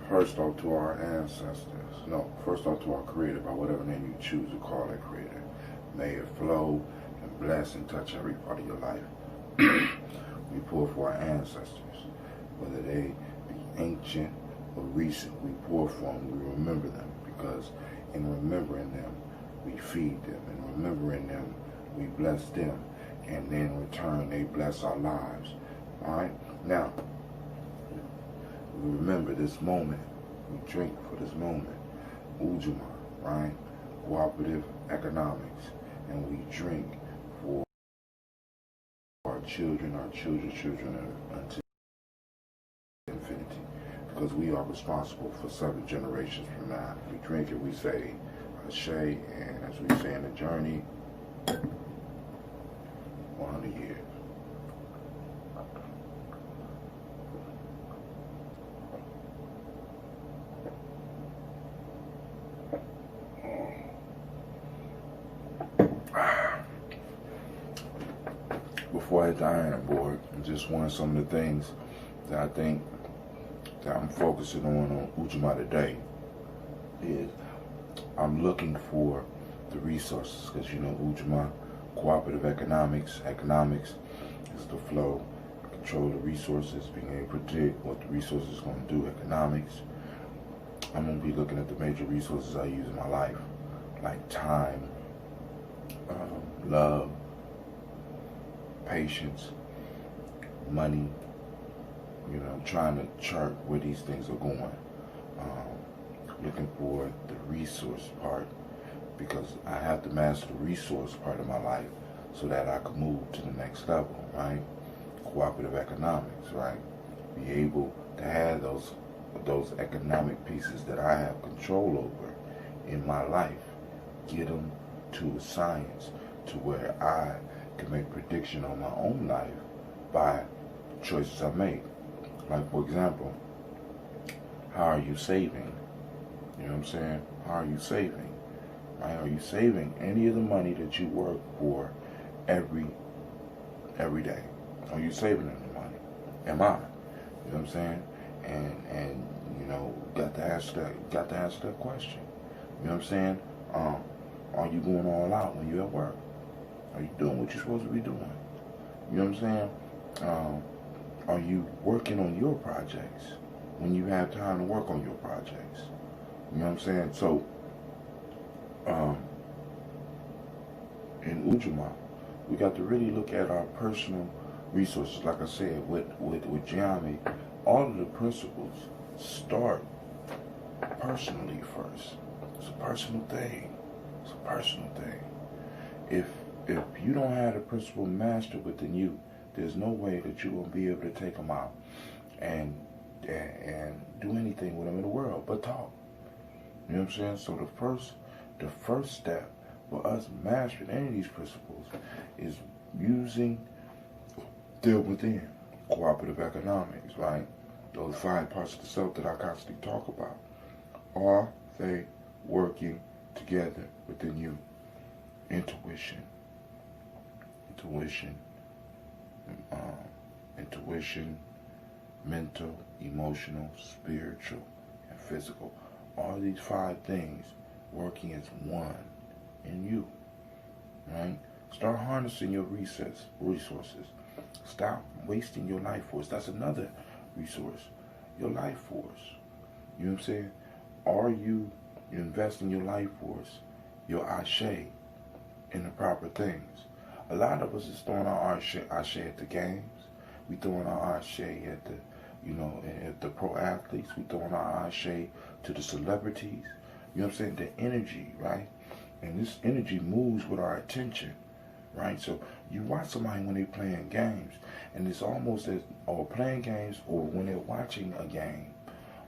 First off to our ancestors. No, first off to our Creator, by whatever name you choose to call that Creator. May it flow and bless and touch every part of your life. We pour for our ancestors, whether they be ancient or recent. We pour for them, we remember them, because in remembering them, we feed them. In remembering them, we bless them. And then in return, they bless our lives. All right? Now, we remember this moment. We drink for this moment. Ujamaa, right? Cooperative economics. And we drink for our children, our children's children, until infinity. Because we are responsible for 7 generations from now. We drink it, we say, Ashe, and as we say in the journey, 100 years. Before I hit the iron board, I just want some of the things that I think that I'm focusing on Ujamaa today is I'm looking for the resources, because you know Ujamaa, cooperative economics is the flow, control the resources, being able to predict what the resources is going to do, economics. I'm going to be looking at the major resources I use in my life, like time, love, patience, money, you know, trying to chart where these things are going. Looking for the resource part, because I have to master the resource part of my life so that I can move to the next level, right? Cooperative economics, right? Be able to have those economic pieces that I have control over in my life, get them to a science to where I can make prediction on my own life by choices I make. Like, for example, how are you saving? You know what I'm saying? How are you saving? Right? Are you saving any of the money that you work for every day? Are you saving any money? Am I? You know what I'm saying? And you know, got to answer that question. You know what I'm saying? Are you going all out when you're at work? Are you doing what you're supposed to be doing? You know what I'm saying? Are you working on your projects when you have time to work on your projects? You know what I'm saying? So, in Ujamaa, we got to really look at our personal resources. Like I said, with Gye-Nyame, all of the principles start personally first. It's a personal thing. It's a personal thing. If you don't have the principle mastered within you, there's no way that you will be able to take them out and do anything with them in the world but talk. You know what I'm saying? So the first step for us mastering any of these principles is using them within cooperative economics, right? Those 5 parts of the self that I constantly talk about. Are they working together within you? Intuition, mental, emotional, spiritual, and physical. All these 5 things working as one in you, right? Start harnessing your resources. Stop wasting your life force. That's another resource, your life force. You know what I'm saying? Are you investing your life force, your ashe, in the proper things. A lot of us is throwing our share at the games. We throwing our share at the, at the pro athletes. We throwing our share to the celebrities. You know what I'm saying? The energy, right? And this energy moves with our attention, right? So you watch somebody when they're playing games, and it's almost as, or playing games, or when they're watching a game,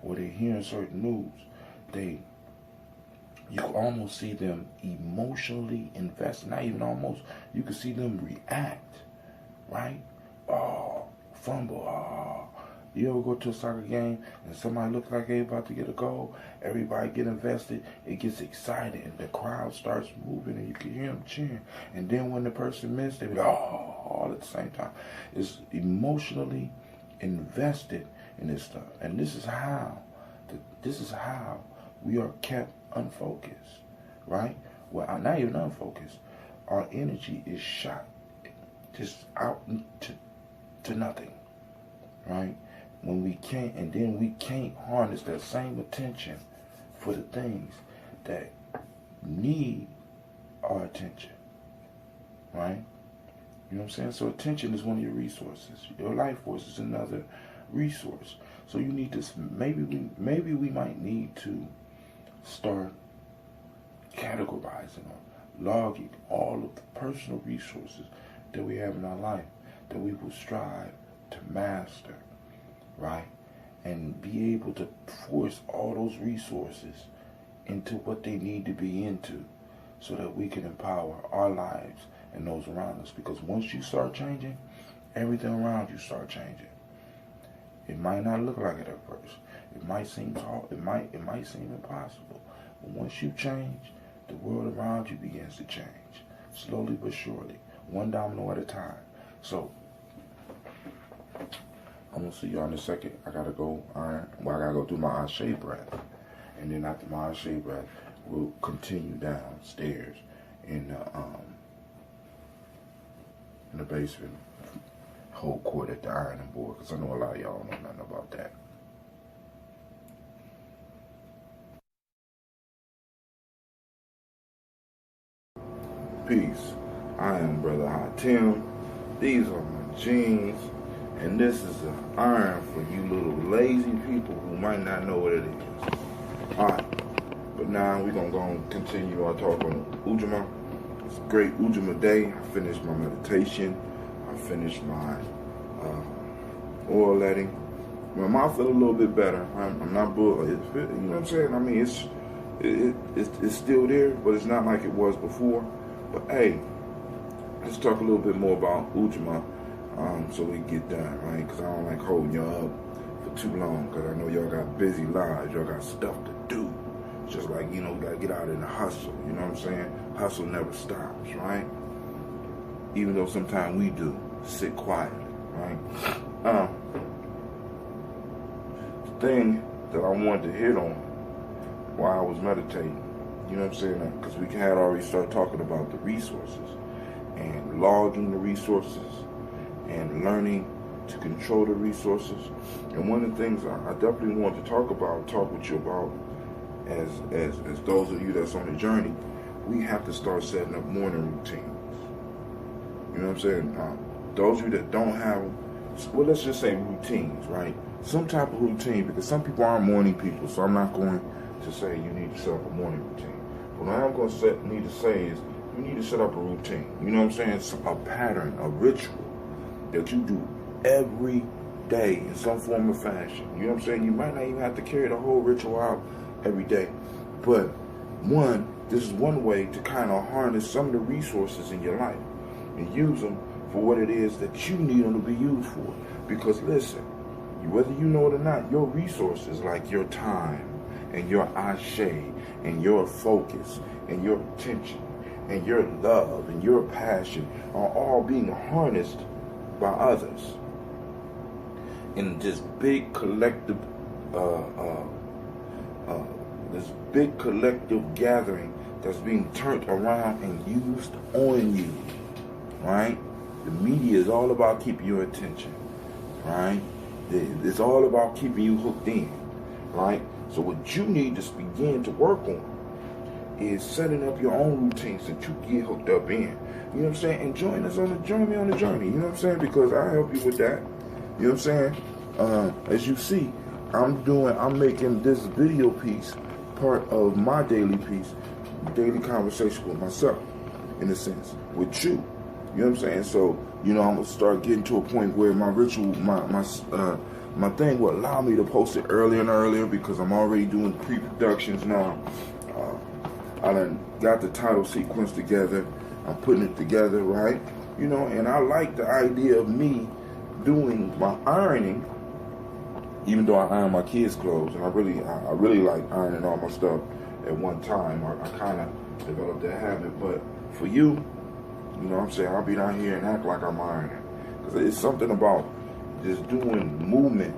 or they're hearing certain news, you can almost see them emotionally invested. Not even almost. You can see them react, right? Oh, fumble. Oh. You ever go to a soccer game and somebody looks like they're about to get a goal? Everybody get invested. It gets excited and the crowd starts moving and you can hear them cheering. And then when the person missed, they be like, oh, all at the same time. It's emotionally invested in this stuff. And this is how we are kept unfocused, right? Well, not even unfocused. Our energy is shot just out to nothing, right? When we can't, and then we can't harness that same attention for the things that need our attention, right? You know what I'm saying? So attention is one of your resources. Your life force is another resource. So you need to, maybe we might need to start categorizing or logging all of the personal resources that we have in our life that we will strive to master, right? And be able to force all those resources into what they need to be into so that we can empower our lives and those around us. Because once you start changing, everything around you start changing. It might not look like it at first. It might seem hard. It might seem impossible. But once you change, the world around you begins to change. Slowly but surely. One domino at a time. So, I'm going to see y'all in a second. I got to go iron. Well, I got to go do my Ashe breath. And then after my Ashe breath, we'll continue downstairs in the basement. Whole court at the ironing board, because I know a lot of y'all don't know nothing about that. Peace. I am Brother Hot Tim. These are my jeans, and this is an iron for you little lazy people who might not know what it is. Alright, but now we're going to go and continue our talk on Ujamaa. It's a great Ujamaa day. I finished my meditation. I finished my oil letting. My mouth feel a little bit better. I'm not bull. You know what I'm saying? I mean, it's still there, but it's not like it was before. But hey, let's talk a little bit more about Ujamaa so we get done, right? Because I don't like holding y'all up for too long, because I know y'all got busy lives. Y'all got stuff to do. Just like, we got to get out in the hustle. You know what I'm saying? Hustle never stops, right? Even though sometimes we do. Sit quietly, right? The thing that I wanted to hit on while I was meditating, you know what I'm saying? Because we had already started talking about the resources and logging the resources and learning to control the resources. And one of the things I definitely want to talk with you about as those of you that's on the journey, we have to start setting up morning routines. You know what I'm saying? Those of you that don't have, well, let's just say routines, right? Some type of routine, because some people aren't morning people, so I'm not going to say you need to set up a morning routine. But what I'm going to need to say is you need to set up a routine. You know what I'm saying? It's a pattern, a ritual that you do every day in some form or fashion. You know what I'm saying? You might not even have to carry the whole ritual out every day. But this is one way to kind of harness some of the resources in your life and use them for what it is that you need them to be used for. Because listen, whether you know it or not, your resources like your time and your Ashe and your focus and your attention and your love and your passion are all being harnessed by others in this big collective gathering that's being turned around and used on you, right? The media is all about keeping your attention, right? It's all about keeping you hooked in, right? So what you need to begin to work on is setting up your own routines that you get hooked up in. You know what I'm saying? And join me on the journey. You know what I'm saying? Because I help you with that. You know what I'm saying? As you see, I'm making this video piece part of my daily piece, daily conversation with myself, in a sense, with you. You know what I'm saying? So, I'm gonna start getting to a point where my ritual, my thing will allow me to post it earlier and earlier, because I'm already doing pre-productions now. I done got the title sequence together. I'm putting it together, right? And I like the idea of me doing my ironing, even though I iron my kids' clothes, and I really like ironing all my stuff at one time. I kind of developed that habit. But for you, you know what I'm saying, I'll be down here and act like I'm ironing, because it's something about just doing movement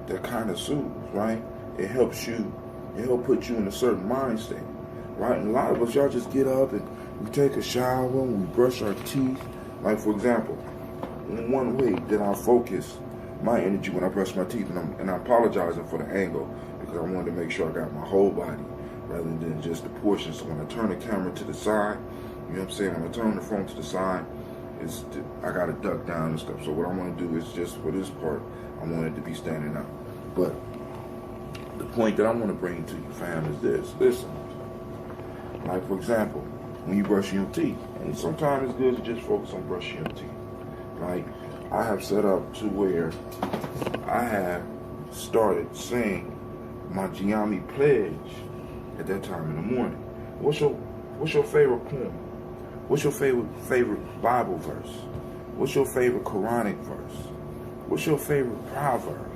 that kind of soothes, right? It helps put you in a certain mind state, right? And a lot of us, y'all just get up and we take a shower, we brush our teeth. Like, for example, one way that I focus my energy when I brush my teeth, and I'm apologizing for the angle, because I wanted to make sure I got my whole body rather than just the portion. So when I turn the camera to the side, you know what I'm saying, when I turn the phone to the side, I got to duck down and stuff. So what I want to do is, just for this part, I want it to be standing up. But the point that I want to bring to you, fam, is this. Listen, like, for example, when you brush your teeth, and sometimes it's good to just focus on brushing your teeth. Like, I have set up to where I have started saying my Gye-Nyame pledge at that time in the morning. What's your favorite poem? What's your favorite Bible verse? What's your favorite Quranic verse? What's your favorite proverb?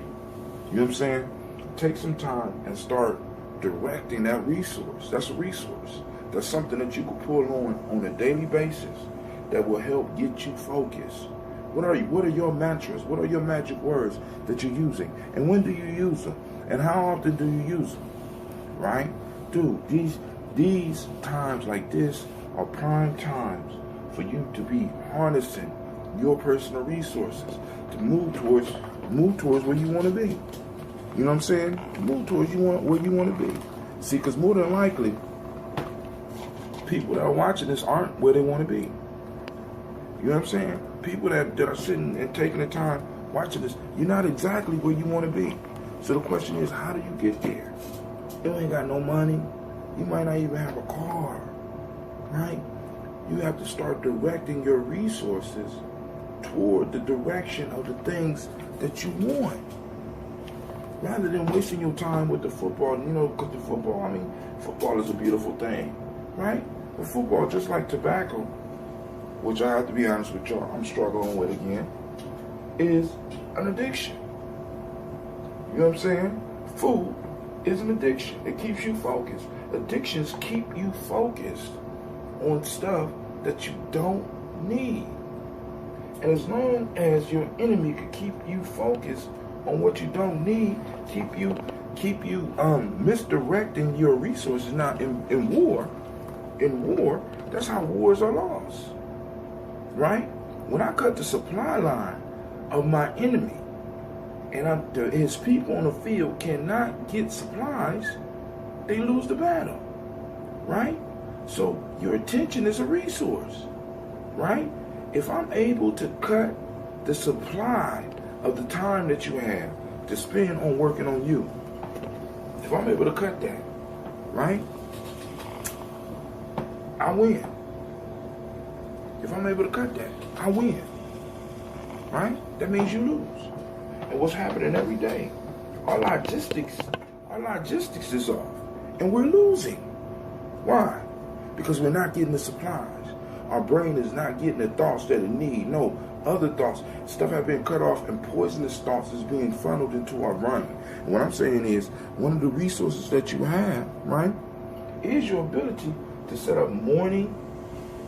You know what I'm saying? Take some time and start directing that resource. That's a resource. That's something that you can pull on a daily basis that will help get you focused. What are your mantras? What are your magic words that you're using? And when do you use them? And how often do you use them? Right? Dude, these times like this are prime times for you to be harnessing your personal resources to move towards where you want to be. You know what I'm saying? Move towards where you want to be. See, because more than likely, people that are watching this aren't where they want to be. You know what I'm saying? People that are sitting and taking the time watching this, you're not exactly where you want to be. So the question is, how do you get there? You ain't got no money. You might not even have a car, right? You have to start directing your resources toward the direction of the things that you want, rather than wasting your time with the football. Because the football is a beautiful thing, right? But football, just like tobacco, which I have to be honest with y'all, I'm struggling with again, is an addiction. You know what I'm saying? Food is an addiction. It keeps you focused. Addictions keep you focused on stuff that you don't need. And as long as your enemy can keep you focused on what you don't need, keep you misdirecting your resources. Now, in war, that's how wars are lost. Right? When I cut the supply line of my enemy, and his people on the field cannot get supplies, they lose the battle. Right? So your attention is a resource. Right? If I'm able to cut the supply of the time that you have to spend on working on you, if I'm able to cut that, right, I win. If I'm able to cut that, I win. Right? That means you lose. And what's happening every day? Our logistics is off. And we're losing. Why? Because we're not getting the supplies. Our brain is not getting the thoughts that it needs. No, other thoughts. Stuff have been cut off, and poisonous thoughts is being funneled into our brain. And what I'm saying is, one of the resources that you have, right, is your ability to set up morning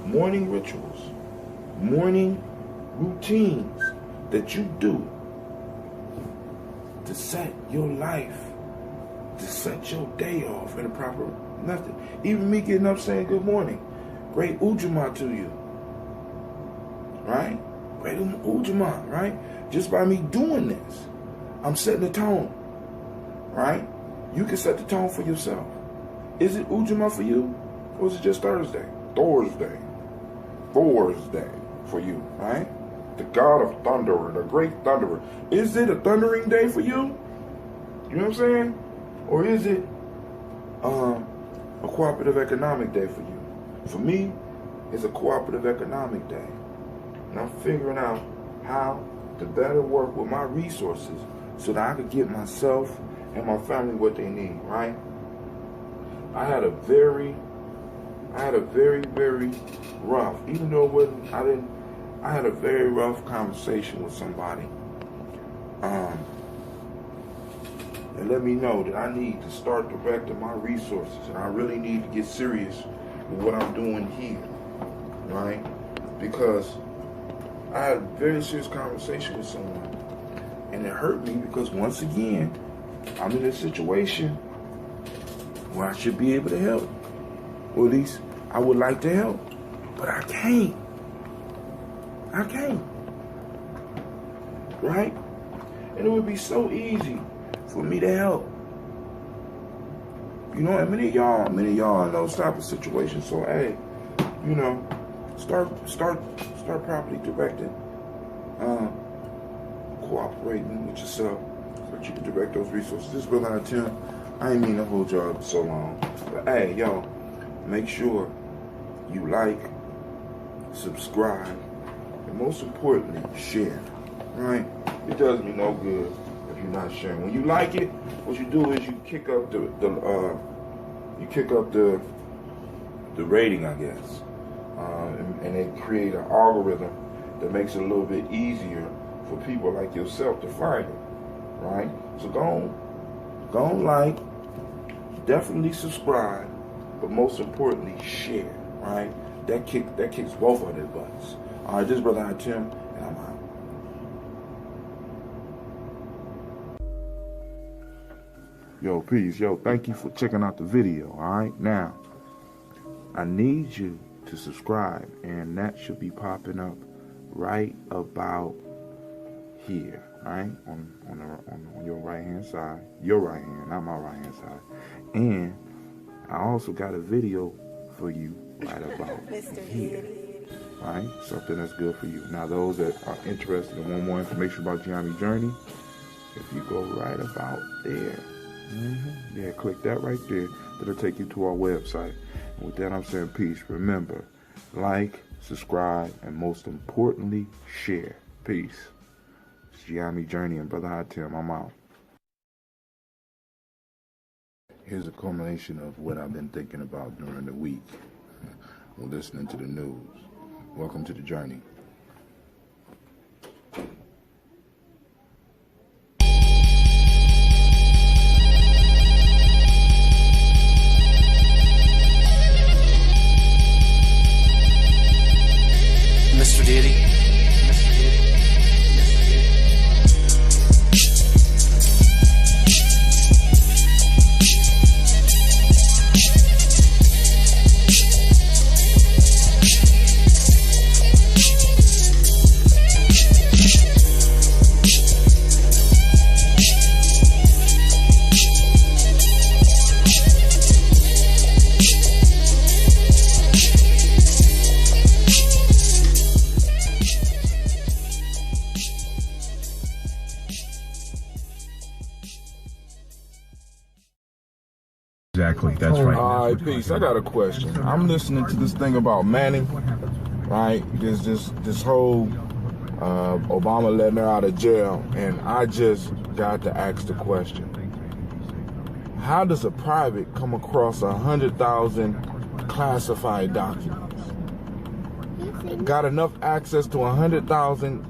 rituals, morning routines that you do to set your life, to set your day off in a proper method. Even me getting up saying good morning, great Ujamaa to you, right? Great Ujamaa, right? Just by me doing this, I'm setting the tone, right? You can set the tone for yourself. Is it Ujamaa for you? Or was it just Thursday? Thursday for you, right? The God of Thunder, the great Thunderer. Is it a thundering day for you? You know what I'm saying? Or is it a cooperative economic day for you? For me, it's a cooperative economic day. And I'm figuring out how to better work with my resources so that I could get myself and my family what they need, right? I had a very, very rough, even though it wasn't, I had a very rough conversation with somebody. And let me know that I need to start directing my resources, and I really need to get serious with what I'm doing here, right? Because I had a very serious conversation with someone, and it hurt me because once again, I'm in a situation where I should be able to help. Or at least I would like to help, but I can't. Right? And it would be so easy for me to help. You know, and many of y'all in those type of situations. So hey, you know, start properly directing, cooperating with yourself so that you can direct those resources. This is Brother Tim. I ain't mean to hold y'all up so long. But hey, y'all, make sure you like, subscribe, and most importantly, share. Right? It does me no good if you're not sharing. When you like it, what you do is you kick up the rating, I guess, and they create an algorithm that makes it a little bit easier for people like yourself to find it. Right? So go on, like, definitely subscribe, but most importantly, share. Right? That kicks both of their butts. All right, this is Brother Tim, and I'm out. Yo, peace. Yo, thank you for checking out the video. All right, now I need you to subscribe, and that should be popping up right about here, right on your right hand side, your right hand, not my right hand side. And I also got a video for you right about here, right? Something that's good for you. Now, those that are interested in want more information about Gye-Nyame Journey, if you go right about there, yeah, click that right there. That'll take you to our website. And with that, I'm saying peace. Remember, like, subscribe, and most importantly, share. Peace. It's Gye-Nyame Journey and Brother Tim. I'm out. Here's a culmination of what I've been thinking about during the week while listening to the news. Welcome to the journey. Mr. Diddy. Exactly, that's right. All right, peace. I got a question. I'm listening to this thing about Manning, right? This whole Obama letting her out of jail, and I just got to ask the question: how does a private come across 100,000 classified documents? Got enough access to 100,000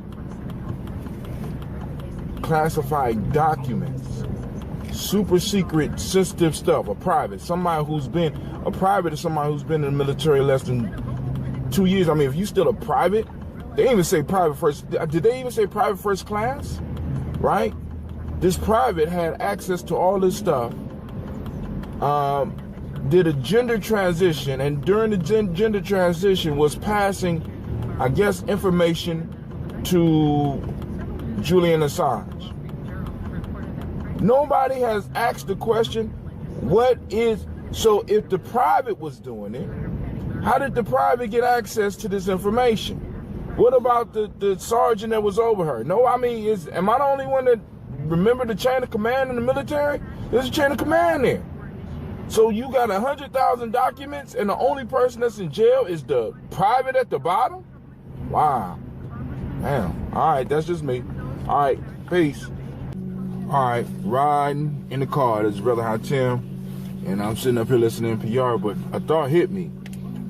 classified documents? Super secret, sensitive stuff. A private is somebody who's been in the military less than 2 years. I mean, if you still a private, they didn't even say private first. Did they even say private first class? Right? This private had access to all this stuff. Did a gender transition, and during the gender transition was passing, I guess, information to Julian Assange. Nobody has asked the question, what is So if the private was doing it, how did the private get access to this information? What about the sergeant that was over her? No, I mean, am I the only one that remember the chain of command in the military? There's a chain of command there. So you got 100,000 documents and the only person that's in jail is the private at the bottom? Wow. Damn. All right, that's just me. All right, peace. All right, riding in the car. This is Brother High Tim, and I'm sitting up here listening to NPR, but a thought hit me.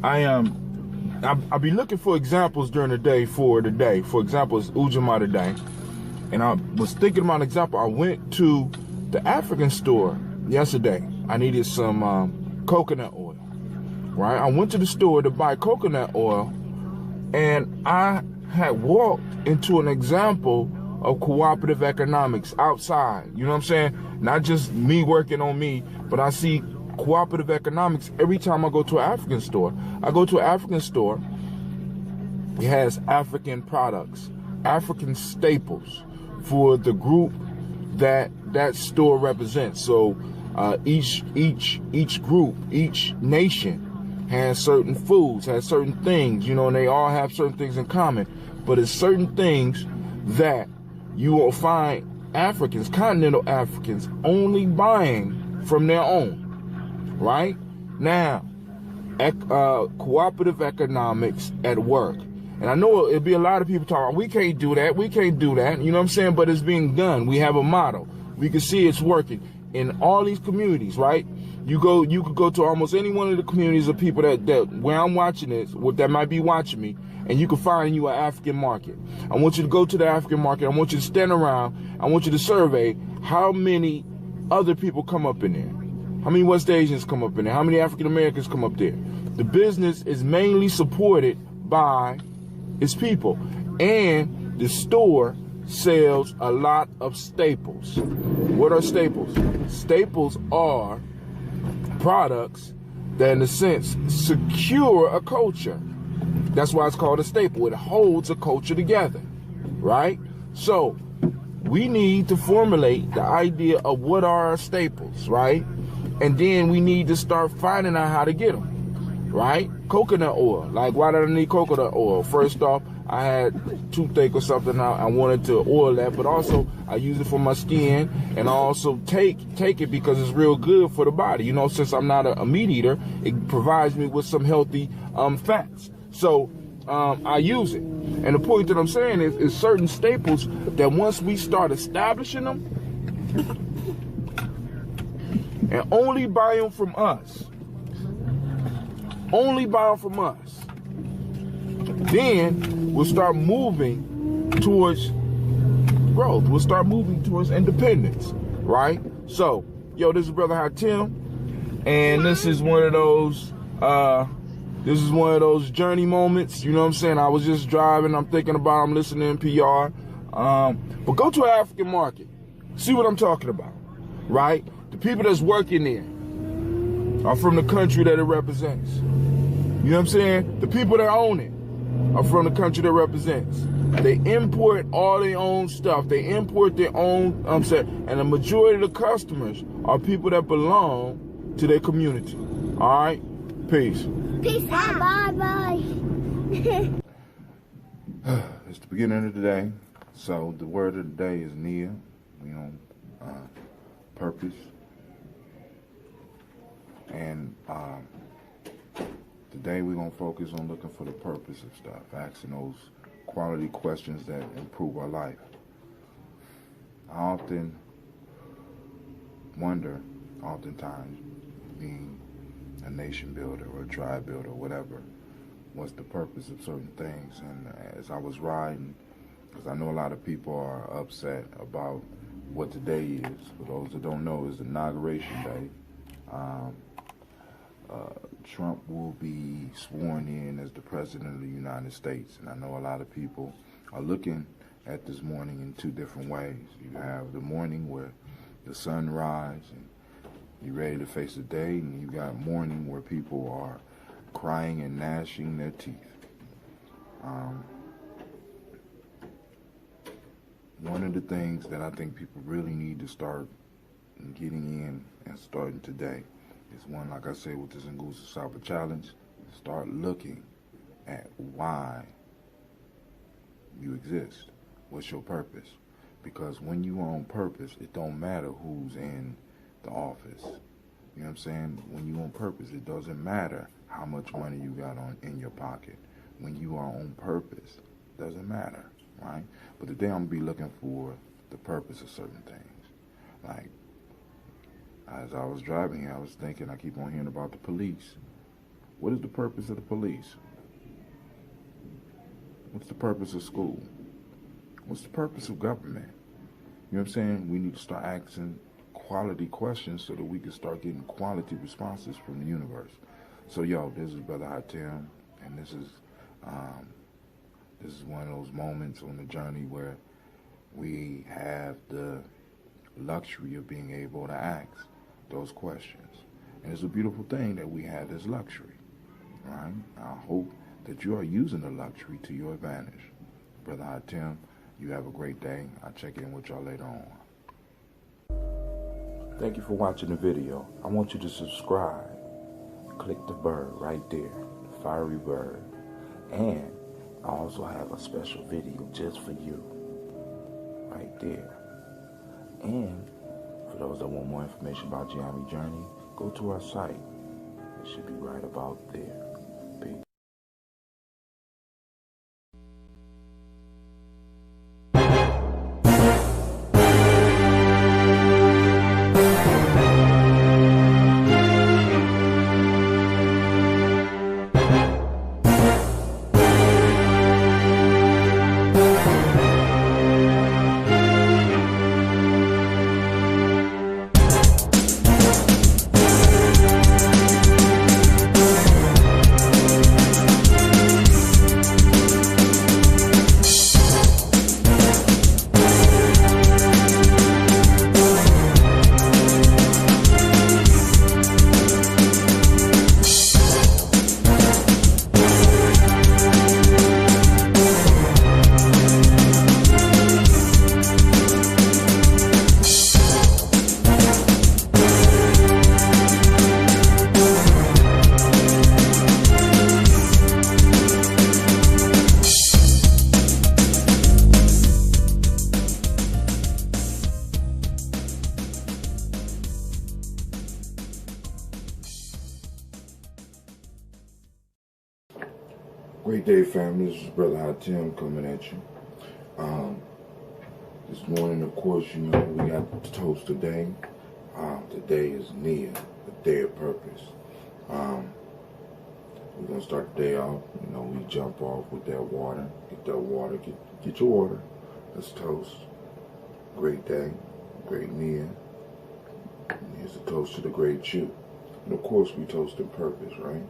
I'll be looking for examples during the day for today. For example, it's Ujamaa today. And I was thinking about an example. I went to the African store yesterday. I needed some coconut oil, right? I went to the store to buy coconut oil, and I had walked into an example of cooperative economics outside. You know what I'm saying? Not just me working on me, but I see cooperative economics every time I go to an African store. I go to an African store, it has African products, African staples for the group that store represents. So each group, each nation has certain foods, has certain things, you know, and they all have certain things in common. But it's certain things that you will find Africans, continental Africans, only buying from their own. Right? Now, cooperative economics at work. And I know it'll be a lot of people talking, we can't do that, we can't do that. You know what I'm saying? But it's being done. We have a model. We can see it's working in all these communities, right? You could go to almost any one of the communities of people that where I'm watching this, that might be watching me, and you can find you an African market. I want you to go to the African market. I want you to stand around. I want you to survey how many other people come up in there. How many West Asians come up in there? How many African Americans come up there? The business is mainly supported by its people. And the store sells a lot of staples. What are staples? Staples are products that, in a sense, secure a culture. That's why it's called a staple. It holds a culture together, right? So we need to formulate the idea of what are our staples, right? And then we need to start finding out how to get them, right? Coconut oil. Like, why did I need coconut oil? First off, I had toothache or something. I wanted to oil that, but also I use it for my skin, and I also take it because it's real good for the body. You know, since I'm not a meat eater, it provides me with some healthy fats. So I use it. And the point that I'm saying is certain staples that once we start establishing them, and only buy them from us, then we'll start moving towards growth. We'll start moving towards independence, right? So, yo, this is Brother High Tim, and this is one of those journey moments. You know what I'm saying? I was just driving. I'm thinking about. I'm listening to NPR. But go to an African market. See what I'm talking about, right? The people that's working there are from the country that it represents. You know what I'm saying? The people that own it are from the country that it represents. They import all their own stuff. They import their own, and the majority of the customers are people that belong to their community. All right? Peace. Peace out. Bye-bye. It's the beginning of the day. So the word of the day is Nia. You know, purpose. And today we're going to focus on looking for the purpose of stuff, asking those quality questions that improve our life. I often wonder, oftentimes, being a nation builder or a tribe builder or whatever, what's the purpose of certain things? And as I was riding, because I know a lot of people are upset about what today is. For those that don't know, it's Inauguration Day. Trump will be sworn in as the President of the United States. And I know a lot of people are looking at this morning in two different ways. You have the morning where the sun rises and you're ready to face the day, and you got morning where people are crying and gnashing their teeth. One of the things that I think people really need to start getting in and starting today is one, like I say, with this Nguza Saba Challenge. Start looking at why you exist. What's your purpose? Because when you are on purpose, it don't matter who's in the office. You know what I'm saying? When you on purpose, it doesn't matter how much money you got in your pocket. When you are on purpose, it doesn't matter, right? But today I'm gonna be looking for the purpose of certain things. Like, as I was driving here, I was thinking, I keep on hearing about the police. What is the purpose of the police? What's the purpose of school? What's the purpose of government? You know what I'm saying? We need to start asking quality questions so that we can start getting quality responses from the universe. So, yo, this is Brother Hatem, and this is one of those moments on the journey where we have the luxury of being able to ask those questions. And it's a beautiful thing that we have this luxury, right? I hope that you are using the luxury to your advantage. Brother Hatem, you have a great day. I'll check in with y'all later on. Thank you for watching the video. I want you to subscribe. Click the bird right there, the fiery bird. And I also have a special video just for you, right there. And for those that want more information about Gye-Nyame Journey, go to our site. It should be right about there. Peace. Great day, family. This is Brother Hatem coming at you. This morning, of course, you know, we got the toast today. Today is Nia, the day of purpose. We're going to start the day off. You know, we jump off with that water. Get that water. Get your water. Let's toast. Great day. Great Nia. And here's a toast to the great you. And, of course, we toast in purpose, right?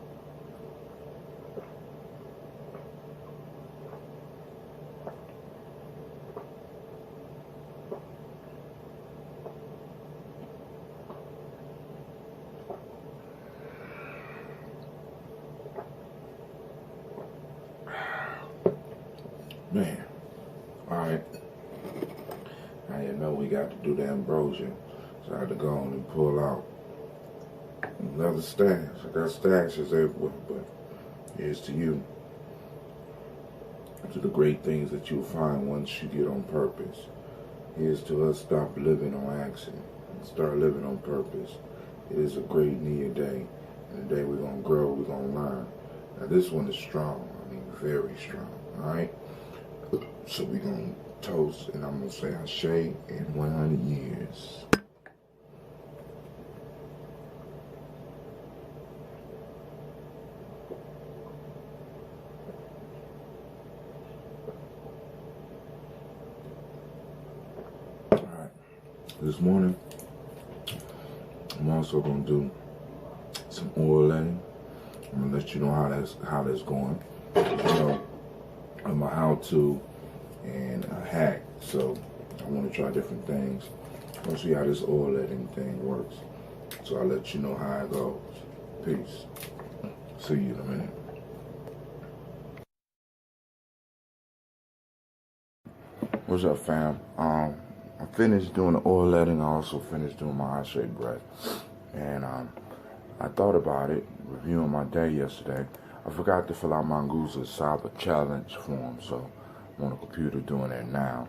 Man, alright. Now you know we got to do the ambrosia, so I had to go on and pull out another stash. I got stashes everywhere, but here's to you. To the great things that you'll find once you get on purpose. Here's to us stop living on accident and start living on purpose. It is a great Nia day, and the day we're going to grow, we're going to learn. Now this one is strong, I mean very strong, alright? So we're going to toast, and I'm going to say Ashe in 100 years. All right. This morning, I'm also going to do some oil letting. I'm going to let you know how that's going. You know, I'm a how-to and a hack, so I want to try different things. I want to see how this oil letting thing works. So I'll let you know how it goes. Peace. See you in a minute. What's up, fam? I finished doing the oil letting. I also finished doing my Ashe breath. And I thought about it, reviewing my day yesterday. I forgot to fill out my Nguza Cyber Challenge form, so I'm on the computer doing that now.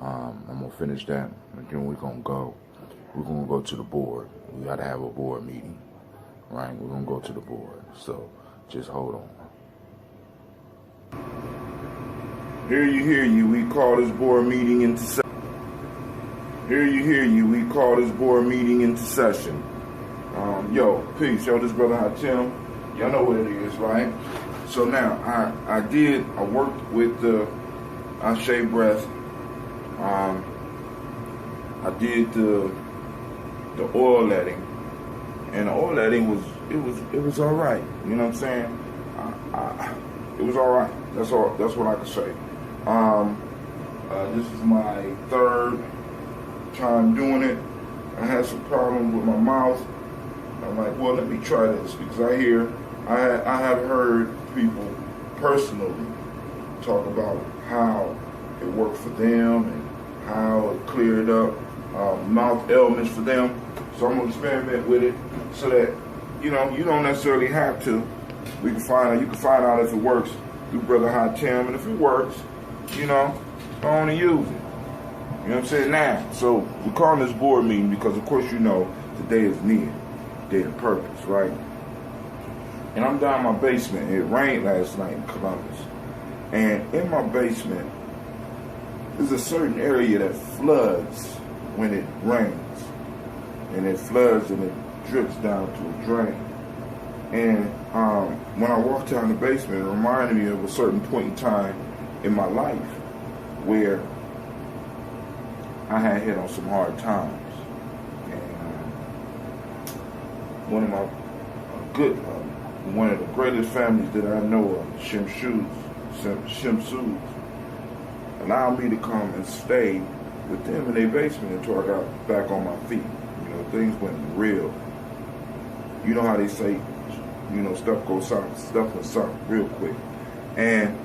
I'm gonna finish that, and then we're gonna go to the board. We gotta have a board meeting, right? We're gonna go to the board, so just hold on. Hear you, we call this board meeting into session. Hear you, we call this board meeting into session. Yo, peace, yo, this brother Hatim. Y'all know what it is, right? So now, I worked with the Ashe Breath. I did the oil letting, and the oil letting was all right. You know what I'm saying? It was all right. That's what I can say. This is my third time doing it. I had some problems with my mouth. I'm like, well, let me try this, because I have heard people personally talk about how it worked for them and how it cleared up mouth ailments for them. So I'm gonna experiment with it so that you don't necessarily have to. You can find out if it works through Brother Hatim, and if it works, go on and use it. You know what I'm saying? Now, so we're calling this board meeting because, of course, the day is near. Day of purpose, right? And I'm down in my basement. It rained last night in Columbus. And in my basement, there's a certain area that floods when it rains. And it floods and it drips down to a drain. And when I walked down the basement, it reminded me of a certain point in time in my life where I had hit on some hard times. One of the greatest families that I know of, Shemsus, allowed me to come and stay with them in their basement until I got back on my feet. Things went real. You know how they say, stuff goes south real quick. And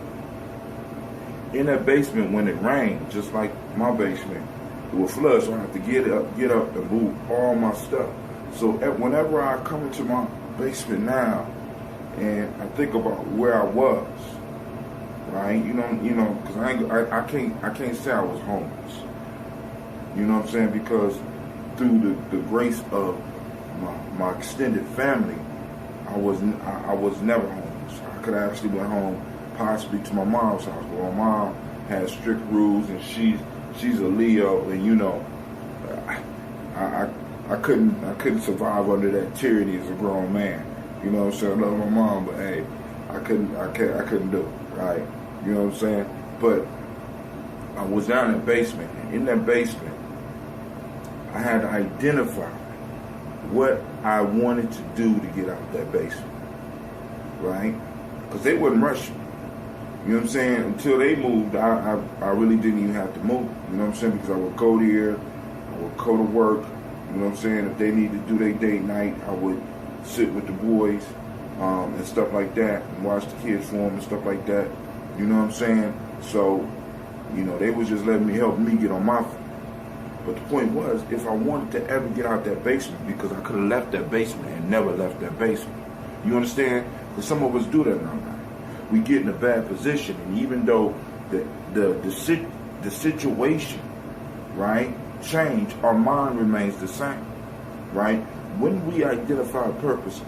in that basement, when it rained, just like my basement, it would flood, so I have to get up and move all my stuff. So whenever I come into my basement now, and I think about where I was, right? Because I can't say I was homeless. You know what I'm saying? Because through the grace of my extended family, I was never homeless. I could have actually went home possibly to my mom's house, but my mom has strict rules, and she's a Leo, and I couldn't survive under that tyranny as a grown man. You know what I'm saying? I love my mom, but hey, I couldn't do it, right? You know what I'm saying? But I was down in the basement, and in that basement, I had to identify what I wanted to do to get out of that basement, right? Because they wouldn't rush me. You know what I'm saying? Until they moved, I really didn't even have to move. You know what I'm saying? Because I would go there, I would go to work. You know what I'm saying? If they needed to do their date night, I would sit with the boys and stuff like that, and watch the kids for them and stuff like that. You know what I'm saying? So, they was just helping me get on my feet. But the point was, if I wanted to ever get out that basement, because I could have left that basement and never left that basement. You understand? Because some of us do that in our life. We get in a bad position, and even though the situation, right, change, our mind remains the same, right? When we identify a purpose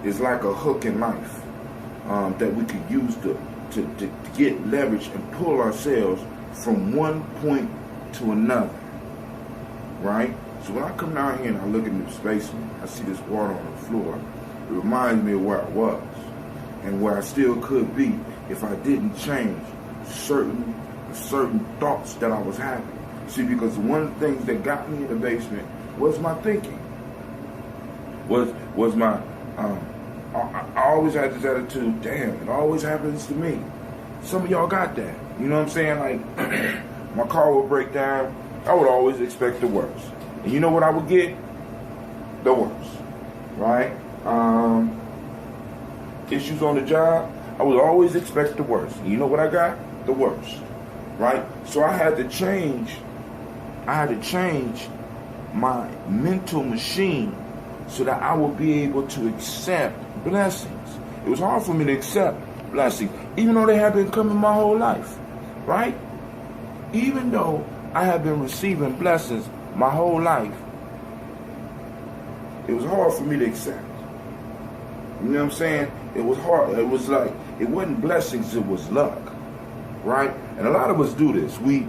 is like a hook in life that we could use to get leverage and pull ourselves from one point to another, right? So when I come down here and I look in this basement, I see this water on the floor, it reminds me of where I was and where I still could be if I didn't change certain thoughts that I was having. See, because one of the things that got me in the basement was my thinking. Was my I always had this attitude, damn, it always happens to me. Some of y'all got that. You know what I'm saying? Like, my car would break down, I would always expect the worst. And you know what I would get? The worst. Right? Issues on the job, I would always expect the worst. And you know what I got? The worst. Right? So I had to change my mental machine so that I will be able to accept blessings. It was hard for me to accept blessings, even though they have been coming my whole life, right? Even though I have been receiving blessings my whole life, it was hard for me to accept. You know what I'm saying? It was hard. It was like, it wasn't blessings, it was luck, right? And a lot of us do this. We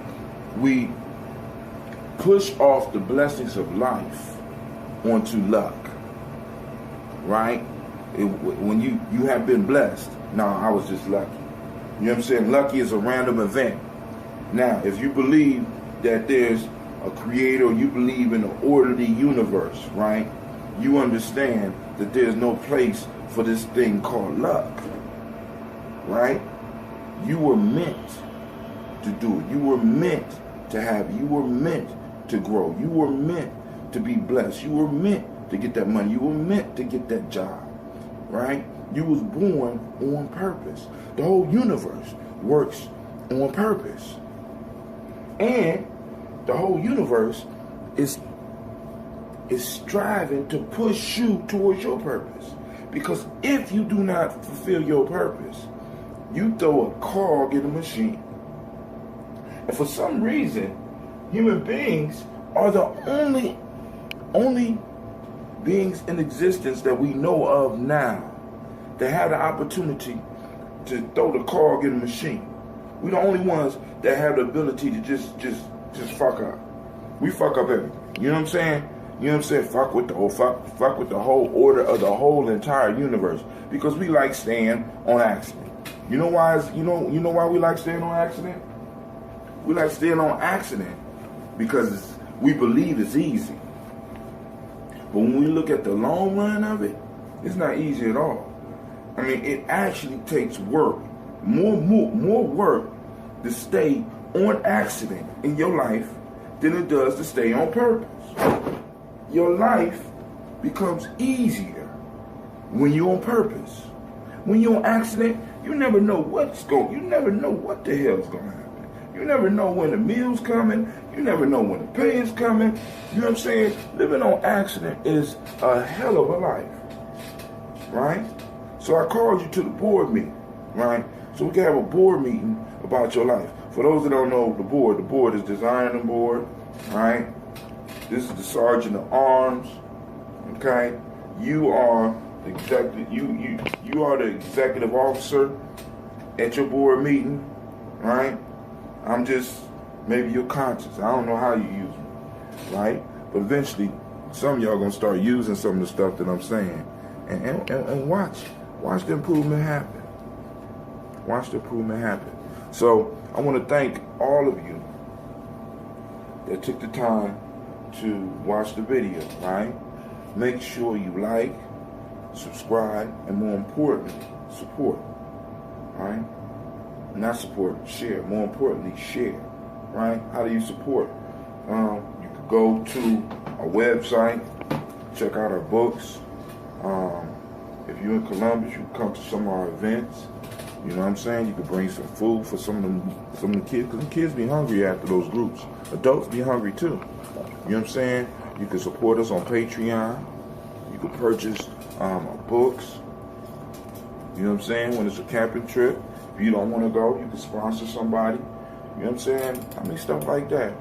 push off the blessings of life onto luck, right? When you have been blessed, no, I was just lucky. You know what I'm saying? Lucky is a random event. Now, if you believe that there's a creator, you believe in an orderly universe, right? You understand that there's no place for this thing called luck, right? You were meant to do it. You were meant to have, you were meant to grow. You were meant to be blessed. You were meant to get that money. You were meant to get that job, right? You was born on purpose. The whole universe works on purpose. And the whole universe is striving to push you towards your purpose. Because if you do not fulfill your purpose, you throw a cog in the machine. And for some reason, human beings are the only beings in existence that we know of now that have the opportunity to throw the cog in the machine. We're the only ones that have the ability to just fuck up. We fuck up everything. You know what I'm saying? You know what I'm saying? Fuck with the whole order of the whole entire universe, because we like staying on accident. You know why? You know why we like staying on accident? We like staying on accident because we believe it's easy. But when we look at the long run of it, it's not easy at all. I mean, it actually takes work, more work to stay on accident in your life than it does to stay on purpose. Your life becomes easier when you're on purpose. When you're on accident, you never know you never know what the hell's going to happen. You never know when the meal's coming. You never know when the pay is coming. You know what I'm saying? Living on accident is a hell of a life, right? So I called you to the board meeting, right? So we can have a board meeting about your life. For those that don't know the board is designing board, right? This is the sergeant of arms, okay? You are the executive. You are the executive officer at your board meeting, right? I'm just maybe your conscience. I don't know how you use me, right? But eventually, some of y'all gonna start using some of the stuff that I'm saying, and watch the improvement happen. Watch the improvement happen. So I want to thank all of you that took the time to watch the video, right? Make sure you like, subscribe, and more importantly, support, right? Not support, share. More importantly, share, right? How do you support? You could go to our website, check out our books. If you're in Columbus, you can come to some of our events. You know what I'm saying? You could bring some food for some of the kids, because the kids be hungry after those groups. Adults be hungry too. You know what I'm saying? You can support us on Patreon. You can purchase our books. You know what I'm saying? When it's a camping trip, if you don't want to go, you can sponsor somebody. You know what I'm saying? I mean, stuff like that.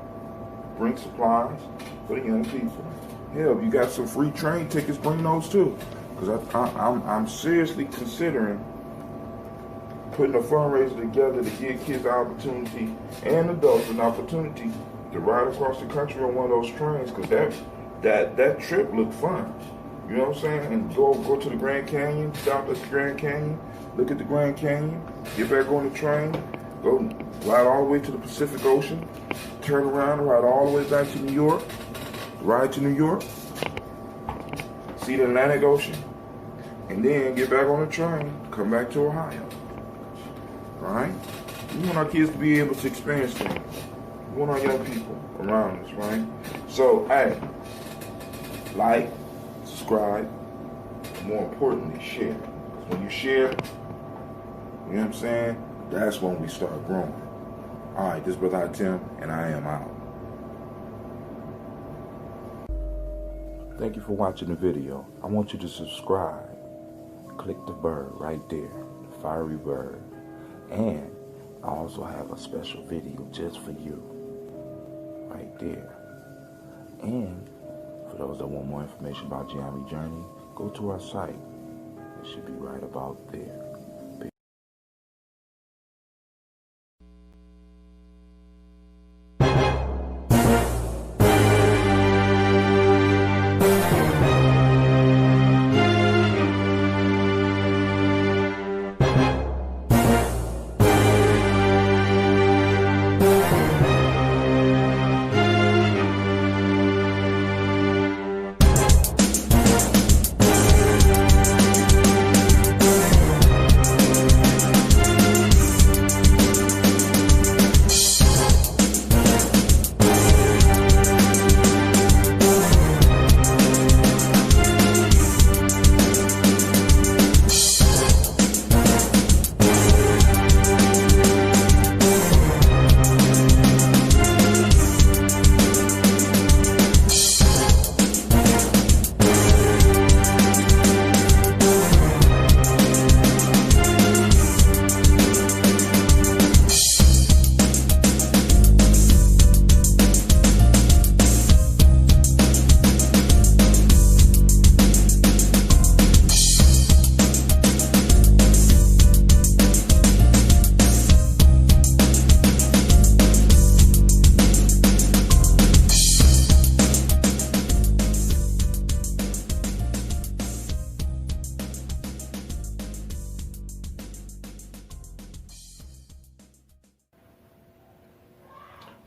Bring supplies for the young people. Hell, if you got some free train tickets, bring those too. Because I'm seriously considering putting a fundraiser together to give kids the opportunity and adults an opportunity to ride across the country on one of those trains, because that trip looked fun. You know what I'm saying? And go to the Grand Canyon, stop at the Grand Canyon, look at the Grand Canyon, get back on the train, go ride all the way to the Pacific Ocean, turn around and ride all the way back to New York, ride to New York, see the Atlantic Ocean, and then get back on the train, come back to Ohio. Right? We want our kids to be able to experience things. We want our young people around us, right? So, hey, like, subscribe, and more importantly, share. Because when you share, you know what I'm saying? That's when we start growing. All right, this is Brother Tim, and I am out. Thank you for watching the video. I want you to subscribe. Click the bird right there, the fiery bird. And I also have a special video just for you, right there. And for those that want more information about Gye-Nyame Journey, go to our site. It should be right about there.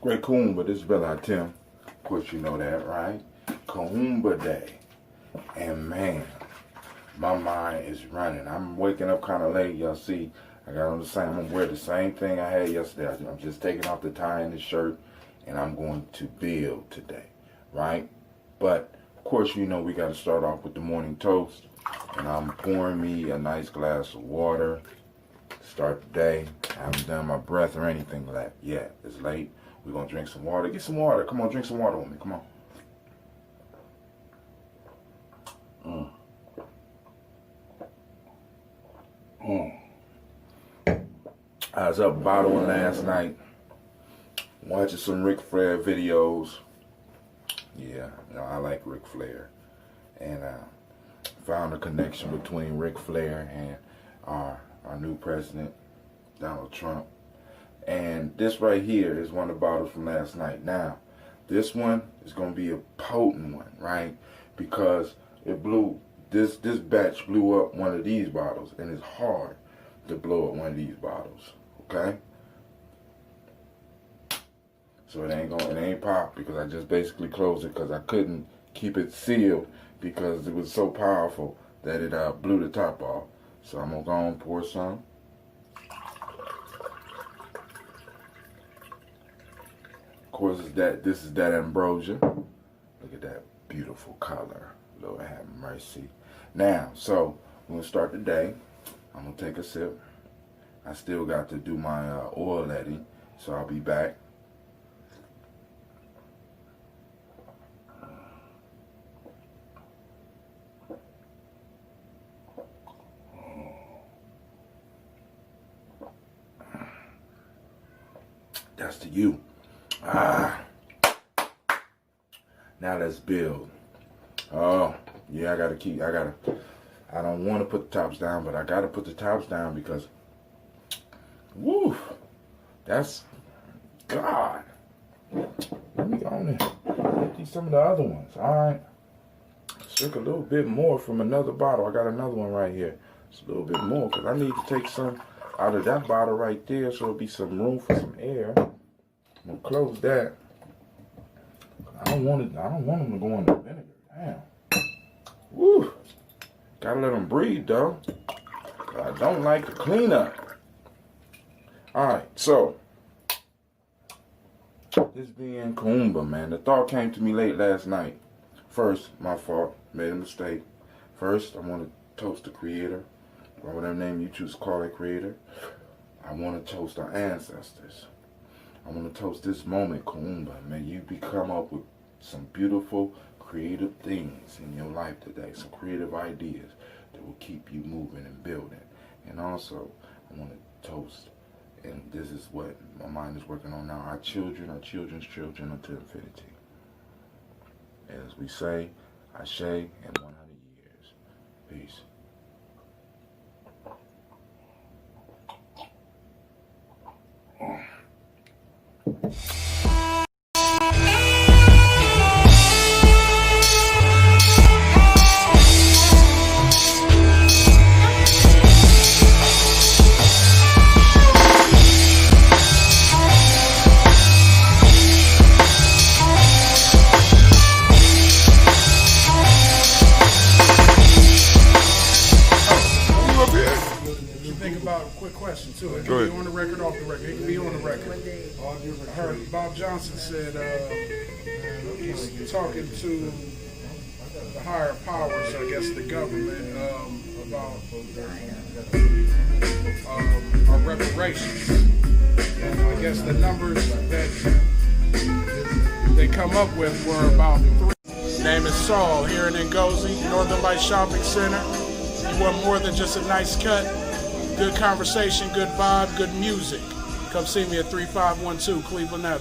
Great Kahumba, this is Bella Tim. Of course you know that, right? Kahumba Day. And man, my mind is running. I'm waking up kind of late, y'all see. I got on the same, I'm gonna wear the same thing I had yesterday. I'm just taking off the tie and the shirt, and I'm going to build today, right? But, of course, you know we gotta start off with the morning toast. And I'm pouring me a nice glass of water. Start the day. I haven't done my breath or anything yet. It's late. We're going to drink some water. Get some water. Come on, drink some water with me. Come on. I was up bottling last night, watching some Ric Flair videos. Yeah, you know, I like Ric Flair. And found a connection between Ric Flair and our new president, Donald Trump. And this right here is one of the bottles from last night. Now, this one is going to be a potent one, right? Because it blew, this batch blew up one of these bottles, and it's hard to blow up one of these bottles, okay? So it ain't pop because I just basically closed it because I couldn't keep it sealed because it was so powerful that it blew the top off. So I'm going to go and pour some. Of course, this is that ambrosia. Look at that beautiful color. Lord have mercy. Now, so we're gonna start the day. I'm gonna take a sip. I still got to do my oil letting, so I'll be back. That's to you. Now let's build. Oh, yeah, I don't want to put the tops down, but I gotta put the tops down because, woo, that's God. Let me go on and get some of the other ones. All right. Took a little bit more from another bottle. I got another one right here. It's a little bit more because I need to take some out of that bottle right there so there'll be some room for some air. I'm gonna close that. I don't want them to go in the vinegar. Damn. Woo. Gotta let them breathe though. I don't like the cleanup. Alright, so this being Kahumba, man. The thought came to me late last night. First, my fault. Made a mistake. First, I want to toast the creator. Or whatever name you choose to call that creator. I want to toast our ancestors. I want to toast this moment, Kahumba. May you come up with some beautiful, creative things in your life today, some creative ideas that will keep you moving and building. And also, I want to toast, and this is what my mind is working on now, our children, our children's children unto infinity. As we say, Ashe and 100 years. Peace. Quick question too. It can be on the record, off the record. It can be on the record. I heard Bob Johnson said he's talking to the higher powers, I guess the government, about our reparations. I guess the numbers that they come up with were about 3. His name is Saul, here in Ngozi, Northern Light Shopping Center. You want more than just a nice cut? Good conversation, good vibe, good music. Come see me at 3512 Cleveland Avenue.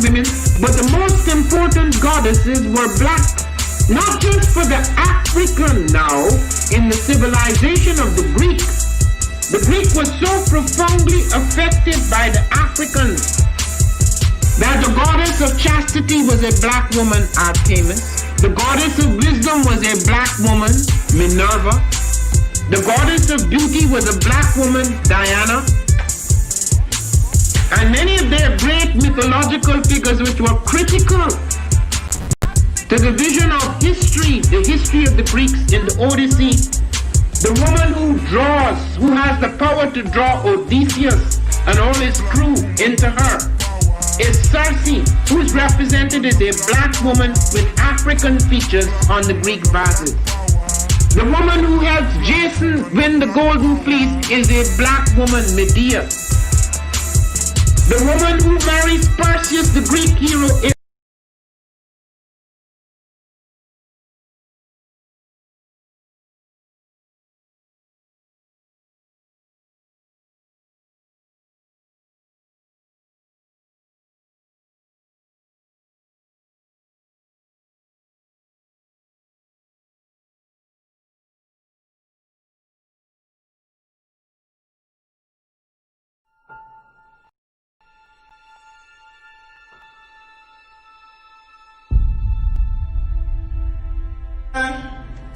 Women, but the most important goddesses were black, not just for the African now, in the civilization of the Greek. The Greek was so profoundly affected by the Africans that the goddess of chastity was a black woman, Artemis. The goddess of wisdom was a black woman, Minerva. The goddess of beauty was a black woman, Diana. And many of their great mythological figures which were critical to the vision of history, the history of the Greeks in the Odyssey, the woman who draws, who has the power to draw Odysseus and all his crew into her, is Circe, who is represented as a black woman with African features on the Greek vases. The woman who helps Jason win the Golden Fleece is a black woman, Medea. The woman who marries Perseus, the Greek hero, is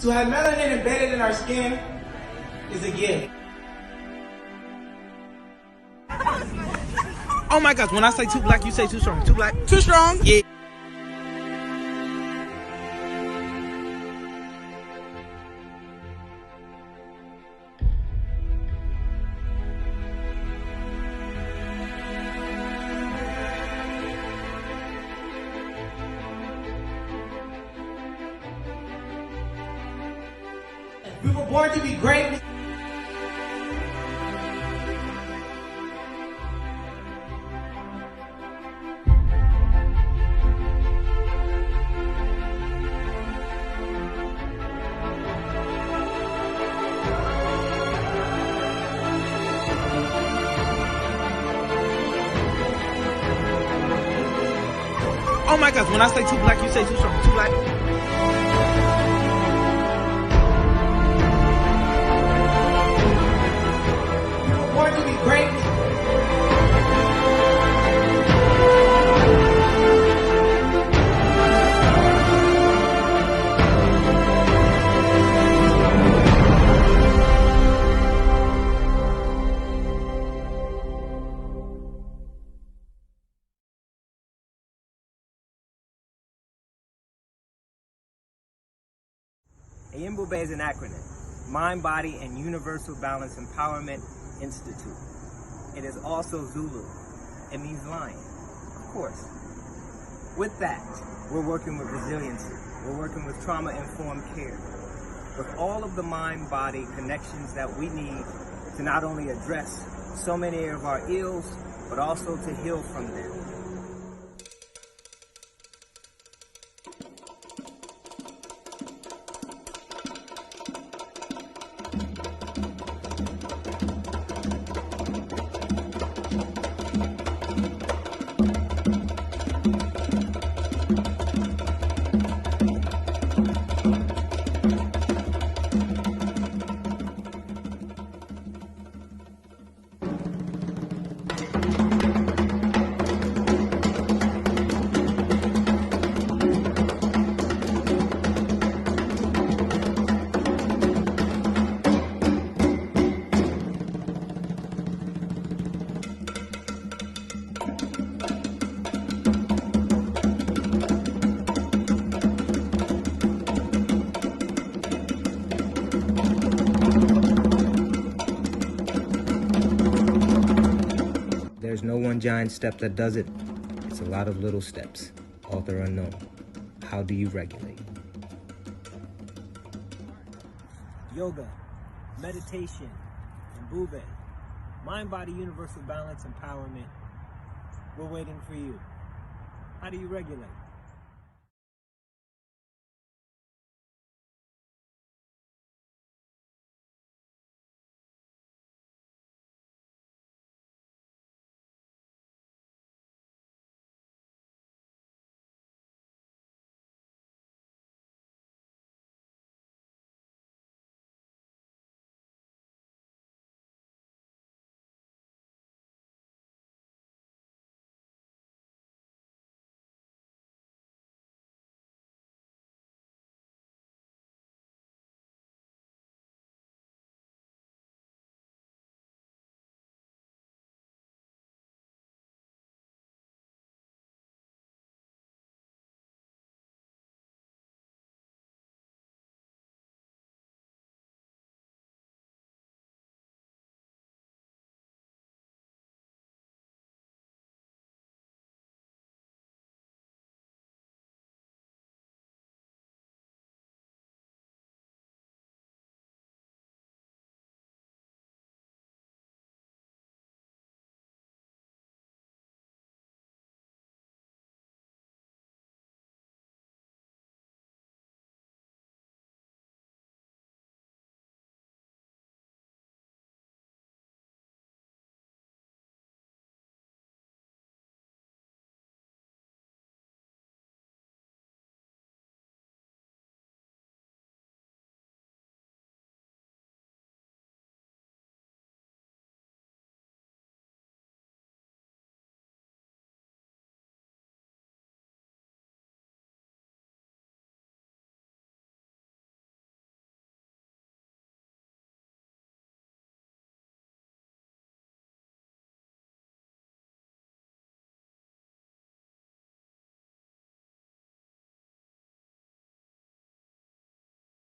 to have melanin embedded in our skin is a gift. Oh my gosh, when I say too black, you say too strong. Too black? Too strong? Yeah. We were born to be great. Oh my gosh, when I say too black, you say too strong. Too black. You were born to be great. Ayimbobe is an acronym, Mind, Body, and Universal Balance Empowerment Institute. It is also Zulu. It means lion, of course. With that, we're working with resiliency. We're working with trauma-informed care. With all of the mind-body connections that we need to not only address so many of our ills, but also to heal from them. There's no one giant step that does it. It's a lot of little steps. Author unknown. How do you regulate? Yoga, meditation, and Bube. Mind, body, universal balance, empowerment. We're waiting for you. How do you regulate?